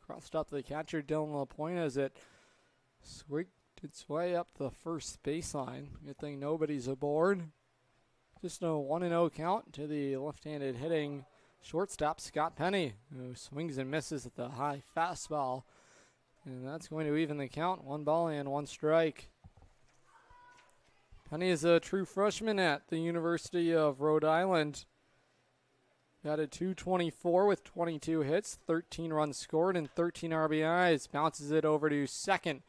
crossed up the catcher, Dylan LaPointe, as it swigged its way up the first baseline. Good thing nobody's aboard. Just a 1-0 count to the left-handed hitting shortstop Scott Penny, who swings and misses at the high fastball. And that's going to even the count. 1 ball and 1 strike. Penny is a true freshman at the University of Rhode Island. Batted .224 with 22 hits, 13 runs scored, and 13 RBIs. Bounces it over to second.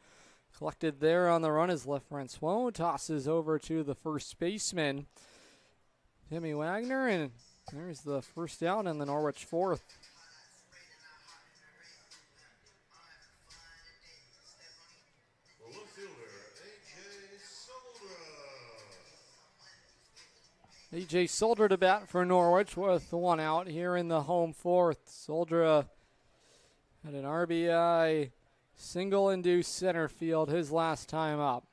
Collected there on the run as left Francois tosses over to the first baseman, Timmy Wagner, and there's the first out in the Norwich fourth. A.J. Solder to bat for Norwich with 1 out here in the home fourth. Solder had an RBI single into center field his last time up.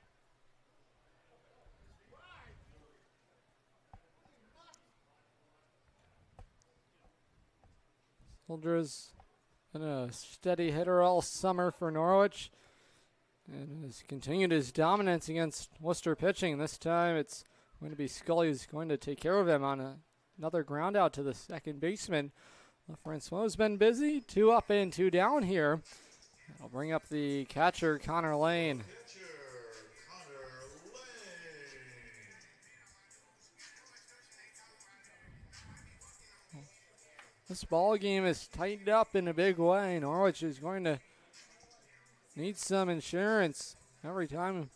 Solder's been a steady hitter all summer for Norwich and has continued his dominance against Worcester pitching. This time it's going to be Scully who's going to take care of him on another ground out to the second baseman. Francois has been busy. 2 up and 2 down here. That'll bring up the catcher, Connor Lane. This ball game is tightened up in a big way. Norwich is going to need some insurance. Every time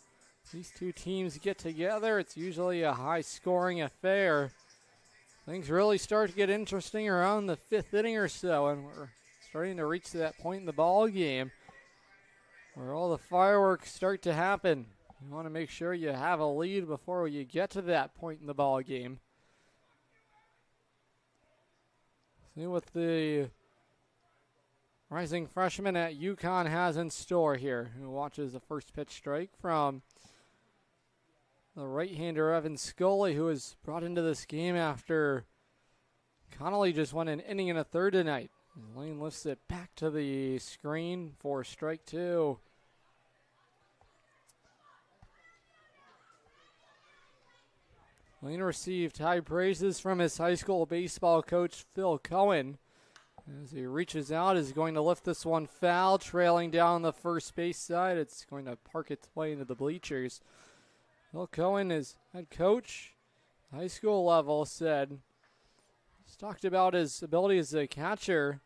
these two teams get together, it's usually a high-scoring affair. Things really start to get interesting around the 5th inning or so, and we're starting to reach that point in the ball game where all the fireworks start to happen. You want to make sure you have a lead before you get to that point in the ball game. See what the rising freshman at UConn has in store here, who watches the first pitch strike from the right-hander Evan Scully, who was brought into this game after Connolly just won an inning and a third tonight. Lane lifts it back to the screen for strike 2. Lane received high praises from his high school baseball coach, Phil Cohen. As he reaches out, is going to lift this one foul, trailing down the first base side. It's going to park its way into the bleachers. Phil Cohen, his head coach, high school level, said he's talked about his ability as a catcher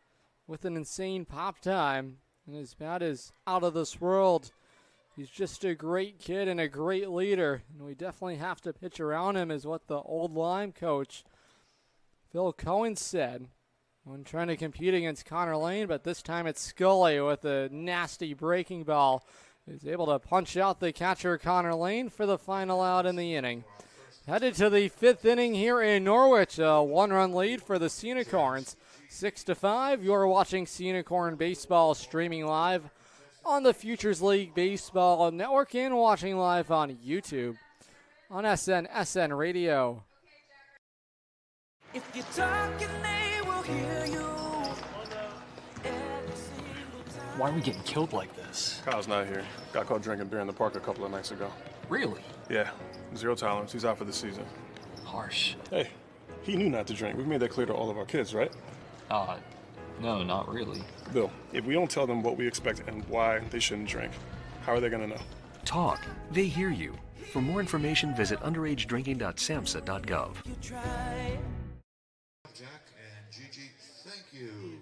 with an insane pop time, and his bat is out of this world. He's just a great kid and a great leader, and we definitely have to pitch around him, is what the old line coach Phil Cohen said when trying to compete against Connor Lane, but this time it's Scully with a nasty breaking ball. He's able to punch out the catcher Connor Lane for the final out in the inning. Headed to the 5th inning here in Norwich, a 1-run lead for the Unicorns. 6-5, you're watching Unicorn Baseball streaming live on the Futures League Baseball Network and watching live on YouTube on SN Radio. If you're talking, they will hear you. Why are we getting killed like this? Kyle's not here. Got caught drinking beer in the park a couple of nights ago. Really? Yeah, 0 tolerance. He's out for the season. Harsh. Hey, he knew not to drink. We've made that clear to all of our kids, right? No, not really. Bill, if we don't tell them what we expect and why they shouldn't drink, how are they going to know? Talk. They hear you. For more information, visit underagedrinking.samhsa.gov. Jack and Gigi, thank you.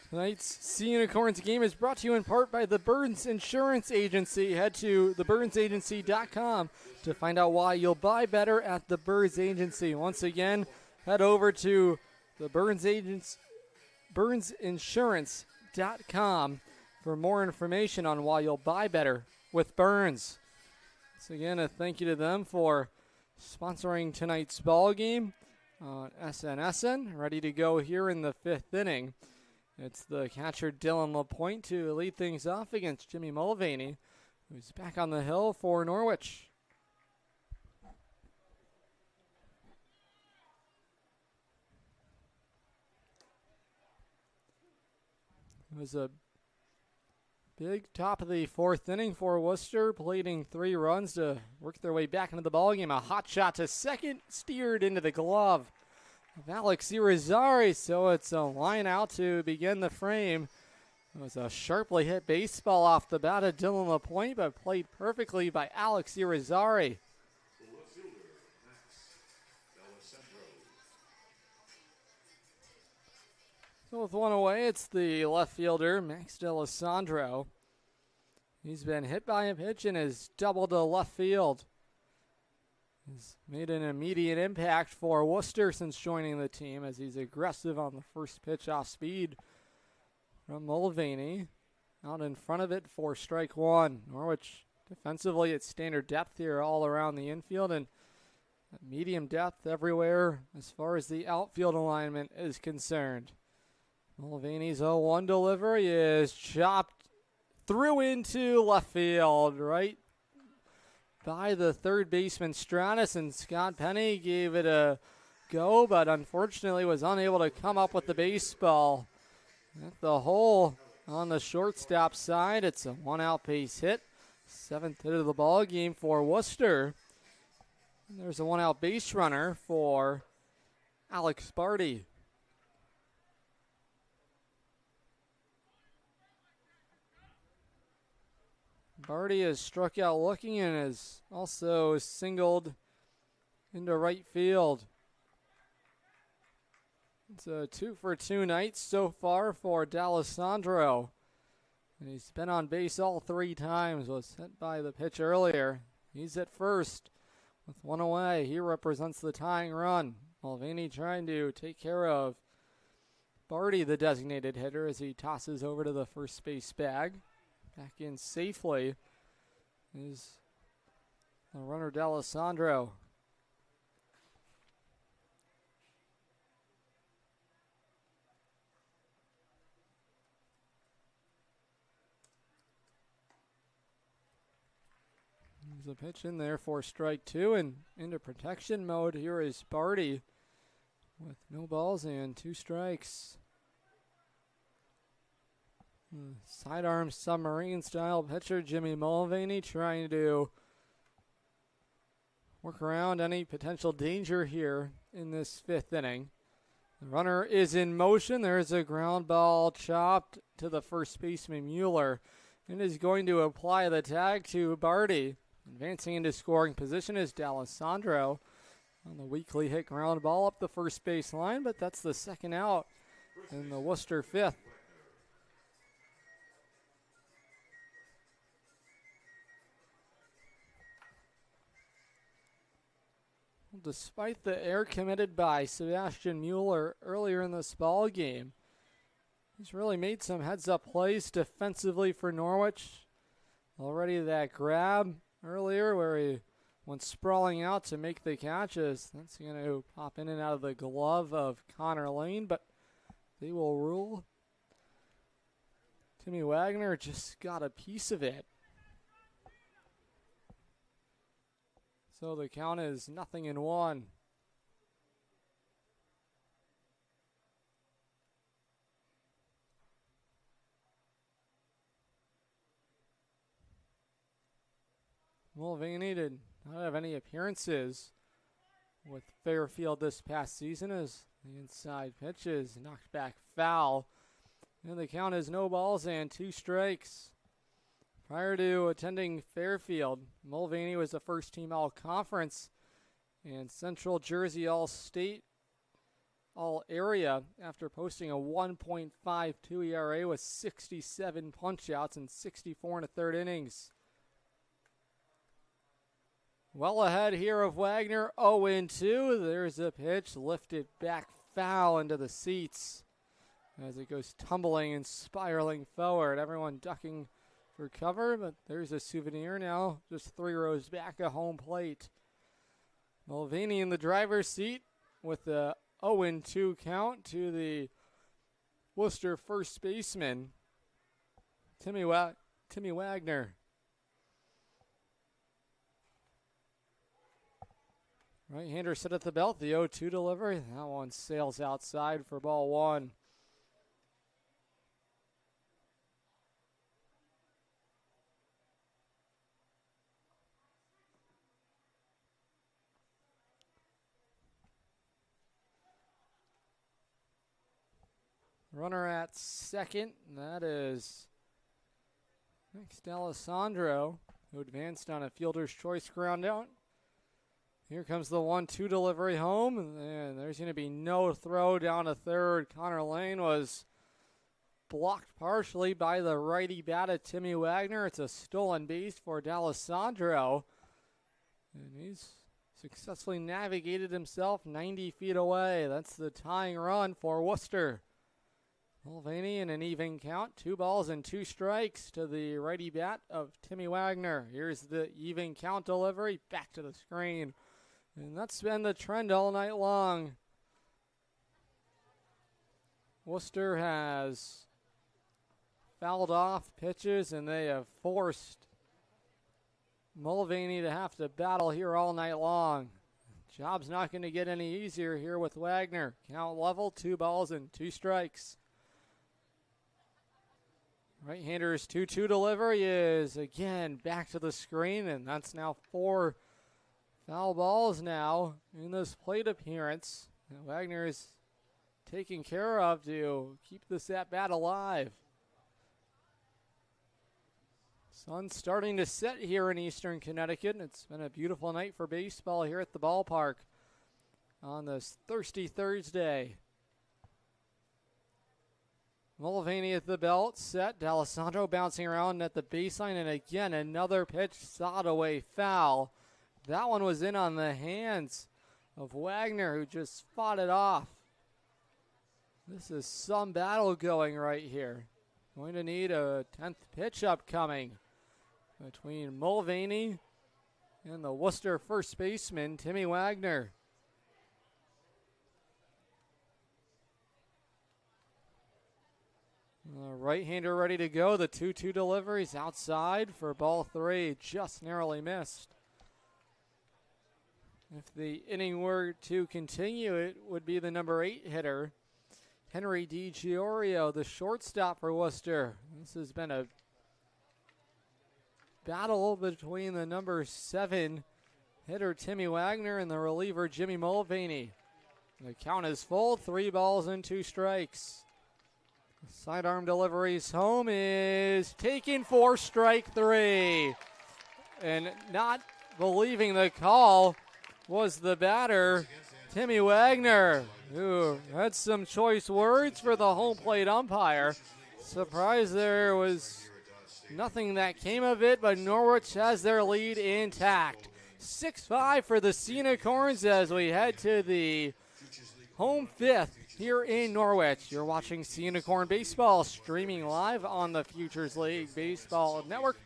Tonight's Sea Unicorns game is brought to you in part by the Burns Insurance Agency. Head to theburnsagency.com to find out why you'll buy better at the Burns Agency. Once again, head over to the burnsinsurance.com for more information on why you'll buy better with Burns. Once again, a thank you to them for sponsoring tonight's ball game. SNSN ready to go here in the 5th inning. It's the catcher Dylan LaPointe to lead things off against Jimmy Mulvaney, who's back on the hill for Norwich. It was a big top of the 4th inning for Worcester, pleading 3 runs to work their way back into the ballgame. A hot shot to second, steered into the glove of Alex Irizarry, so it's a line out to begin the frame. It was a sharply hit baseball off the bat of Dylan LaPointe, but played perfectly by Alex Irizarry. So with one away, it's the left fielder, Max D'Alessandro. He's been hit by a pitch and has doubled to left field. He's made an immediate impact for Worcester since joining the team, as he's aggressive on the first pitch off speed from Mulvaney. Out in front of it for strike 1. Norwich defensively at standard depth here all around the infield, and medium depth everywhere as far as the outfield alignment is concerned. Mulvaney's 0-1 delivery is chopped through into left field, right by the third baseman Stratus, and Scott Penny gave it a go, but unfortunately was unable to come up with the baseball at the hole on the shortstop side. It's a 1-out base hit, 7th hit of the ball game for Worcester. And there's a 1-out base runner for Alex Barty. Barty has struck out looking and has also singled into right field. It's a 2-for-2 night so far for D'Alessandro. And he's been on base all 3 times, was hit by the pitch earlier. He's at first with 1 away. He represents the tying run. Mulvaney trying to take care of Barty, the designated hitter, as he tosses over to the first base bag. Back in safely is the runner D'Alessandro. There's a pitch in there for strike 2, and into protection mode here is Barty with no balls and 2 strikes. Sidearm submarine style pitcher Jimmy Mulvaney trying to work around any potential danger here in this 5th inning. The runner is in motion. There's a ground ball chopped to the first baseman Mueller, and is going to apply the tag to Barty. Advancing into scoring position is D'Alessandro on the weakly hit ground ball up the first base line, but that's the 2nd out in the Worcester 5th. Despite the error committed by Sebastian Mueller earlier in this ball game, he's really made some heads-up plays defensively for Norwich. Already that grab earlier where he went sprawling out to make the catches. That's going to pop in and out of the glove of Connor Lane, but they will rule. Timmy Wagner just got a piece of it. So the count is 0-1. Mulvaney did not have any appearances with Fairfield this past season, as the inside pitch is knocked back foul. And the count is no balls and 2 strikes. Prior to attending Fairfield, Mulvaney was a first-team All-Conference and Central Jersey All-State all area after posting a 1.52 ERA with 67 punch-outs and 64 in the third innings. Well ahead here of Wagner, 0-2. There's a pitch lifted back foul into the seats as it goes tumbling and spiraling forward. Everyone ducking for cover, but there's a souvenir now, just 3 rows back at home plate. Mulvaney in the driver's seat with the 0-2 count to the Worcester first baseman, Timmy Wagner. Right-hander set at the belt, the 0-2 delivery. That one sails outside for ball 1. Runner at second, that is next Alessandro, who advanced on a fielder's choice ground out. Here comes the 1-2 delivery home, and there's going to be no throw down to third. Connor Lane was blocked partially by the righty bat of Timmy Wagner. It's a stolen base for D'Alessandro, and he's successfully navigated himself 90 feet away. That's the tying run for Worcester. Mulvaney in an even count, 2 balls and 2 strikes to the righty bat of Timmy Wagner. Here's the even count delivery, back to the screen. And that's been the trend all night long. Worcester has fouled off pitches, and they have forced Mulvaney to have to battle here all night long. Job's not going to get any easier here with Wagner. Count level, 2 balls and 2 strikes. Right-hander's 2-2 delivery is again back to the screen, and that's now 4 foul balls now in this plate appearance. And Wagner is taken care of to keep this at-bat alive. Sun's starting to set here in eastern Connecticut, and it's been a beautiful night for baseball here at the ballpark on this thirsty Thursday. Mulvaney at the belt, set. D'Alessandro bouncing around at the baseline, and again another pitch sawed away foul. That one was in on the hands of Wagner, who just fought it off. This is some battle going right here. Going to need a 10th pitch upcoming between Mulvaney and the Worcester first baseman, Timmy Wagner. Right-hander ready to go. The 2-2 delivery's outside for ball 3. Just narrowly missed. If the inning were to continue, it would be the number 8 hitter, Henry DiGiorio, the shortstop for Worcester. This has been a battle between the number 7 hitter, Timmy Wagner, and the reliever, Jimmy Mulvaney. The count is full, 3 balls and 2 strikes. Sidearm deliveries home is taken for strike 3. And not believing the call was the batter, Timmy Wagner, who had some choice words for the home plate umpire. Surprised there was nothing that came of it, but Norwich has their lead intact. 6-5 for the Unicorns as we head to the home 5th here in Norwich. You're watching Unicorn Baseball, streaming live on the Futures League Baseball Network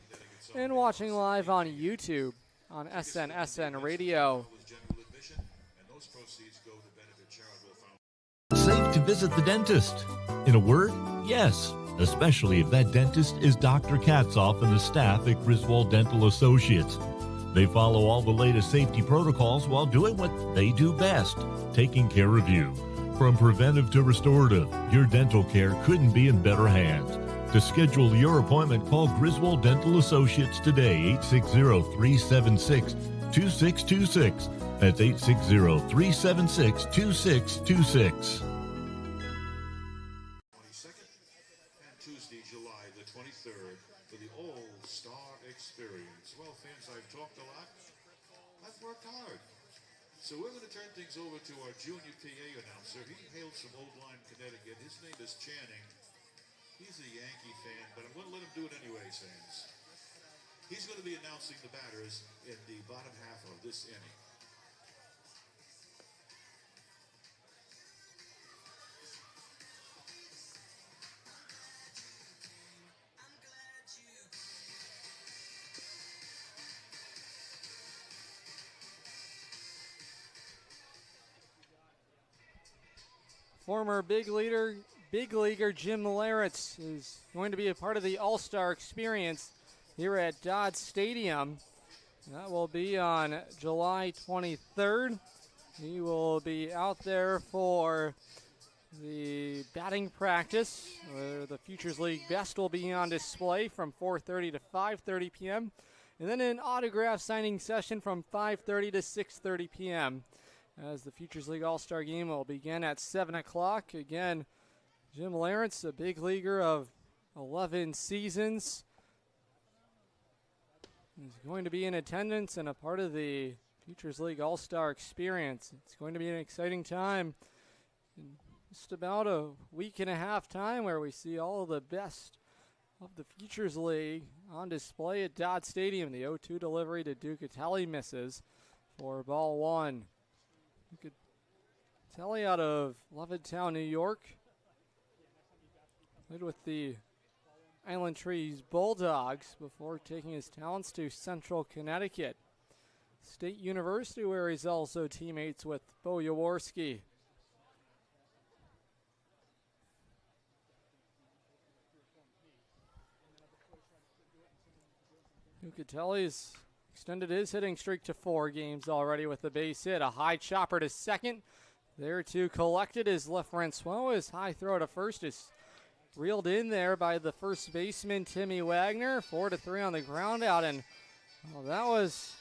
and watching live on YouTube on SNSN Radio. Safe to visit the dentist. In a word, yes, especially if that dentist is Dr. Katzoff and the staff at Griswold Dental Associates. They follow all the latest safety protocols while doing what they do best, taking care of you. From preventive to restorative, your dental care couldn't be in better hands. To schedule your appointment, call Griswold Dental Associates today, 860-376-2626. That's 860-376-2626. Tuesday, July the 23rd, for the All-Star Experience. Well, fans, I've talked a lot. I've worked hard. So we're going to turn things over to our junior PA announcer. He hails from Old Lyme, Connecticut. His name is Channing. He's a Yankee fan, but I'm going to let him do it anyway, Sands. He's going to be announcing the batters in the bottom half of this inning. Former big leaguer Jim Laritz is going to be a part of the All-Star experience here at Dodd Stadium. That will be on July 23rd. He will be out there for the batting practice, where the Futures League best will be on display from 4:30 to 5:30 p.m. And then an autograph signing session from 5:30 to 6:30 p.m. as the Futures League All-Star Game will begin at 7 o'clock. Again, Jim Lawrence, a big leaguer of 11 seasons, is going to be in attendance and a part of the Futures League All-Star experience. It's going to be an exciting time in just about a week and a half time where we see all of the best of the Futures League on display at Dodd Stadium. The 0-2 delivery to Ducatelli misses for ball one. Ducatelli out of Levittown, New York. Played with the Island Trees Bulldogs before taking his talents to Central Connecticut State University, where he's also teammates with Bo Jaworski. Ducatelli's extended his hitting streak to 4 games already with the base hit. A high chopper to second. There to collect it is Francois. His high throw to first is reeled in there by the first baseman, Timmy Wagner. 4-3 on the ground out. And well, that was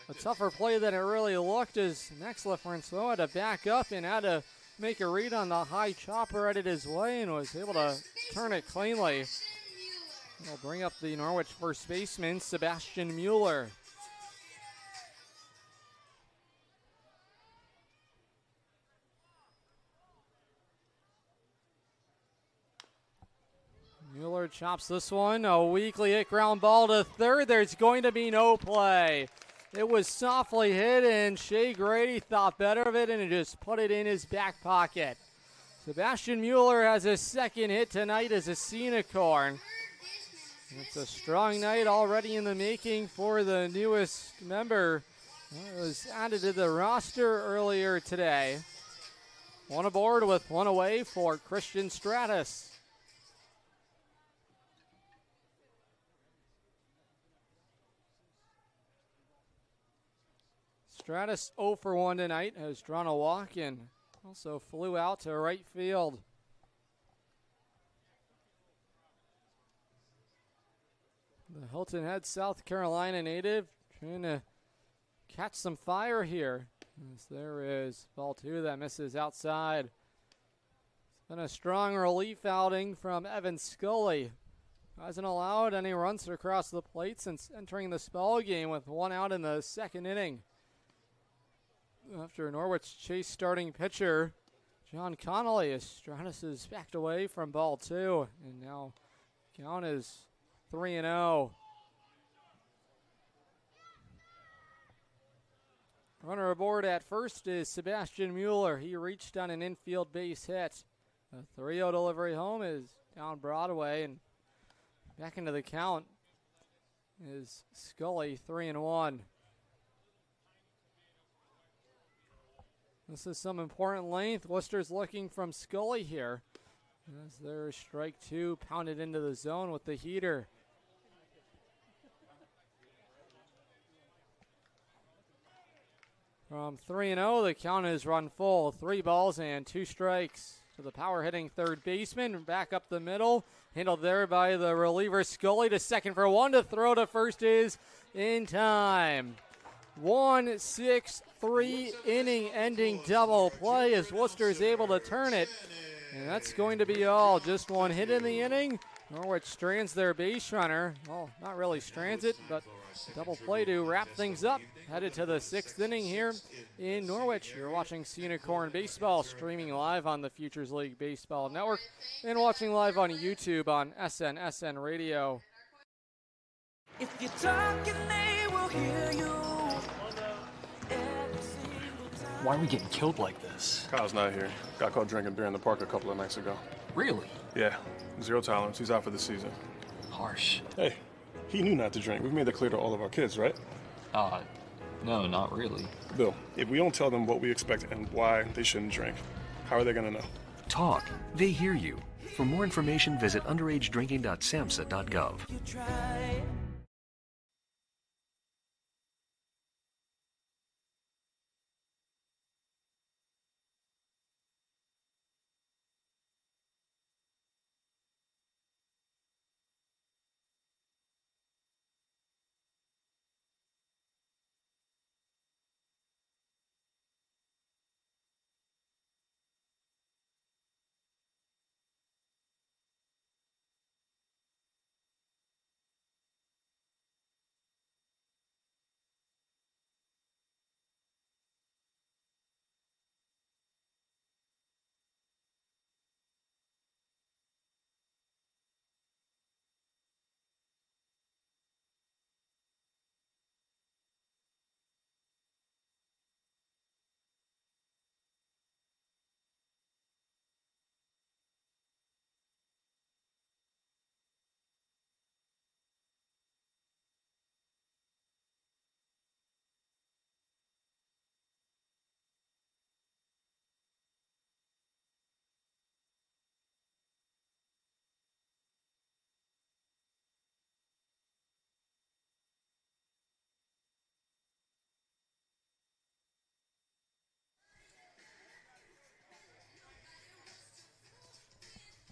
a tougher play than it really looked, as next Francois had to back up and had to make a read on the high chopper headed his way and was able to turn it cleanly. We'll bring up the Norwich first baseman, Sebastian Mueller. Mueller chops this one. A weakly hit ground ball to third. There's going to be no play. It was softly hit, and Shea Grady thought better of it and just put it in his back pocket. Sebastian Mueller has his second hit tonight as a Unicorn. It's a strong night already in the making for the newest member. It was added to the roster earlier today. One aboard with one away for Christian Stratus. Stratus 0 for 1 tonight, has drawn a walk and also flew out to right field. The Hilton Head, South Carolina native trying to catch some fire here. As there is ball 2 that misses outside. It's been a strong relief outing from Evan Scully. Hasn't allowed any runs across the plate since entering the spell game with 1 out in the second inning. After Norwich chase starting pitcher John Connolly, as Stratus is backed away from ball 2, and now count is 3-0. Runner aboard at first is Sebastian Mueller. He reached on an infield base hit. A 3-0 delivery home is down Broadway, and back into the count is Scully, 3-1. This is some important length. Worcester's looking from Scully here. As there's strike 2 pounded into the zone with the heater. From 3-0, the count is run full. 3 balls and 2 strikes to the power hitting third baseman. Back up the middle. Handled there by the reliever Scully to second for 1. To throw to first is in time. 1-6-3 inning ending double play as Worcester is able to turn it. And that's going to be all. Just 1 hit in the inning. Norwich strands their base runner. Well, not really strands it, but Double play to wrap things up. Headed to the 6th inning here in Norwich. You're watching Unicorn Baseball, streaming live on the Futures League Baseball Network and watching live on YouTube on SN Radio. If you're talking, they will hear you. Why are we getting killed like this? Kyle's not here. Got caught drinking beer in the park a couple of nights ago. Really? Yeah, 0 tolerance. He's out for the season. Harsh. Hey, he knew not to drink. We've made that clear to all of our kids, right? No, not really. Bill, if we don't tell them what we expect and why they shouldn't drink, how are they going to know? Talk. They hear you. For more information, visit underagedrinking.samhsa.gov. You try.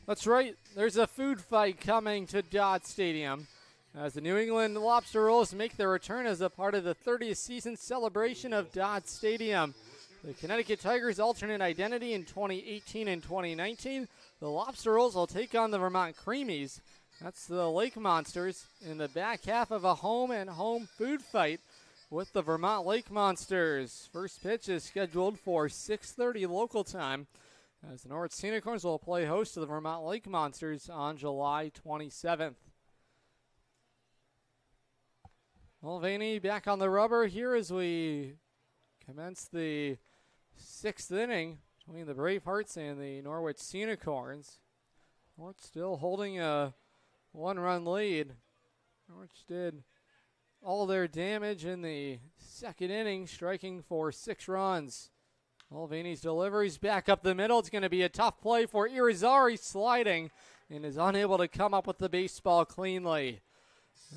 That's right. There's a food fight coming to Dodd Stadium as the New England Lobster Rolls make their return as a part of the 30th season celebration of Dodd Stadium. The Connecticut Tigers' alternate identity in 2018 and 2019. The Lobster Rolls will take on the Vermont Creamies. That's the Lake Monsters in the back half of a home-and-home food fight with the Vermont Lake Monsters. First pitch is scheduled for 6:30 local time, as the Norwich Unicorns will play host to the Vermont Lake Monsters on July 27th. Mulvaney back on the rubber here as we commence the 6th inning between the Bravehearts and the Norwich Unicorns. Norwich still holding a 1-run lead. Norwich did all their damage in the 2nd inning, striking for 6 runs. Mulvaney's delivery's back up the middle. It's going to be a tough play for Irizarry, sliding and is unable to come up with the baseball cleanly.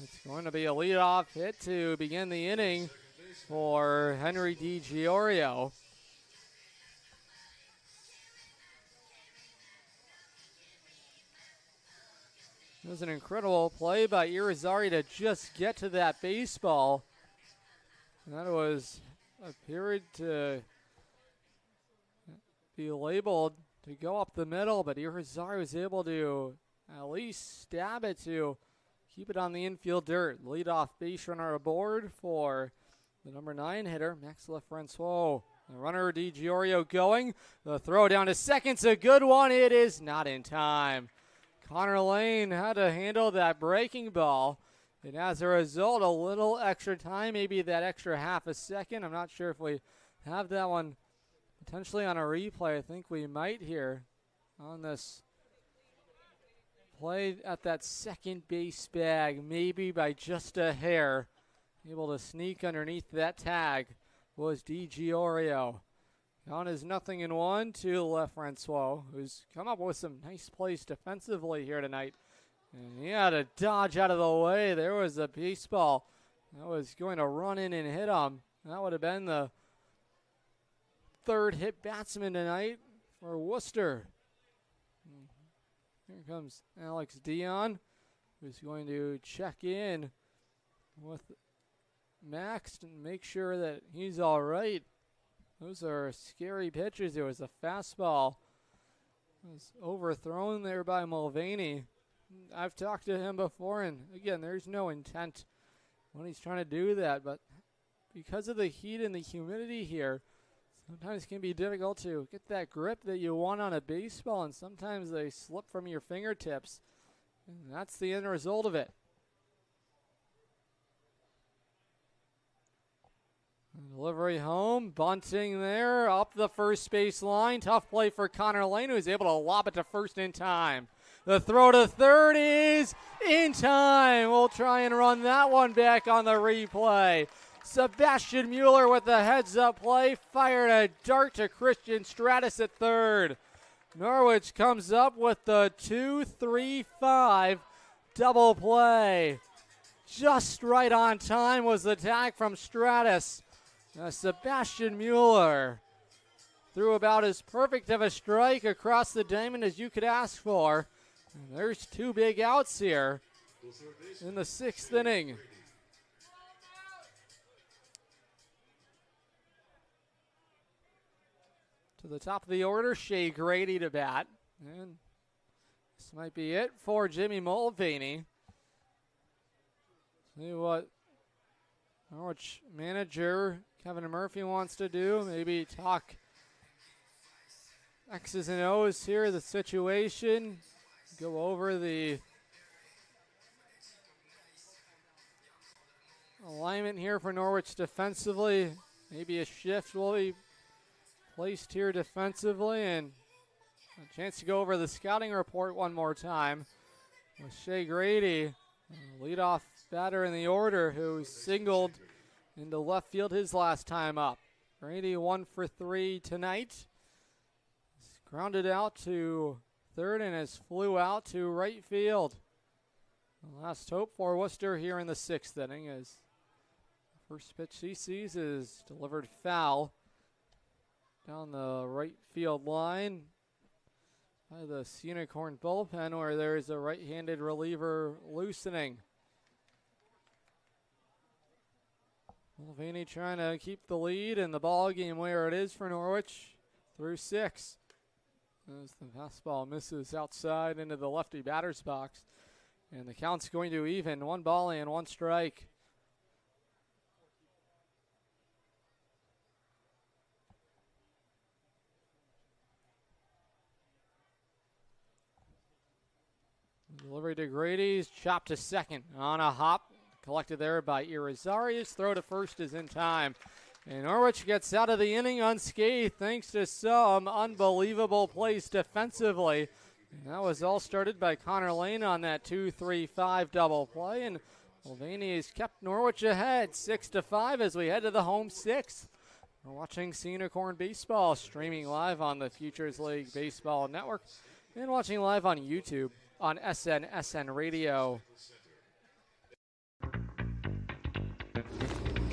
It's going to be a leadoff hit to begin the inning for Henry DiGiorio. It was an incredible play by Irizarry to just get to that baseball. And that was appeared to be labeled to go up the middle, but Irizarry was able to at least stab it to keep it on the infield dirt. Leadoff base runner aboard for the number 9 hitter, Max LaFrancois. The runner DiGiorio going. The throw down to second's a good one. It is not in time. Connor Lane had to handle that breaking ball. And as a result, a little extra time, maybe that extra half a second. I'm not sure if we have that one potentially on a replay. I think we might here on this play at that second base bag, maybe by just a hair. Able to sneak underneath that tag was DiGiorio. Count is 0-1 to LaFrancois, who's come up with some nice plays defensively here tonight. And he had to dodge out of the way. There was a baseball that was going to run in and hit him. That would have been the 3rd hit batsman tonight for Worcester. Here comes Alex Dion, who's going to check in with Max and make sure that he's all right. Those are scary pitches. There was a fastball. It was overthrown there by Mulvaney. I've talked to him before, and again, there's no intent when he's trying to do that, but because of the heat and the humidity here, sometimes it can be difficult to get that grip that you want on a baseball, and sometimes they slip from your fingertips, and that's the end result of it. Delivery home, bunting there, up the first base line. Tough play for Connor Lane, who's able to lob it to first in time. The throw to third is in time. We'll try and run that one back on the replay. Sebastian Mueller with the heads-up play, fired a dart to Christian Stratus at third. Norwich comes up with the 2-3-5 double play. Just right on time was the tag from Stratus. Sebastian Mueller threw about as perfect of a strike across the diamond as you could ask for. And there's two big outs here in the sixth inning. To the top of the order, Shea Grady to bat. And this might be it for Jimmy Mulvaney. See what Norwich manager Kevin Murphy wants to do. Maybe talk X's and O's here, the situation. Go over the alignment here for Norwich defensively. Maybe a shift will be placed here defensively, and a chance to go over the scouting report one more time with Shea Grady, leadoff batter in the order, who singled into left field his last time up. Grady 1 for 3 tonight. He's grounded out to third and has flew out to right field. The last hope for Worcester here in the sixth inning, as the first pitch he sees is delivered foul down the right field line by the Unicorn bullpen, where there is a right-handed reliever loosening. Mulvaney trying to keep the lead in the ball game where it is for Norwich through 6. As the fastball misses outside into the lefty batter's box. And the count's going to even. 1 ball and 1 strike. Delivery to Grady's, chopped to second on a hop. Collected there by Irizarry's. Throw to first is in time. And Norwich gets out of the inning unscathed thanks to some unbelievable plays defensively. And that was all started by Connor Lane on that 2-3-5 double play. And Mulvaney has kept Norwich ahead 6-5 as we head to the home 6th. We're watching Unicorn Baseball, streaming live on the Futures League Baseball Network and watching live on YouTube on SN Radio.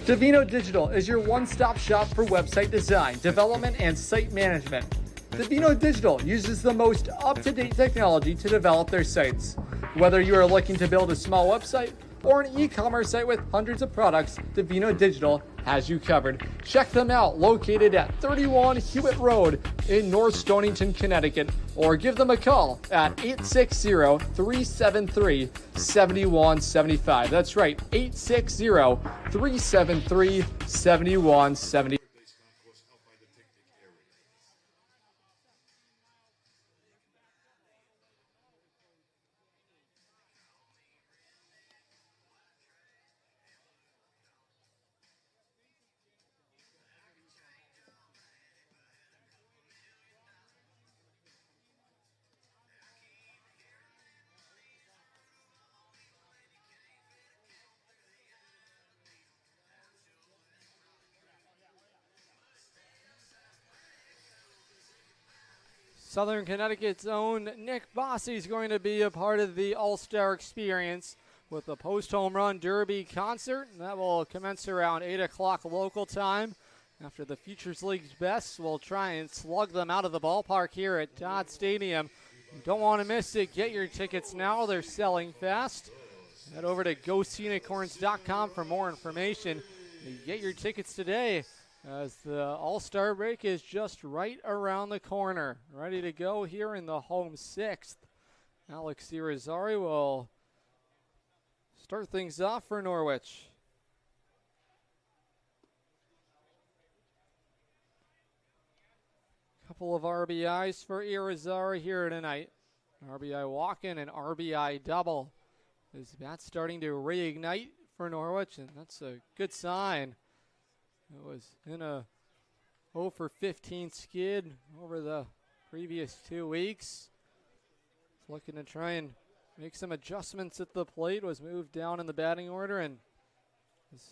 Divino Digital is your one-stop shop for website design, development, and site management. Divino Digital uses the most up-to-date technology to develop their sites. Whether you are looking to build a small website or an e-commerce site with hundreds of products, Divino Digital has you covered. Check them out, located at 31 Hewitt Road in North Stonington, Connecticut, or give them a call at 860-373-7175. That's right, 860-373-7175. Southern Connecticut's own Nick Bossy is going to be a part of the All-Star experience with the post-home run derby concert. And that will commence around 8 o'clock local time. After the Futures League's best, we'll try and slug them out of the ballpark here at Dodd Stadium. You don't want to miss it. Get your tickets now. They're selling fast. Head over to GoScenicorns.com for more information. Get your tickets today, as the All-Star break is just right around the corner. Ready to go here in the home 6th. Alex Irizarry will start things off for Norwich. couple of RBIs for Irizarry here tonight. RBI walk-in and RBI double. His bat's starting to reignite for Norwich, and that's a good sign. It was in a 0 for 15 skid over the previous 2 weeks. Looking to try and make some adjustments at the plate, was moved down in the batting order and is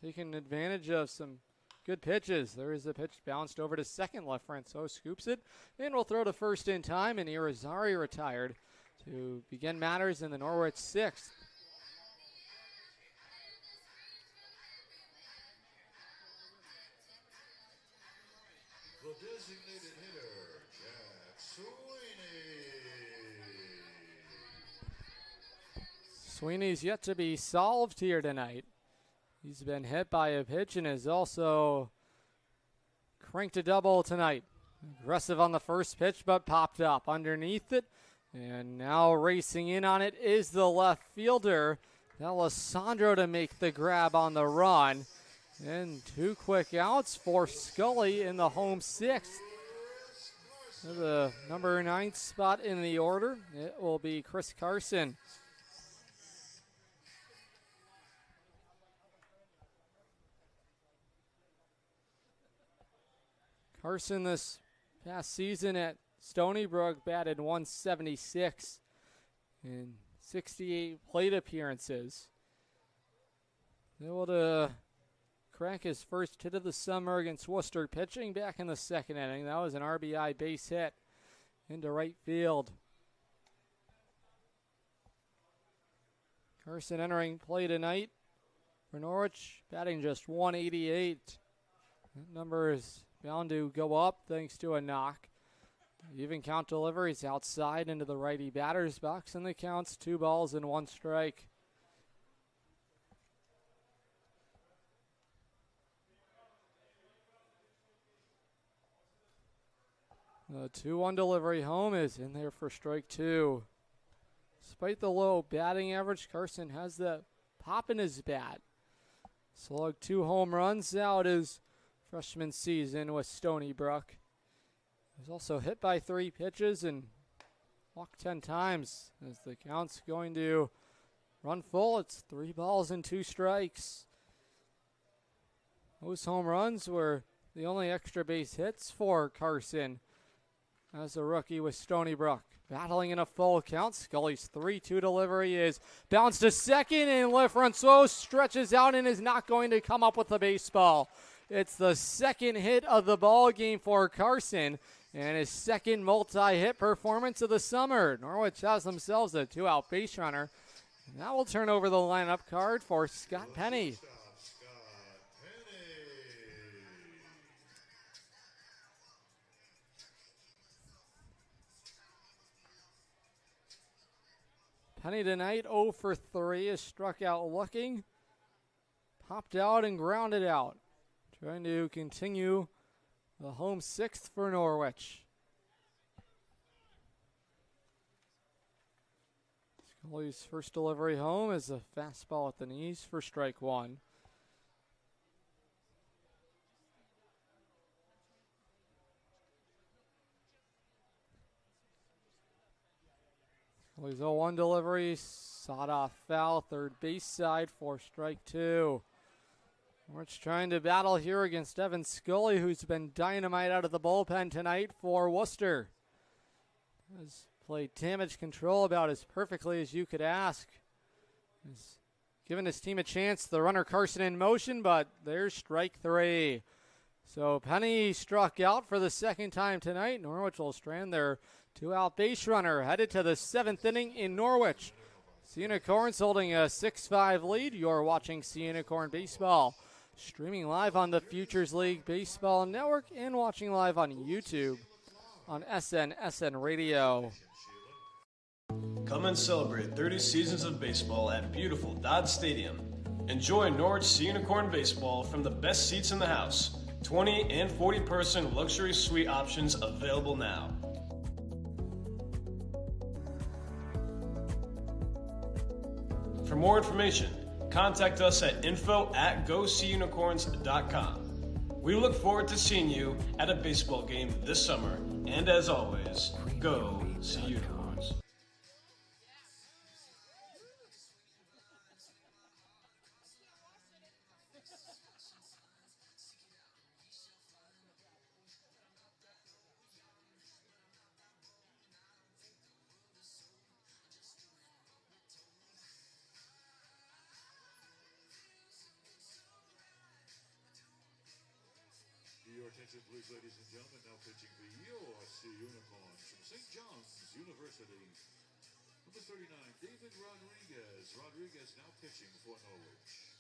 taking advantage of some good pitches. There is a pitch bounced over to second. Left Francois scoops it and will throw to first in time, and Irizarry retired to begin matters in the Norwich 6th. The designated hitter, Jack Sweeney. Sweeney's yet to be solved here tonight. He's been hit by a pitch and has also cranked a double tonight. Aggressive on the first pitch, but popped up underneath it. And now racing in on it is the left fielder, Alessandro, to make the grab on the run. And 2 quick outs for Scully in the home 6th. The number 9th spot in the order, it will be Chris Carson. Carson this past season at Stony Brook batted .176 in 68 plate appearances. Able to crack his first hit of the summer against Worcester, pitching back in the 2nd inning. That was an RBI base hit into right field. Carson entering play tonight for Norwich, batting just .188. That number is bound to go up thanks to a knock. Even count deliveries outside into the righty batter's box, and the count's 2 balls and 1 strike. The 2-1 delivery home is in there for strike 2. Despite the low batting average, Carson has the pop in his bat. Slugged 2 home runs out his freshman season with Stony Brook. He was also hit by 3 pitches and walked 10 times. As the count's going to run full, it's 3 balls and 2 strikes. Those home runs were the only extra base hits for Carson as a rookie with Stony Brook. Battling in a full count. Scully's 3-2 delivery is bounced to second, and LeFrancois stretches out and is not going to come up with the baseball. It's the 2nd hit of the ball game for Carson and his 2nd multi-hit performance of the summer. Norwich has themselves a 2-out base runner. And that will turn over the lineup card for Scott Penny. Penny tonight 0 for 3 is struck out looking. Popped out and grounded out. Trying to continue the home 6th for Norwich. Scully's first delivery home is a fastball at the knees for strike 1. Scully's 0-1 delivery, sawed off foul, third base side for strike 2. Norwich trying to battle here against Evan Scully, who's been dynamite out of the bullpen tonight for Worcester. Has played damage control about as perfectly as you could ask. Has given his team a chance, the runner Carson in motion, but there's strike 3. So Penny struck out for the 2nd time tonight. Norwich will strand their 2-out base runner, headed to the 7th inning in Norwich. Unicorns holding a 6-5 lead. You're watching Unicorn Baseball, streaming live on the Futures League Baseball Network and watching live on YouTube on SN Radio. Come and celebrate 30 seasons of baseball at beautiful Dodd Stadium. Enjoy Norwich Unicorn Baseball from the best seats in the house. 20 and 40 person luxury suite options available now. For more information, contact us at info@goseeunicorns.com. We look forward to seeing you at a baseball game this summer. And as always, go Sea Unicorns. Your attention, please, ladies and gentlemen. Now pitching for your Sea Unicorns from St. John's University. Number 39, David Rodriguez. Rodriguez now pitching for Norwich.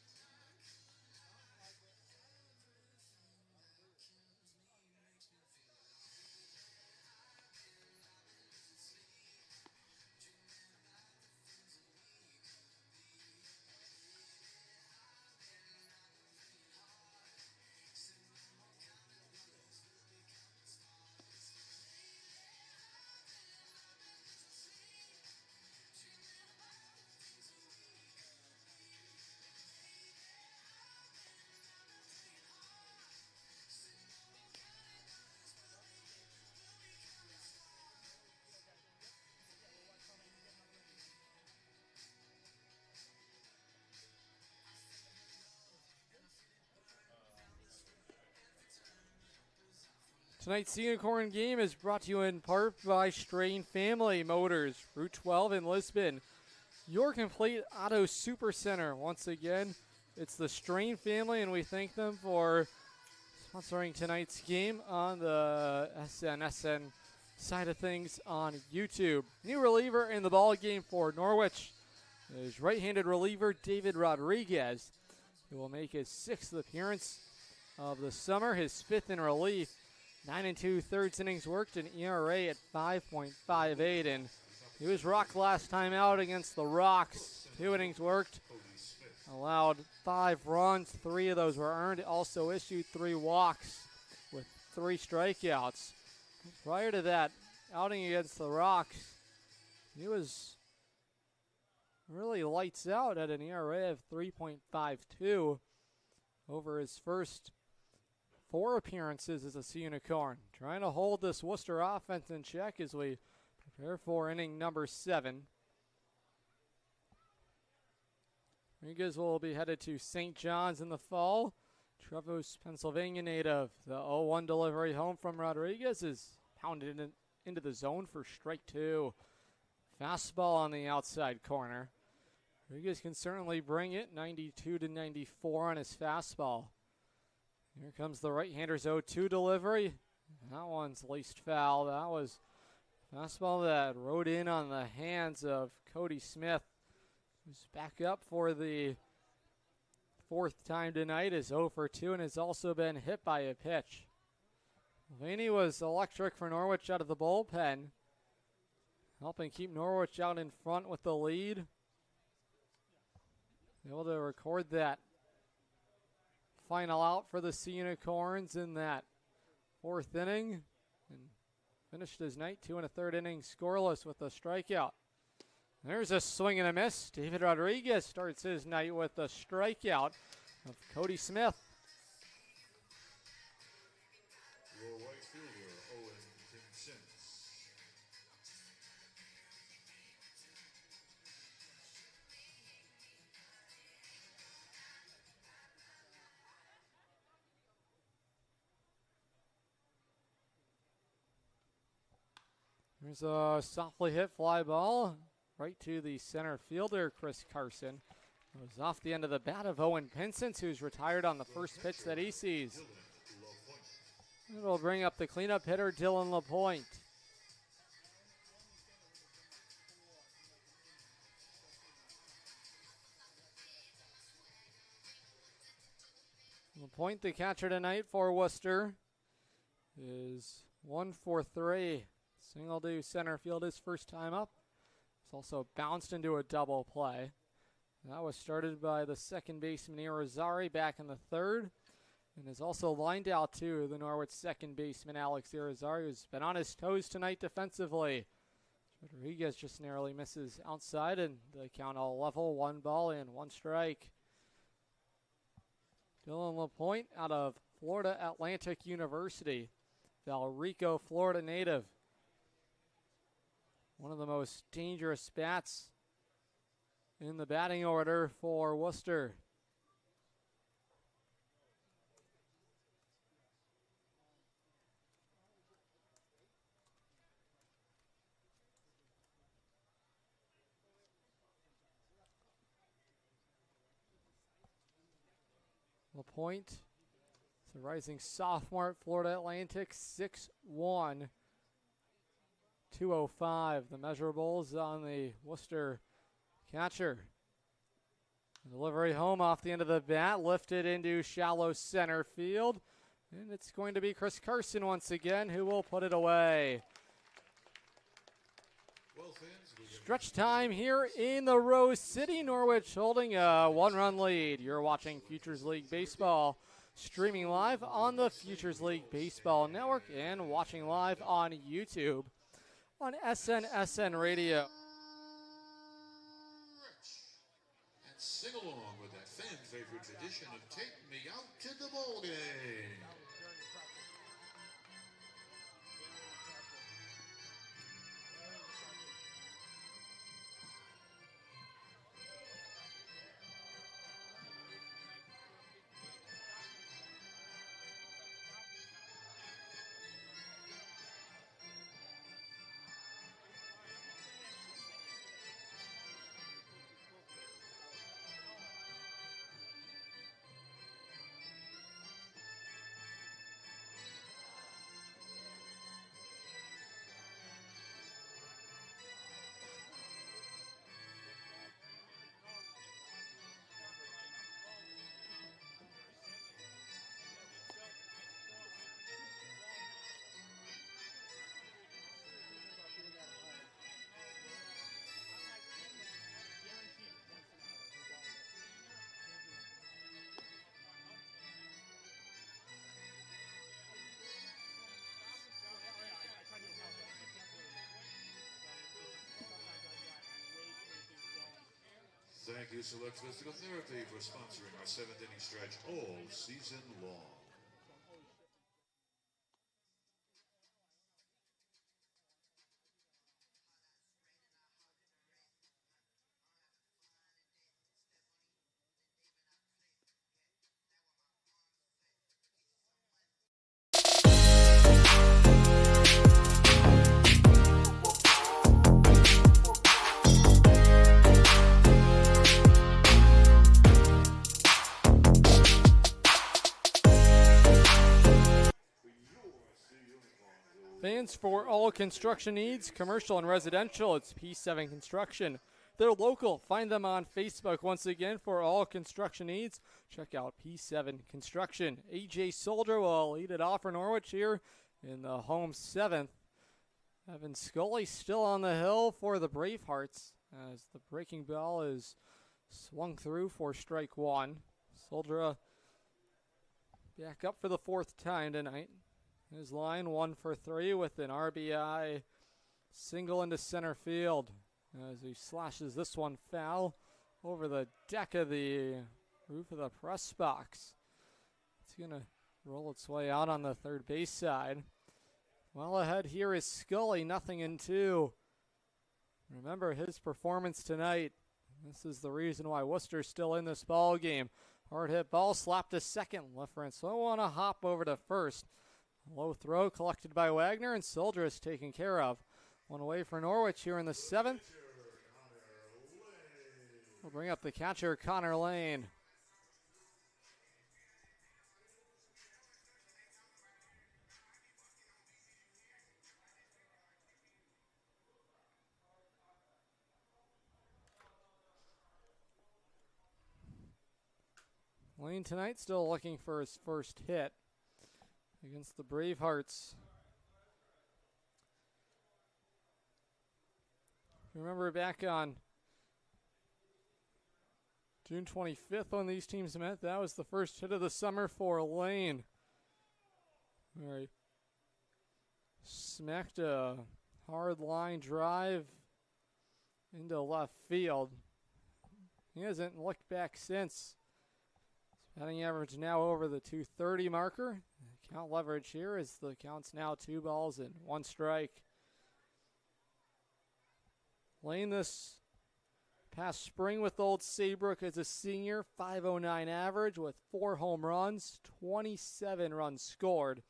Tonight's Unicorn game is brought to you in part by Strain Family Motors, Route 12 in Lisbon. Your complete auto super center. Once again, it's the Strain family, and we thank them for sponsoring tonight's game on the SNSN side of things on YouTube. New reliever in the ball game for Norwich is right-handed reliever David Rodriguez. He will make his 6th appearance of the summer, his 5th in relief. 9 2/3 innings worked, an ERA at 5.58, and he was rocked last time out against the Rocks. 2 innings worked, allowed 5 runs, 3 of those were earned. Also issued 3 walks with 3 strikeouts. Prior to that outing against the Rocks, he was really lights out at an ERA of 3.52 over his first 4 appearances as a Sea Unicorn. Trying to hold this Worcester offense in check as we prepare for inning number 7. Rodriguez will be headed to St. John's in the fall. Trevose, Pennsylvania native. The 0-1 delivery home from Rodriguez is pounded into the zone for strike 2. Fastball on the outside corner. Rodriguez can certainly bring it, 92 to 94 on his fastball. Here comes the right-hander's 0-2 delivery. That one's laced foul. That was fastball that rode in on the hands of Cody Smith, who's back up for the 4th time tonight, is 0 for 2 and has also been hit by a pitch. Mulvaney was electric for Norwich out of the bullpen, helping keep Norwich out in front with the lead. Able to record that final out for the Sea Unicorns in that 4th inning, and finished his night 2 1/3 innings scoreless with a strikeout. There's a swing and a miss. David Rodriguez starts his night with a strikeout of Cody Smith. Your right fielder, Owen Timpson. There's a softly hit fly ball right to the center fielder, Chris Carson. It was off the end of the bat of Owen Pinsent, who's retired on the first pitch that he sees. It'll bring up the cleanup hitter, Dylan LaPointe. LaPointe, the catcher tonight for Worcester, is 1 for 3. Single to center field his first time up. It's also bounced into a double play. That was started by the second baseman Irizarry back in the 3rd. And is also lined out to the Norwich second baseman Alex Irizarry, who's been on his toes tonight defensively. Rodriguez just narrowly misses outside, and the count all level, 1 ball and 1 strike. Dylan LaPointe out of Florida Atlantic University, Valrico, Florida native. One of the most dangerous bats in the batting order for Worcester. LaPointe is a rising sophomore at Florida Atlantic, 6'1", 205. The measurables on the Worcester catcher. Delivery home off the end of the bat, lifted into shallow center field. And it's going to be Chris Carson once again who will put it away. Stretch time here in the Rose City. Norwich holding a one-run lead. You're watching Futures League Baseball, streaming live on the Futures League Baseball Network and watching live on YouTube on SNSN Radio. And sing along with that fan favorite tradition of Take Me Out to the Ball Game. Thank you, Select Physical Therapy, for sponsoring our 7th inning stretch all season long. Fans, for all construction needs, commercial and residential, it's P7 Construction. They're local. Find them on Facebook. Once again, for all construction needs, check out P7 Construction. AJ Soldier will lead it off for Norwich here in the home 7th. Evan Scully still on the hill for the Bravehearts as the breaking ball is swung through for strike one. Soldier back up for the 4th time tonight. His line 1 for 3 with an RBI single into center field as he slashes this one foul over the deck of the roof of the press box. It's going to roll its way out on the third base side. Well ahead here is Scully, 0-2. Remember his performance tonight. This is the reason why Worcester's still in this ball game. Hard hit ball slapped to second. Left Francois on a hop over to first. Low throw collected by Wagner, and Soldier is taken care of. One away for Norwich here in the 7th. We'll bring up the catcher, Connor Lane. Lane tonight still looking for his first hit against the Bravehearts. Remember back on June 25th when these teams met, that was the first hit of the summer for Lane. All right. Smacked a hard line drive into left field. He hasn't looked back since. Batting average now over the 230 marker. Count leverage here is the count's now 2 balls and 1 strike. Laying this past spring with Old Saybrook as a senior, 509 average with 4 home runs, 27 runs scored,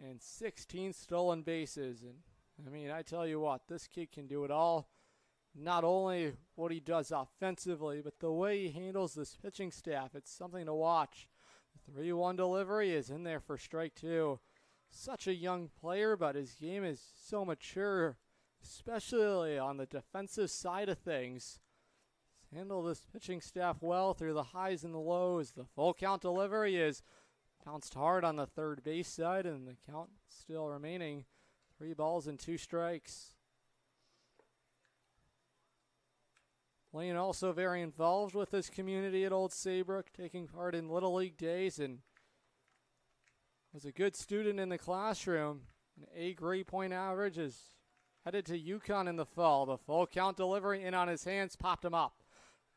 and 16 stolen bases. And I mean, I tell you what, this kid can do it all. Not only what he does offensively, but the way he handles this pitching staff, it's something to watch. The 3-1 delivery is in there for strike 2. Such a young player, but his game is so mature, especially on the defensive side of things. He's handled this pitching staff well through the highs and the lows. The full count delivery is bounced hard on the third base side, and the count still remaining 3 balls and 2 strikes. Lane also very involved with his community at Old Saybrook, taking part in Little League days, and was a good student in the classroom. An A grade point average, is headed to UConn in the fall. The full count delivery in on his hands popped him up.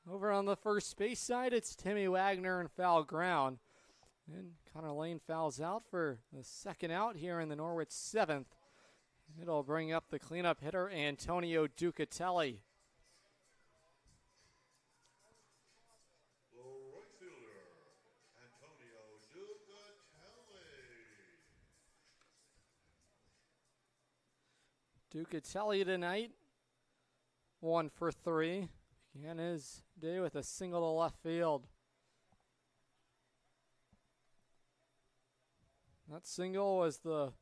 Over on the first base side, it's Timmy Wagner in foul ground. And Connor Lane fouls out for the second out here in the Norwich 7th. It'll bring up the cleanup hitter, Antonio Ducatelli. Ducatelli tonight, 1 for 3. Began his day with a single to left field. That single was the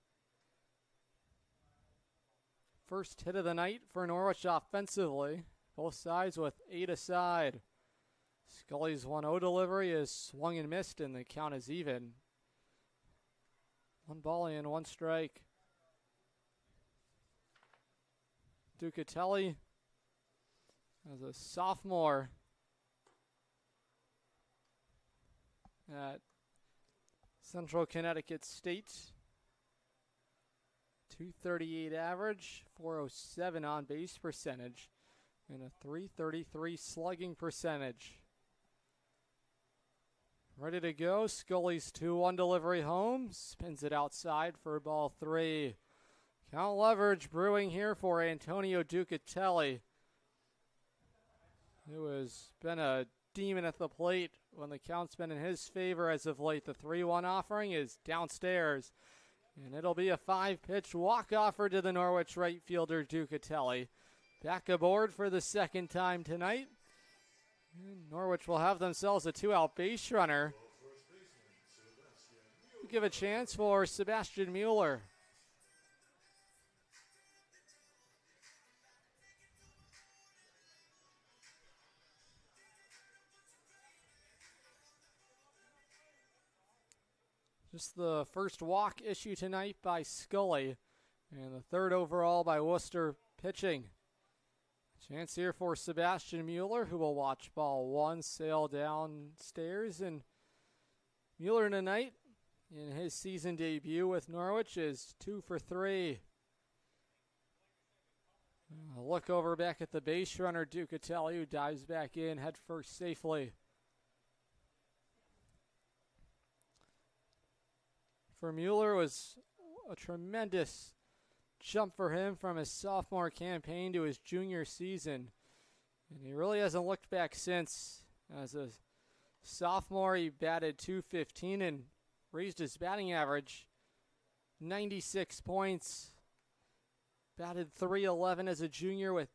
first hit of the night for Norwich offensively. Both sides with 8 aside. Scully's 1-0 delivery is swung and missed, and the count is even. 1 ball and 1 strike. Ducatelli, as a sophomore at Central Connecticut State, 238 average, 407 on base percentage, and a 333 slugging percentage. Ready to go. Scully's 2-1 delivery home, spins it outside for ball 3. Count leverage brewing here for Antonio Ducatelli, who has been a demon at the plate when the count's been in his favor as of late. The 3-1 offering is downstairs, and it'll be a 5-pitch walk offer to the Norwich right fielder Ducatelli. Back aboard for the second time tonight. And Norwich will have themselves a 2-out base runner. We'll give a chance for Sebastian Mueller. Just the first walk issue tonight by Scully, and the 3rd overall by Worcester pitching. Chance here for Sebastian Mueller, who will watch ball 1 sail downstairs. And Mueller tonight, in his season debut with Norwich, is 2 for 3. A look over back at the base runner, Ducatelli, who dives back in head first safely. For Mueller, was a tremendous jump for him from his sophomore campaign to his junior season. And he really hasn't looked back since. As a sophomore, he batted .215 and raised his batting average 96 points. Batted .311 as a junior with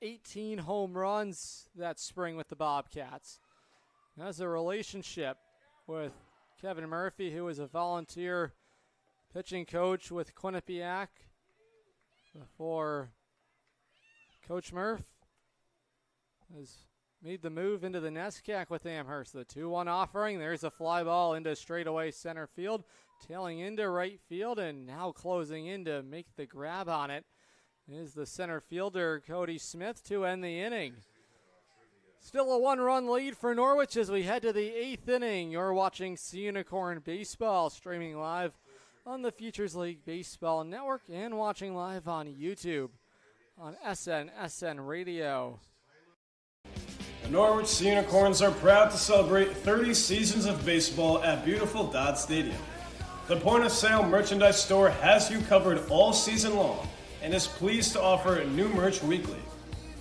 18 home runs that spring with the Bobcats. Has a relationship with Kevin Murphy, who is a volunteer pitching coach with Quinnipiac. Before Coach Murph has made the move into the NESCAC with Amherst. The 2-1 offering. There's a fly ball into straightaway center field, tailing into right field, and now closing in to make the grab on it is the center fielder, Cody Smith, to end the inning. Still a 1-run lead for Norwich as we head to the 8th inning. You're watching Sea Unicorn Baseball, streaming live on the Futures League Baseball Network and watching live on YouTube on SN Radio. Norwich Sea Unicorns are proud to celebrate 30 seasons of baseball at beautiful Dodd Stadium. The point-of-sale merchandise store has you covered all season long and is pleased to offer new merch weekly.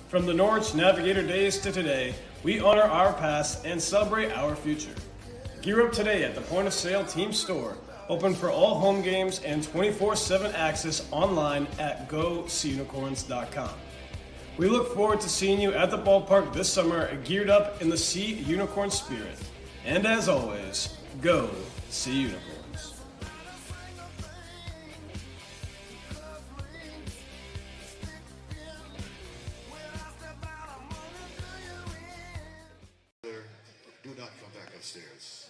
From the Norwich Navigator days to today, we honor our past and celebrate our future. Gear up today at the point-of-sale team store, open for all home games and 24/7 access online at GoSeaUnicorns.com. We look forward to seeing you at the ballpark this summer, geared up in the Sea Unicorn spirit. And as always, go Sea Unicorns. Do not come back upstairs.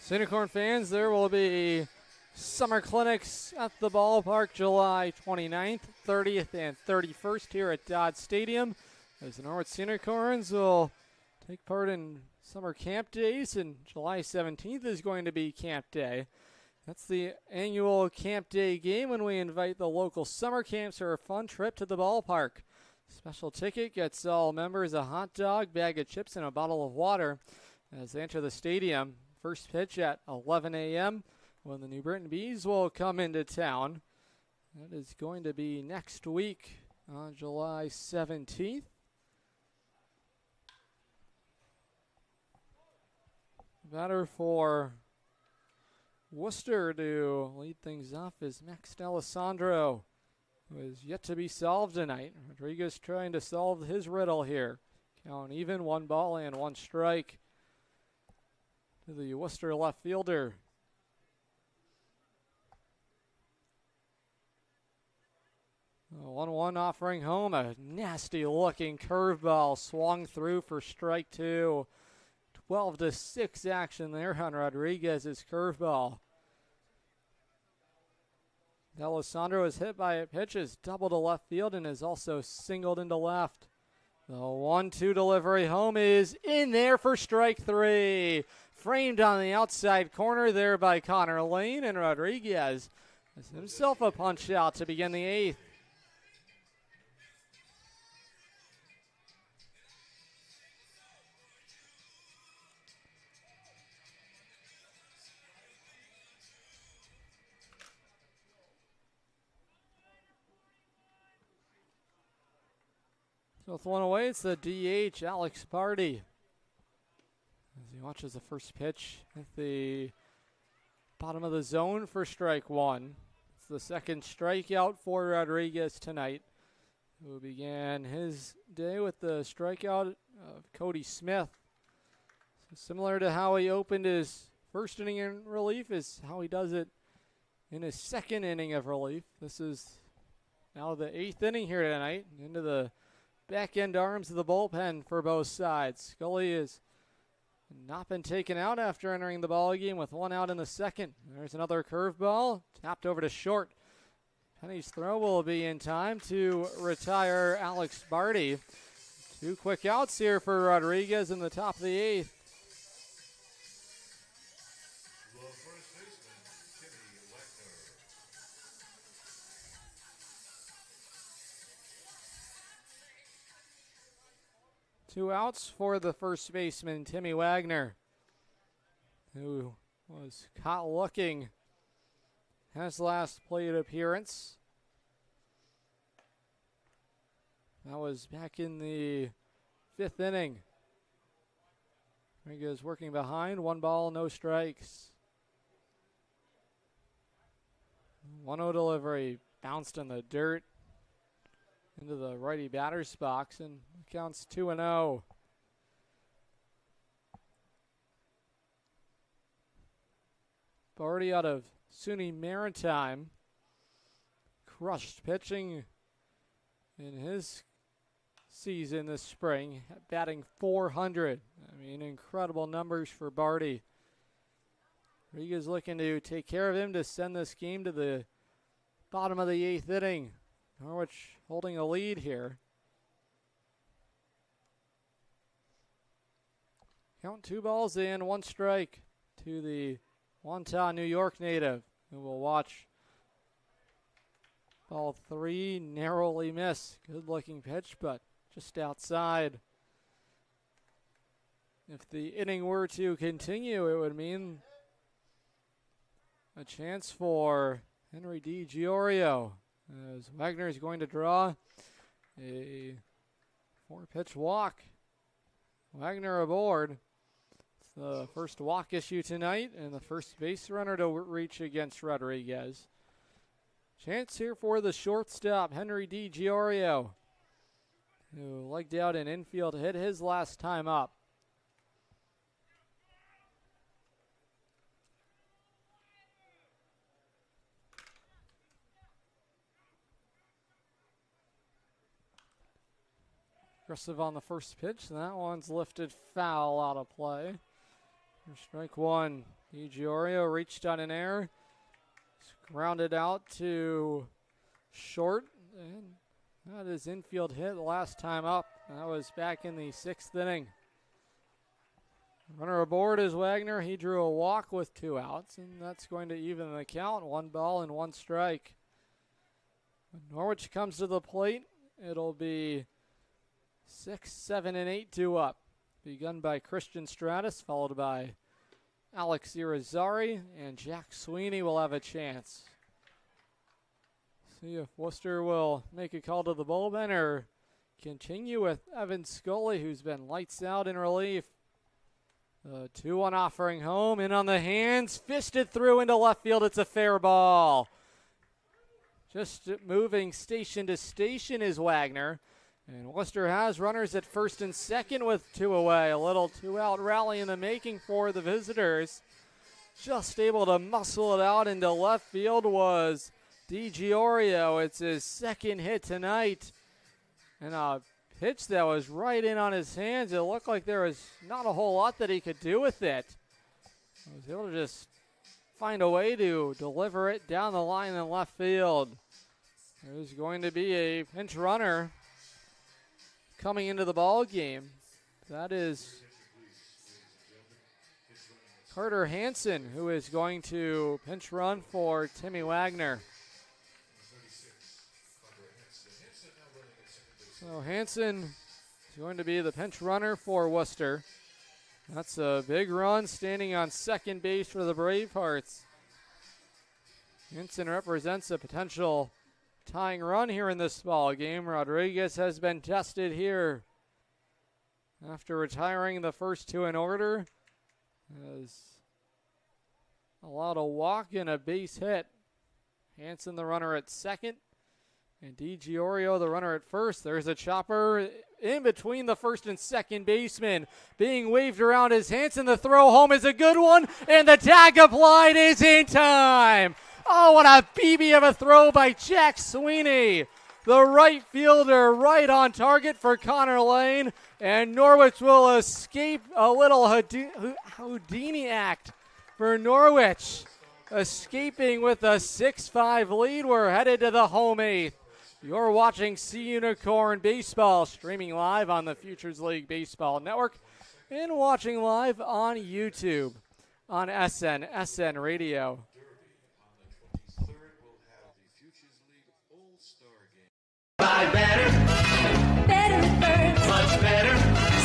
Unicorn fans, there will be summer clinics at the ballpark July 29th, 30th, and 31st here at Dodd Stadium, as the Norwich Unicorns will take part in summer camp days, and July 17th is going to be camp day. That's the annual camp day game when we invite the local summer camps for a fun trip to the ballpark. Special ticket gets all members a hot dog, bag of chips, and a bottle of water as they enter the stadium. First pitch at 11 a.m. when the New Britain Bees will come into town. That is going to be next week on July 17th. Batter for Worcester to lead things off is Max D'Alessandro, who is yet to be solved tonight. Rodriguez trying to solve his riddle here. Count even, 1 ball and 1 strike to the Worcester left fielder. A 1-1 offering home. A nasty looking curveball swung through for strike 2. 12-6 action there on Rodriguez's curveball. D'Alessandro is hit by a pitch, is double to left field, and is also singled into left. The 1-2 delivery home is in there for strike 3. Framed on the outside corner there by Connor Lane, and Rodriguez has himself a punch out to begin the 8th. So with 1 away, it's the DH, Alex Barty. As he watches the first pitch at the bottom of the zone for strike 1. It's the second strikeout for Rodriguez tonight, who began his day with the strikeout of Cody Smith. So similar to how he opened his first inning in relief is how he does it in his second inning of relief. This is now the 8th inning here tonight, into the back end arms of the bullpen for both sides. Scully has not been taken out after entering the ball game with 1 out in the second. There's another curveball tapped over to short. Penny's throw will be in time to retire Alex Barty. 2 quick outs here for Rodriguez in the top of the 8th. Two outs for the first baseman, Timmy Wagner, who was caught looking his last plate appearance. That was back in the 5th inning. Rodriguez working behind, 1 ball, no strikes. 1-0 delivery, bounced in the dirt into the righty batter's box, and counts 2-0. Barty out of SUNY Maritime. Crushed pitching in his season this spring, batting .400. I mean, incredible numbers for Barty. Rodriguez looking to take care of him to send this game to the bottom of the 8th inning. Norwich holding a lead here. Count 2 balls in, 1 strike to the Wantagh, New York native, who will watch ball 3 narrowly miss. Good looking pitch, but just outside. If the inning were to continue, it would mean a chance for Henry DiGiorio, as Wagner is going to draw a 4-pitch walk. Wagner aboard. It's the first walk issue tonight and the first base runner to reach against Rodriguez. Chance here for the shortstop, Henry DiGiorio, who legged out an infield hit his last time up. Aggressive on the first pitch. That one's lifted foul out of play. Strike 1. DiGiorio reached on an error. Grounded out to short. And that is infield hit last time up. That was back in the 6th inning. Runner aboard is Wagner. He drew a walk with 2 outs, and that's going to even the count. 1 ball and 1 strike. When Norwich comes to the plate, it'll be 6, 7, and 8 due up. Begun by Christian Stratus, followed by Alex Irizarry, and Jack Sweeney will have a chance. See if Worcester will make a call to the bullpen or continue with Evan Scully, who's been lights out in relief. The 2-1 offering home, in on the hands, fisted through into left field. It's a fair ball. Just moving station to station is Wagner. And Worcester has runners at first and second with 2 away. A little 2-out rally in the making for the visitors. Just able to muscle it out into left field was DiGiorio. It's his 2nd hit tonight. And a pitch that was right in on his hands. It looked like there was not a whole lot that he could do with it. He was able to just find a way to deliver it down the line in left field. There's going to be a pinch runner coming into the ball game. That is Carter Hansen, who is going to pinch run for Timmy Wagner. So Hansen is going to be the pinch runner for Worcester. That's a big run, standing on second base for the Bravehearts. Hansen represents a potential tying run here in this ball game. Rodriguez has been tested here after retiring the first 2 in order. Has allowed a walk and a base hit. Hansen, the runner at second, and DiGiorio, the runner at first. There's a chopper in between the first and second baseman being waved around as Hansen. The throw home is a good one, and the tag applied is in time. Oh, what a BB of a throw by Jack Sweeney. The right fielder right on target for Connor Lane. And Norwich will escape a little Houdini act for Norwich. Escaping with a 6-5 lead. We're headed to the home 8th. You're watching Sea Unicorn Baseball, streaming live on the Futures League Baseball Network and watching live on YouTube on SN Radio. Buy better. Better with Burns. Much better.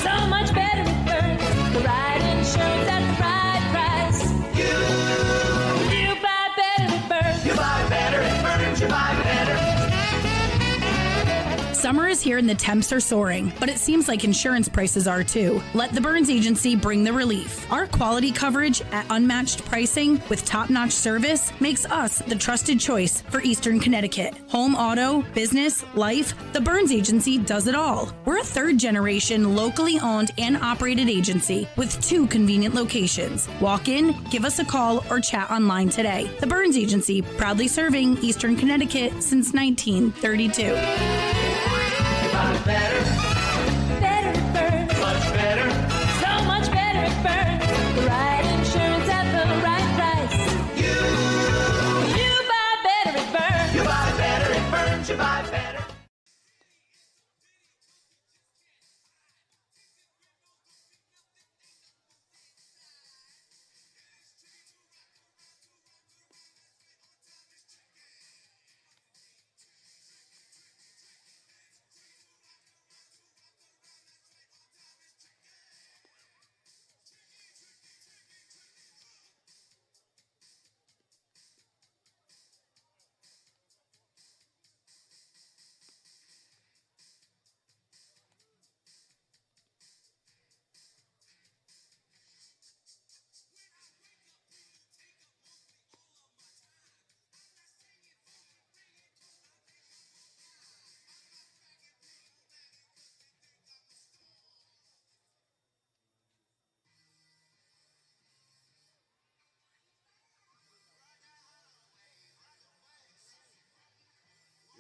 So much better with Burns. The right insurance at the right price. You buy better with Burns. You buy better at Burns. You buy better. Summer is here and the temps are soaring, but it seems like insurance prices are too. Let the Burns Agency bring the relief. Our quality coverage at unmatched pricing with top-notch service makes us the trusted choice for Eastern Connecticut. Home, auto, business, life, the Burns Agency does it all. We're a third-generation, locally owned and operated agency with 2 convenient locations. Walk in, give us a call, or chat online today. The Burns Agency, proudly serving Eastern Connecticut since 1932. Better, better it burns. Much better, so much better it burns. The right insurance at the right price. You buy better it burns. You buy better it burns. You buy better.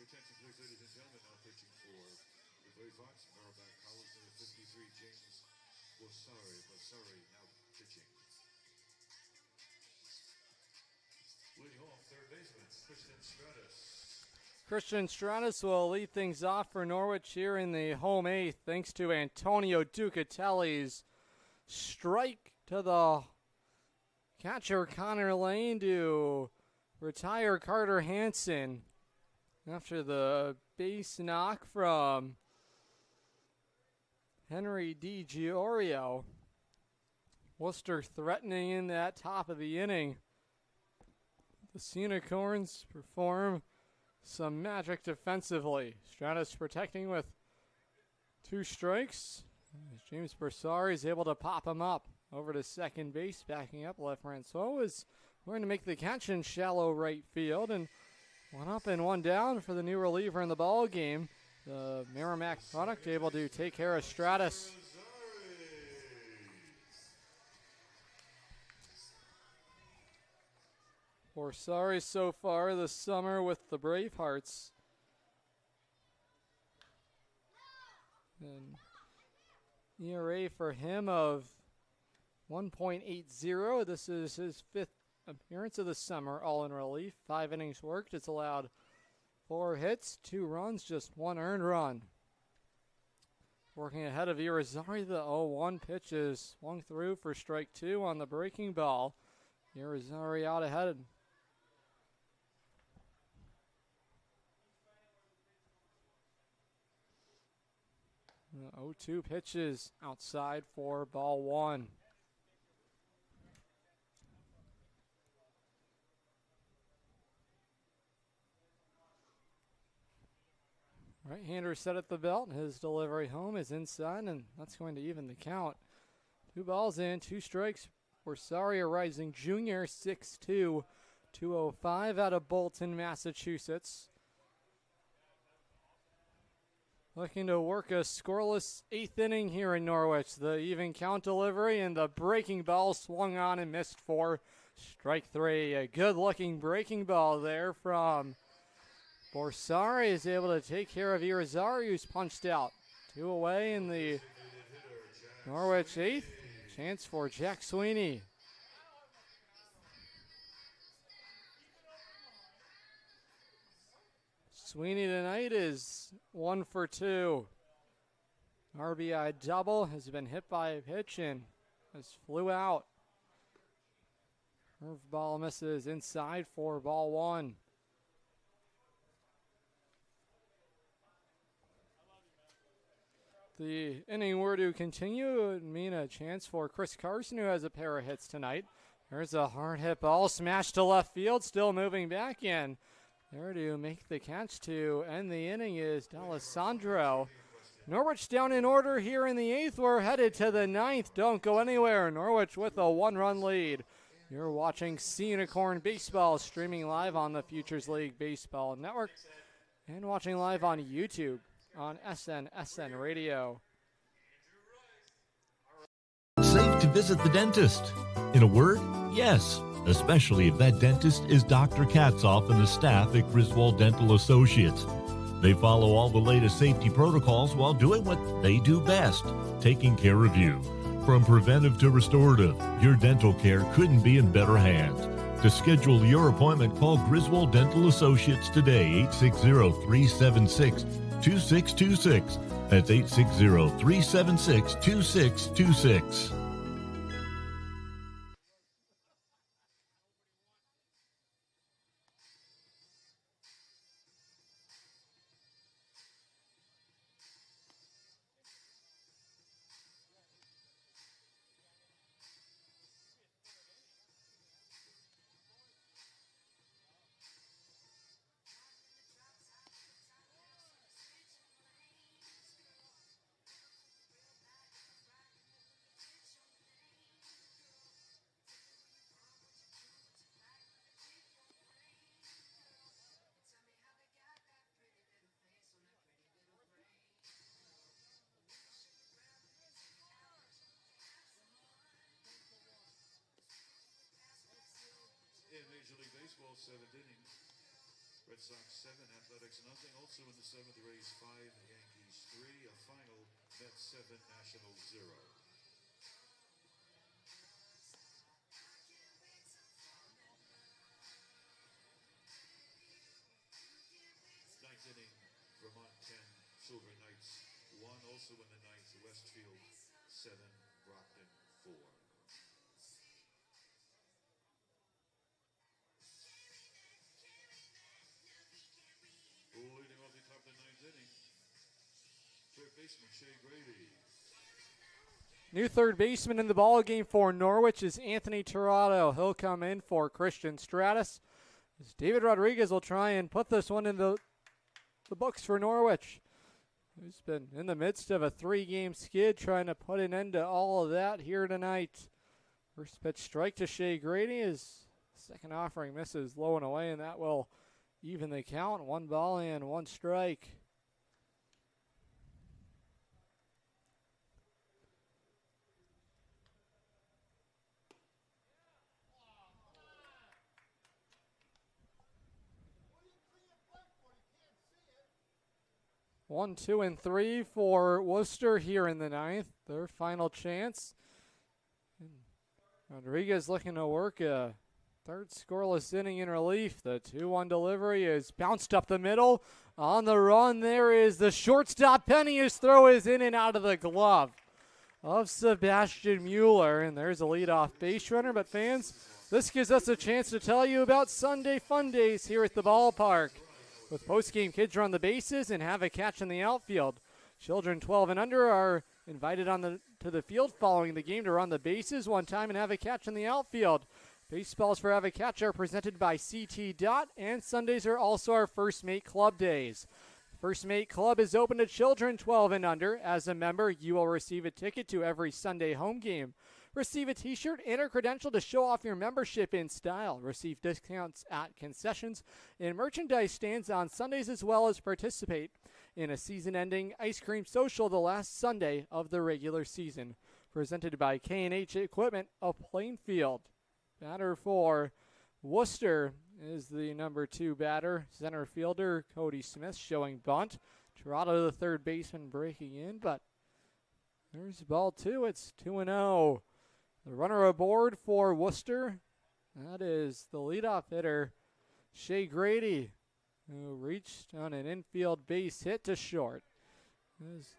Your attention, please, ladies and gentlemen. Now pitching for the Bravehearts, Merrimack College, number 53, James Bossari, now pitching. Leading off, third baseman, Christian Stratus. Christian Stratus will lead things off for Norwich here in the home 8th, thanks to Antonio Ducatelli's strike to the catcher Connor Lane to retire Carter Hansen after the base knock from Henry DiGiorio. Worcester threatening in that top of the inning. The Unicorns perform some magic defensively. Stratus protecting with 2 strikes. James Bossari is able to pop him up over to second base, backing up left. Francois is going to make the catch in shallow right field, and 1 up and 1 down for the new reliever in the ball game. The Merrimack product able to take care of Stratus. Bossari so far this summer with the Bravehearts. And ERA for him of 1.80. This is his 5th appearance of the summer, all in relief. 5 innings worked. It's allowed 4 hits, 2 runs, just 1 earned run. Working ahead of Irizarry, the 0-1 pitch is swung through for strike 2 on the breaking ball. Irizarry out ahead. The 0-2 pitches outside for ball 1. Right-hander set at the belt. His delivery home is inside, and that's going to even the count. 2 balls in, 2 strikes. Bossari, a rising junior, 6'2", 205 out of Bolton, Massachusetts. Looking to work a scoreless 8th inning here in Norwich. The even count delivery and the breaking ball swung on and missed for strike 3. A good-looking breaking ball there from Bossari. Is able to take care of Irizarry, who's punched out. 2 away in the Norwich 8th. Chance for Jack Sweeney. Sweeney tonight is 1 for 2. RBI double, has been hit by a pitch and has flew out. Curveball misses inside for ball 1. The inning were to continue, it would mean a chance for Chris Carson, who has a pair of hits tonight. There's a hard hit ball smashed to left field, still moving back in. There to make the catch to end the inning is D'Alessandro. Norwich down in order here in the 8th. We're headed to the 9th. Don't go anywhere. Norwich with a 1-run lead. You're watching Sea Unicorn Baseball, streaming live on the Futures League Baseball Network and watching live on YouTube on SN Radio. Safe to visit the dentist. In a word, yes. Especially if that dentist is Dr. Katzoff and the staff at Griswold Dental Associates. They follow all the latest safety protocols while doing what they do best, taking care of you. From preventive to restorative, your dental care couldn't be in better hands. To schedule your appointment, call Griswold Dental Associates today, 860-376-2626. That's 860-376-2626. In Major League Baseball, 7th inning. Red Sox 7, Athletics nothing. Also in the 7th, Rays 5, Yankees 3. A final, Mets 7, Nationals 0. 9th inning, Vermont 10, Silver Knights 1. Also in the 9th, Westfield 7, Brockton 4. Leading off the top of the 9th inning, third baseman Shea Grady. New third baseman in the ball game for Norwich is Anthony Tirado. He'll come in for Christian Stratus. As David Rodriguez will try and put this one in the books for Norwich, who's been in the midst of a 3-game skid, trying to put an end to all of that here tonight. First pitch strike to Shea Grady. His second offering misses low and away, and that will even the count. 1 ball and 1 strike. One, 2, and 3 for Worcester here in the 9th. Their final chance. And Rodriguez looking to work a third scoreless inning in relief. The 2-1 delivery is bounced up the middle. On the run, there is the shortstop. Penny. His throw is in and out of the glove of Sebastian Mueller. And there's a leadoff base runner. But fans, this gives us a chance to tell you about Sunday Fun Days here at the ballpark. With post-game kids run the bases and have a catch in the outfield. Children 12 and under are invited to the field following the game to run the bases one time and have a catch in the outfield. Baseballs for Have a Catch are presented by CT Dot, and Sundays are also our First Mate Club days. First Mate Club is open to children 12 and under. As a member, you will receive a ticket to every Sunday home game. Receive a t-shirt and a credential to show off your membership in style. Receive discounts at concessions and merchandise stands on Sundays, as well as participate in a season-ending ice cream social the last Sunday of the regular season. Presented by K&H Equipment of Plainfield. Batter for Worcester is the number 2 batter. Center fielder Cody Smith showing bunt. Tirado, the third baseman, breaking in, but there's ball 2. It's 2-0. The runner aboard for Worcester, that is the leadoff hitter, Shea Grady, who reached on an infield base hit to short. As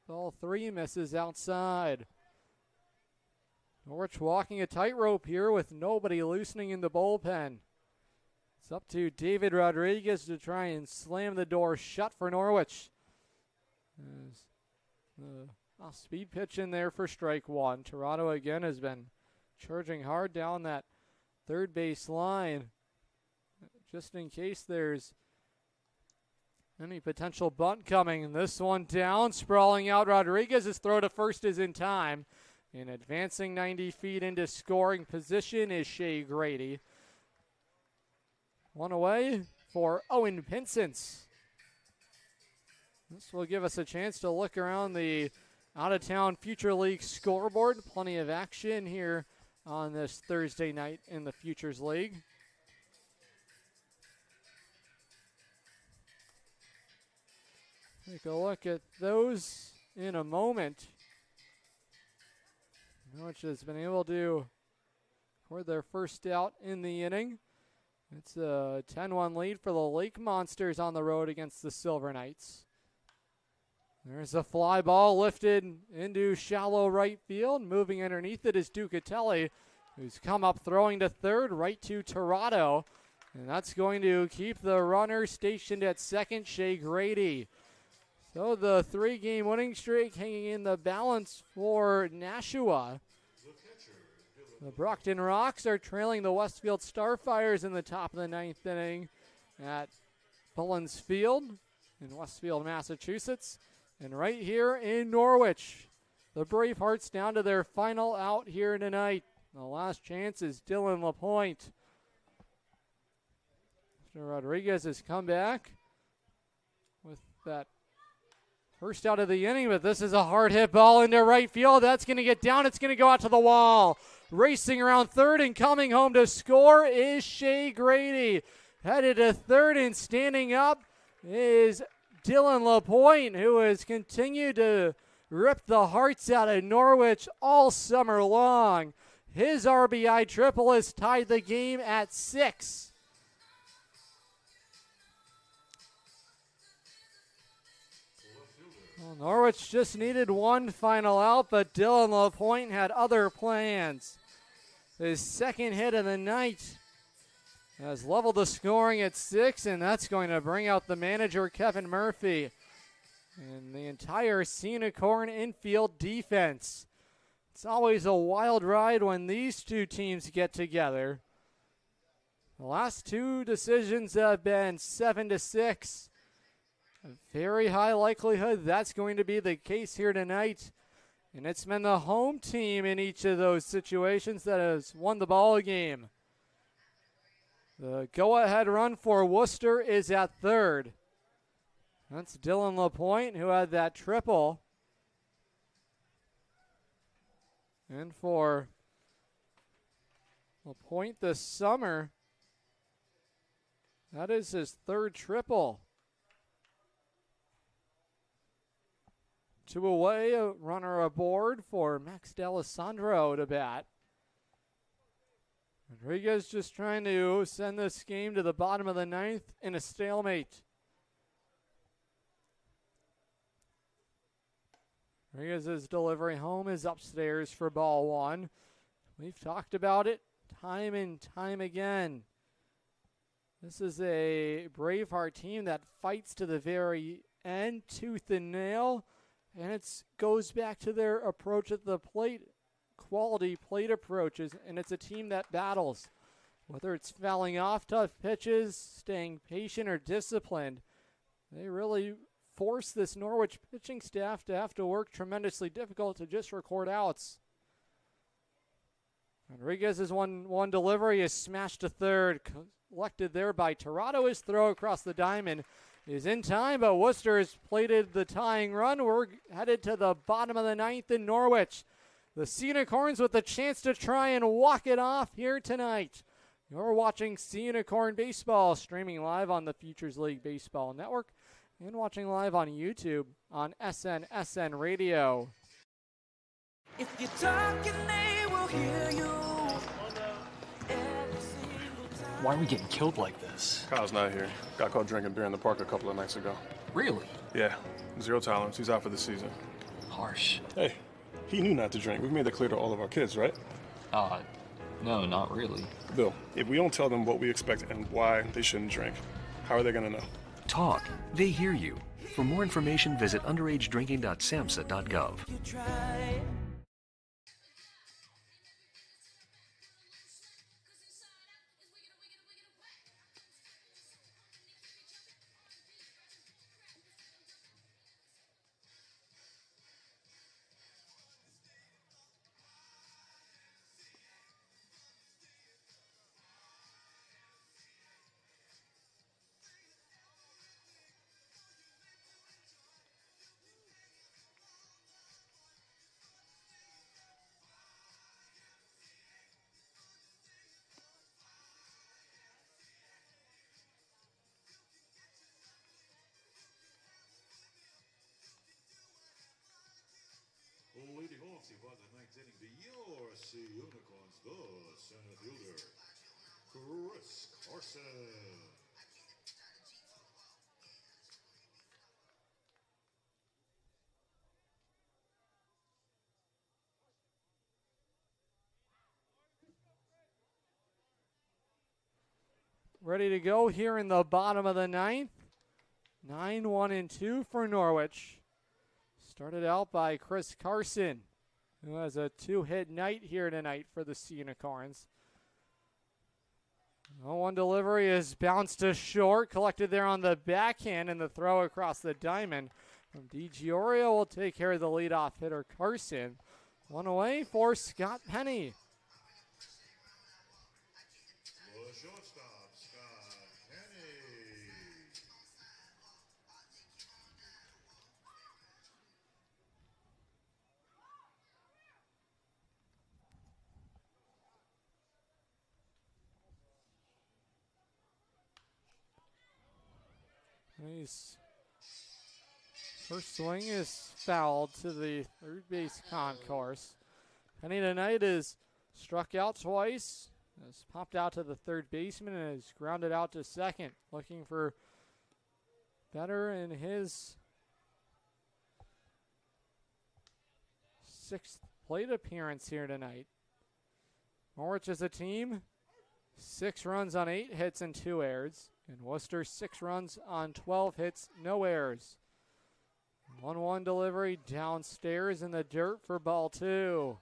ball 3 misses outside. Norwich walking a tightrope here with nobody loosening in the bullpen. It's up to David Rodriguez to try and slam the door shut for Norwich. As the speed pitch in there for strike 1. Tirado again has been charging hard down that third base line. just in case there's any potential bunt coming. This one down, sprawling out. Rodriguez's throw to first is in time. And advancing 90 feet into scoring position is Shea Grady. One away for Owen Pinsence. This will give us a chance to look around the out-of-town Future League scoreboard. Plenty of action here on this Thursday night in the Futures League. Take a look at those in a moment. Norwich has been able to record their first out in the inning. It's a 10-1 lead for the Lake Monsters on the road against the Silver Knights. There's a fly ball lifted into shallow right field. Moving underneath it is Ducatelli, who's come up throwing to third, right to Torado. And that's going to keep the runner stationed at second, Shea Grady. So the 3-game winning streak hanging in the balance for Nashua. The Brockton Rocks are trailing the Westfield Starfires in the top of the 9th inning at Bullens Field in Westfield, Massachusetts. And right here in Norwich, the Bravehearts down to their final out here tonight. The last chance is Dylan LaPointe. Mr. Rodriguez has come back with that first out of the inning, but this is a hard hit ball into right field. That's going to get down. It's going to go out to the wall. Racing around third and coming home to score is Shea Grady. Headed to third and standing up is Dylan LaPointe, who has continued to rip the hearts out of Norwich all summer long. His RBI triple has tied the game at 6. Well, Norwich just needed one final out, but Dylan LaPointe had other plans. His second hit of the night has leveled the scoring at 6, and that's going to bring out the manager, Kevin Murphy, and the entire Cinecorn infield defense. It's always a wild ride when these two teams get together. The last two decisions have been 7-6. A very high likelihood that's going to be the case here tonight. And it's been the home team in each of those situations that has won the ball game. The go-ahead run for Worcester is at third. That's Dylan LaPointe, who had that triple. And for LaPointe this summer, that is his third triple. 2 away, a runner aboard for Max D'Alessandro to bat. Rodriguez just trying to send this game to the bottom of the 9th in a stalemate. Rodriguez's delivery home is upstairs for ball 1. We've talked about it time and time again. This is a Braveheart team that fights to the very end, tooth and nail. And it goes back to their approach at the plate, quality plate approaches, and it's a team that battles. Whether it's fouling off tough pitches, staying patient, or disciplined, they really force this Norwich pitching staff to have to work tremendously difficult to just record outs. Rodriguez's one delivery is smashed to third, collected there by Torado. His throw across the diamond is in time, but Worcester has plated the tying run. We're headed to the bottom of the 9th in Norwich. The Cinecorns with the chance to try and walk it off here tonight. You're watching Cinecorn Baseball, streaming live on the Futures League Baseball Network and watching live on YouTube on SN Radio. If you're talking, they will hear you. Why are we getting killed like this? Kyle's not here. Got caught drinking beer in the park a couple of nights ago. Really? Yeah, 0 tolerance. He's out for the season. Harsh. Hey, he knew not to drink. We've made that clear to all of our kids, right? No, not really. Bill, if we don't tell them what we expect and why they shouldn't drink, how are they gonna know? Talk. They hear you. For more information, visit underagedrinking.samhsa.gov. He was the ninth inning to your Sea Unicorns, the center fielder, Chris Carson. Ready to go here in the bottom of the ninth. 9-1-2 for Norwich. Started out by Chris Carson, who has a 2-hit night here tonight for the Sea Unicorns. 0-1 delivery is bounced to short, collected there on the backhand, and the throw across the diamond from DiGiorio will take care of the leadoff hitter Carson. One away for Scott Penny. The shortstop, Scott Penny. Nice. First swing is fouled to the third base concourse. Penny tonight is struck out twice, has popped out to the third baseman, and has grounded out to second, looking for better in his 6th plate appearance here tonight. Norwich as a team, 6 runs on 8 hits and 2 errors. And Worcester 6 runs on 12 hits, no errors. 1-1 delivery downstairs in the dirt for ball 2.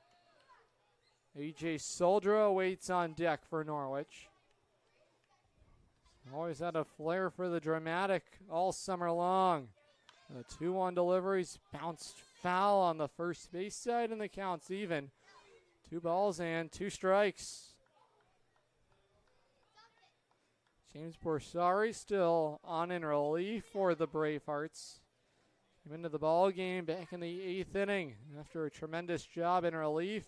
A.J. Soldra waits on deck for Norwich. Always had a flair for the dramatic all summer long. The 2-1 deliveries bounced foul on the first base side, and the count's even. 2 balls and 2 strikes. James Borsari still on in relief for the Bravehearts. Came into the ball game back in the 8th inning after a tremendous job in relief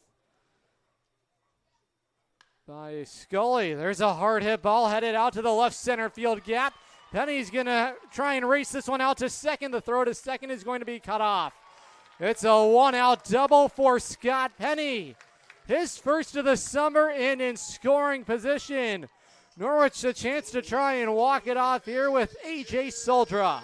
by Scully. There's a hard hit ball headed out to the left center field gap. Penny's going to try and race this one out to second. The throw to second is going to be cut off. It's a 1-out double for Scott Penny. His first of the summer in scoring position. Norwich a chance to try and walk it off here with A.J. Soldra.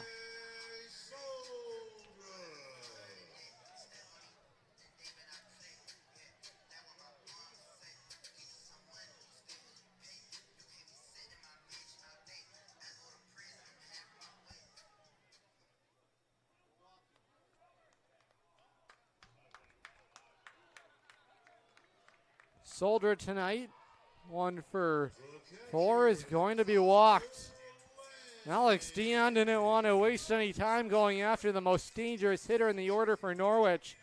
Soldra tonight, 1 for 4, is going to be walked. Alex Dion didn't want to waste any time going after the most dangerous hitter in the order for Norwich.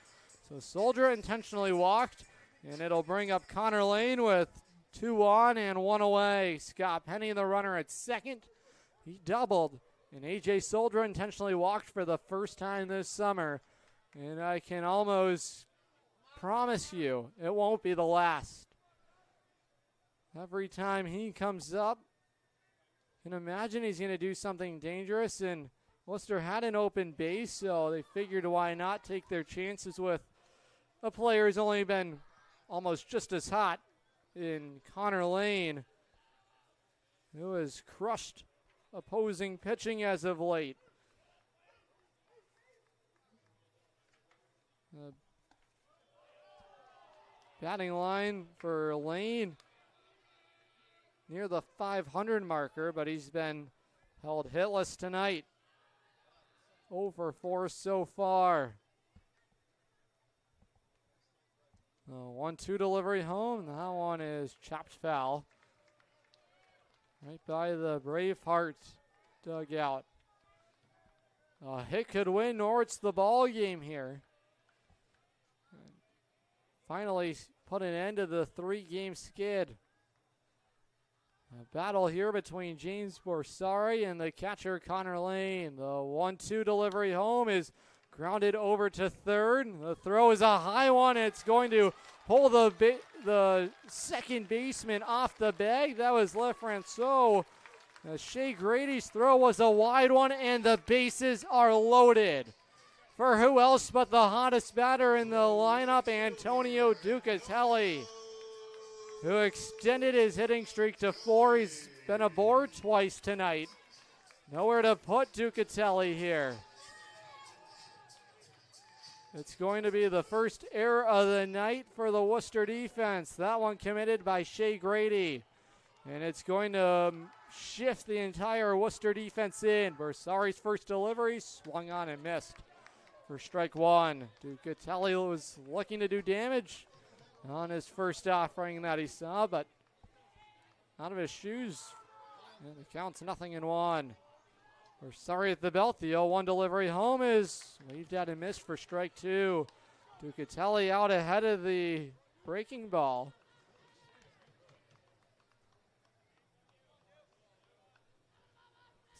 So Soldra intentionally walked, and it'll bring up Connor Lane with 2 on and 1 away. Scott Penny, the runner at second. He doubled, and A.J. Soldra intentionally walked for the first time this summer. And I can almost promise you it won't be the last. Every time he comes up, you can imagine he's going to do something dangerous, and Worcester had an open base, so they figured why not take their chances with a player who's only been almost just as hot in Connor Lane, who has crushed opposing pitching as of late. Batting line for Lane near the 500 marker, but he's been held hitless tonight. 0 for 4 so far. 1-2 delivery home. That one is chopped foul. Right by the Bravehearts dugout. A hit could win Norwich the ball game here. Finally put an end to the 3-game skid. A battle here between James Borsari and the catcher Connor Lane. The 1-2 delivery home is grounded over to third. The throw is a high one. It's going to pull the second baseman off the bag. That was LeFrancois. Shea Grady's throw was a wide one, and the bases are loaded. for who else but the hottest batter in the lineup, Antonio Ducatelli, who extended his hitting streak to 4. He's been aboard twice tonight. Nowhere to put Ducatelli here. It's going to be the first error of the night for the Worcester defense. That one committed by Shea Grady. And it's going to shift the entire Worcester defense in. Bersari's first delivery swung on and missed for strike 1. Ducatelli was looking to do damage on his first offering that he saw, but out of his shoes. And it counts 0-1. Bersari at the belt. The 0-1 delivery home is waved out and missed for strike 2. Ducatelli out ahead of the breaking ball.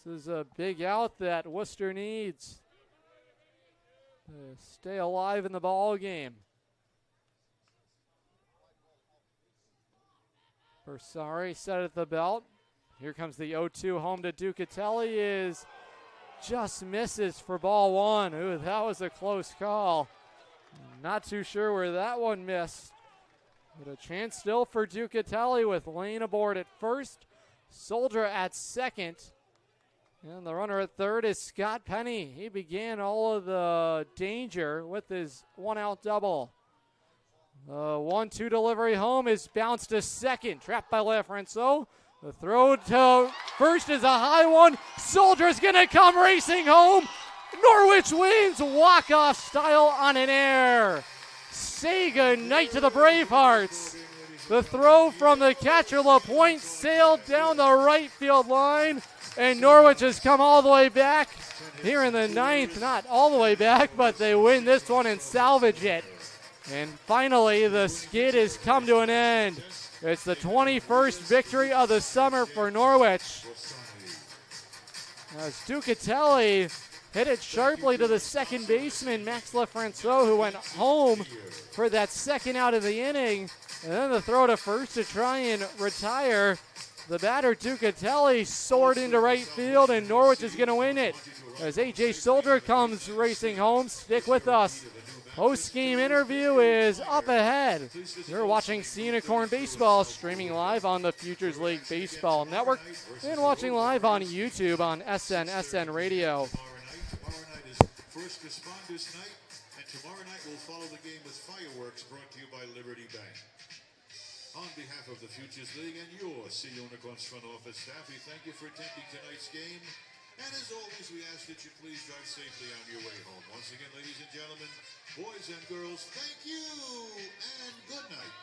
This is a big out that Worcester needs to stay alive in the ball game. Bersari set at the belt. Here comes the 0-2 home to Ducatelli, is just misses for ball 1. Ooh, that was a close call. Not too sure where that one missed. But a chance still for Ducatelli with Lane aboard at first, Soldier at second. And the runner at third is Scott Penny. He began all of the danger with his 1-out double. The 1-2 delivery home is bounced to second. Trapped by LaFrancois. The throw to first is a high one. Soldier's going to come racing home. Norwich wins walk-off style on an air. Say goodnight to the Bravehearts. The throw from the catcher LaPointe sailed down the right field line. And Norwich has come all the way back here in the 9th. Not all the way back, but they win this one and salvage it. And finally, the skid has come to an end. It's the 21st victory of the summer for Norwich. As Ducatelli hit it sharply to the second baseman, Max LaFrancois, who went home for that second out of the inning. And then the throw to first to try and retire. The batter, Ducatelli, soared into right field, and Norwich is going to win it. As A.J. Soldier comes racing home, stick with us. Post-game interview is up ahead. You're watching Unicorn Baseball, streaming live on the Futures League Baseball Network and watching live on YouTube on SN Radio. Tomorrow night is First Responders Night, and tomorrow night we'll follow the game with fireworks brought to you by Liberty Bank. On behalf of the Futures League and your Unicorns front office staff, we thank you for attending tonight's game. And as always, we ask that you please drive safely on your way home. Once again, ladies and gentlemen, boys and girls, thank you and good night.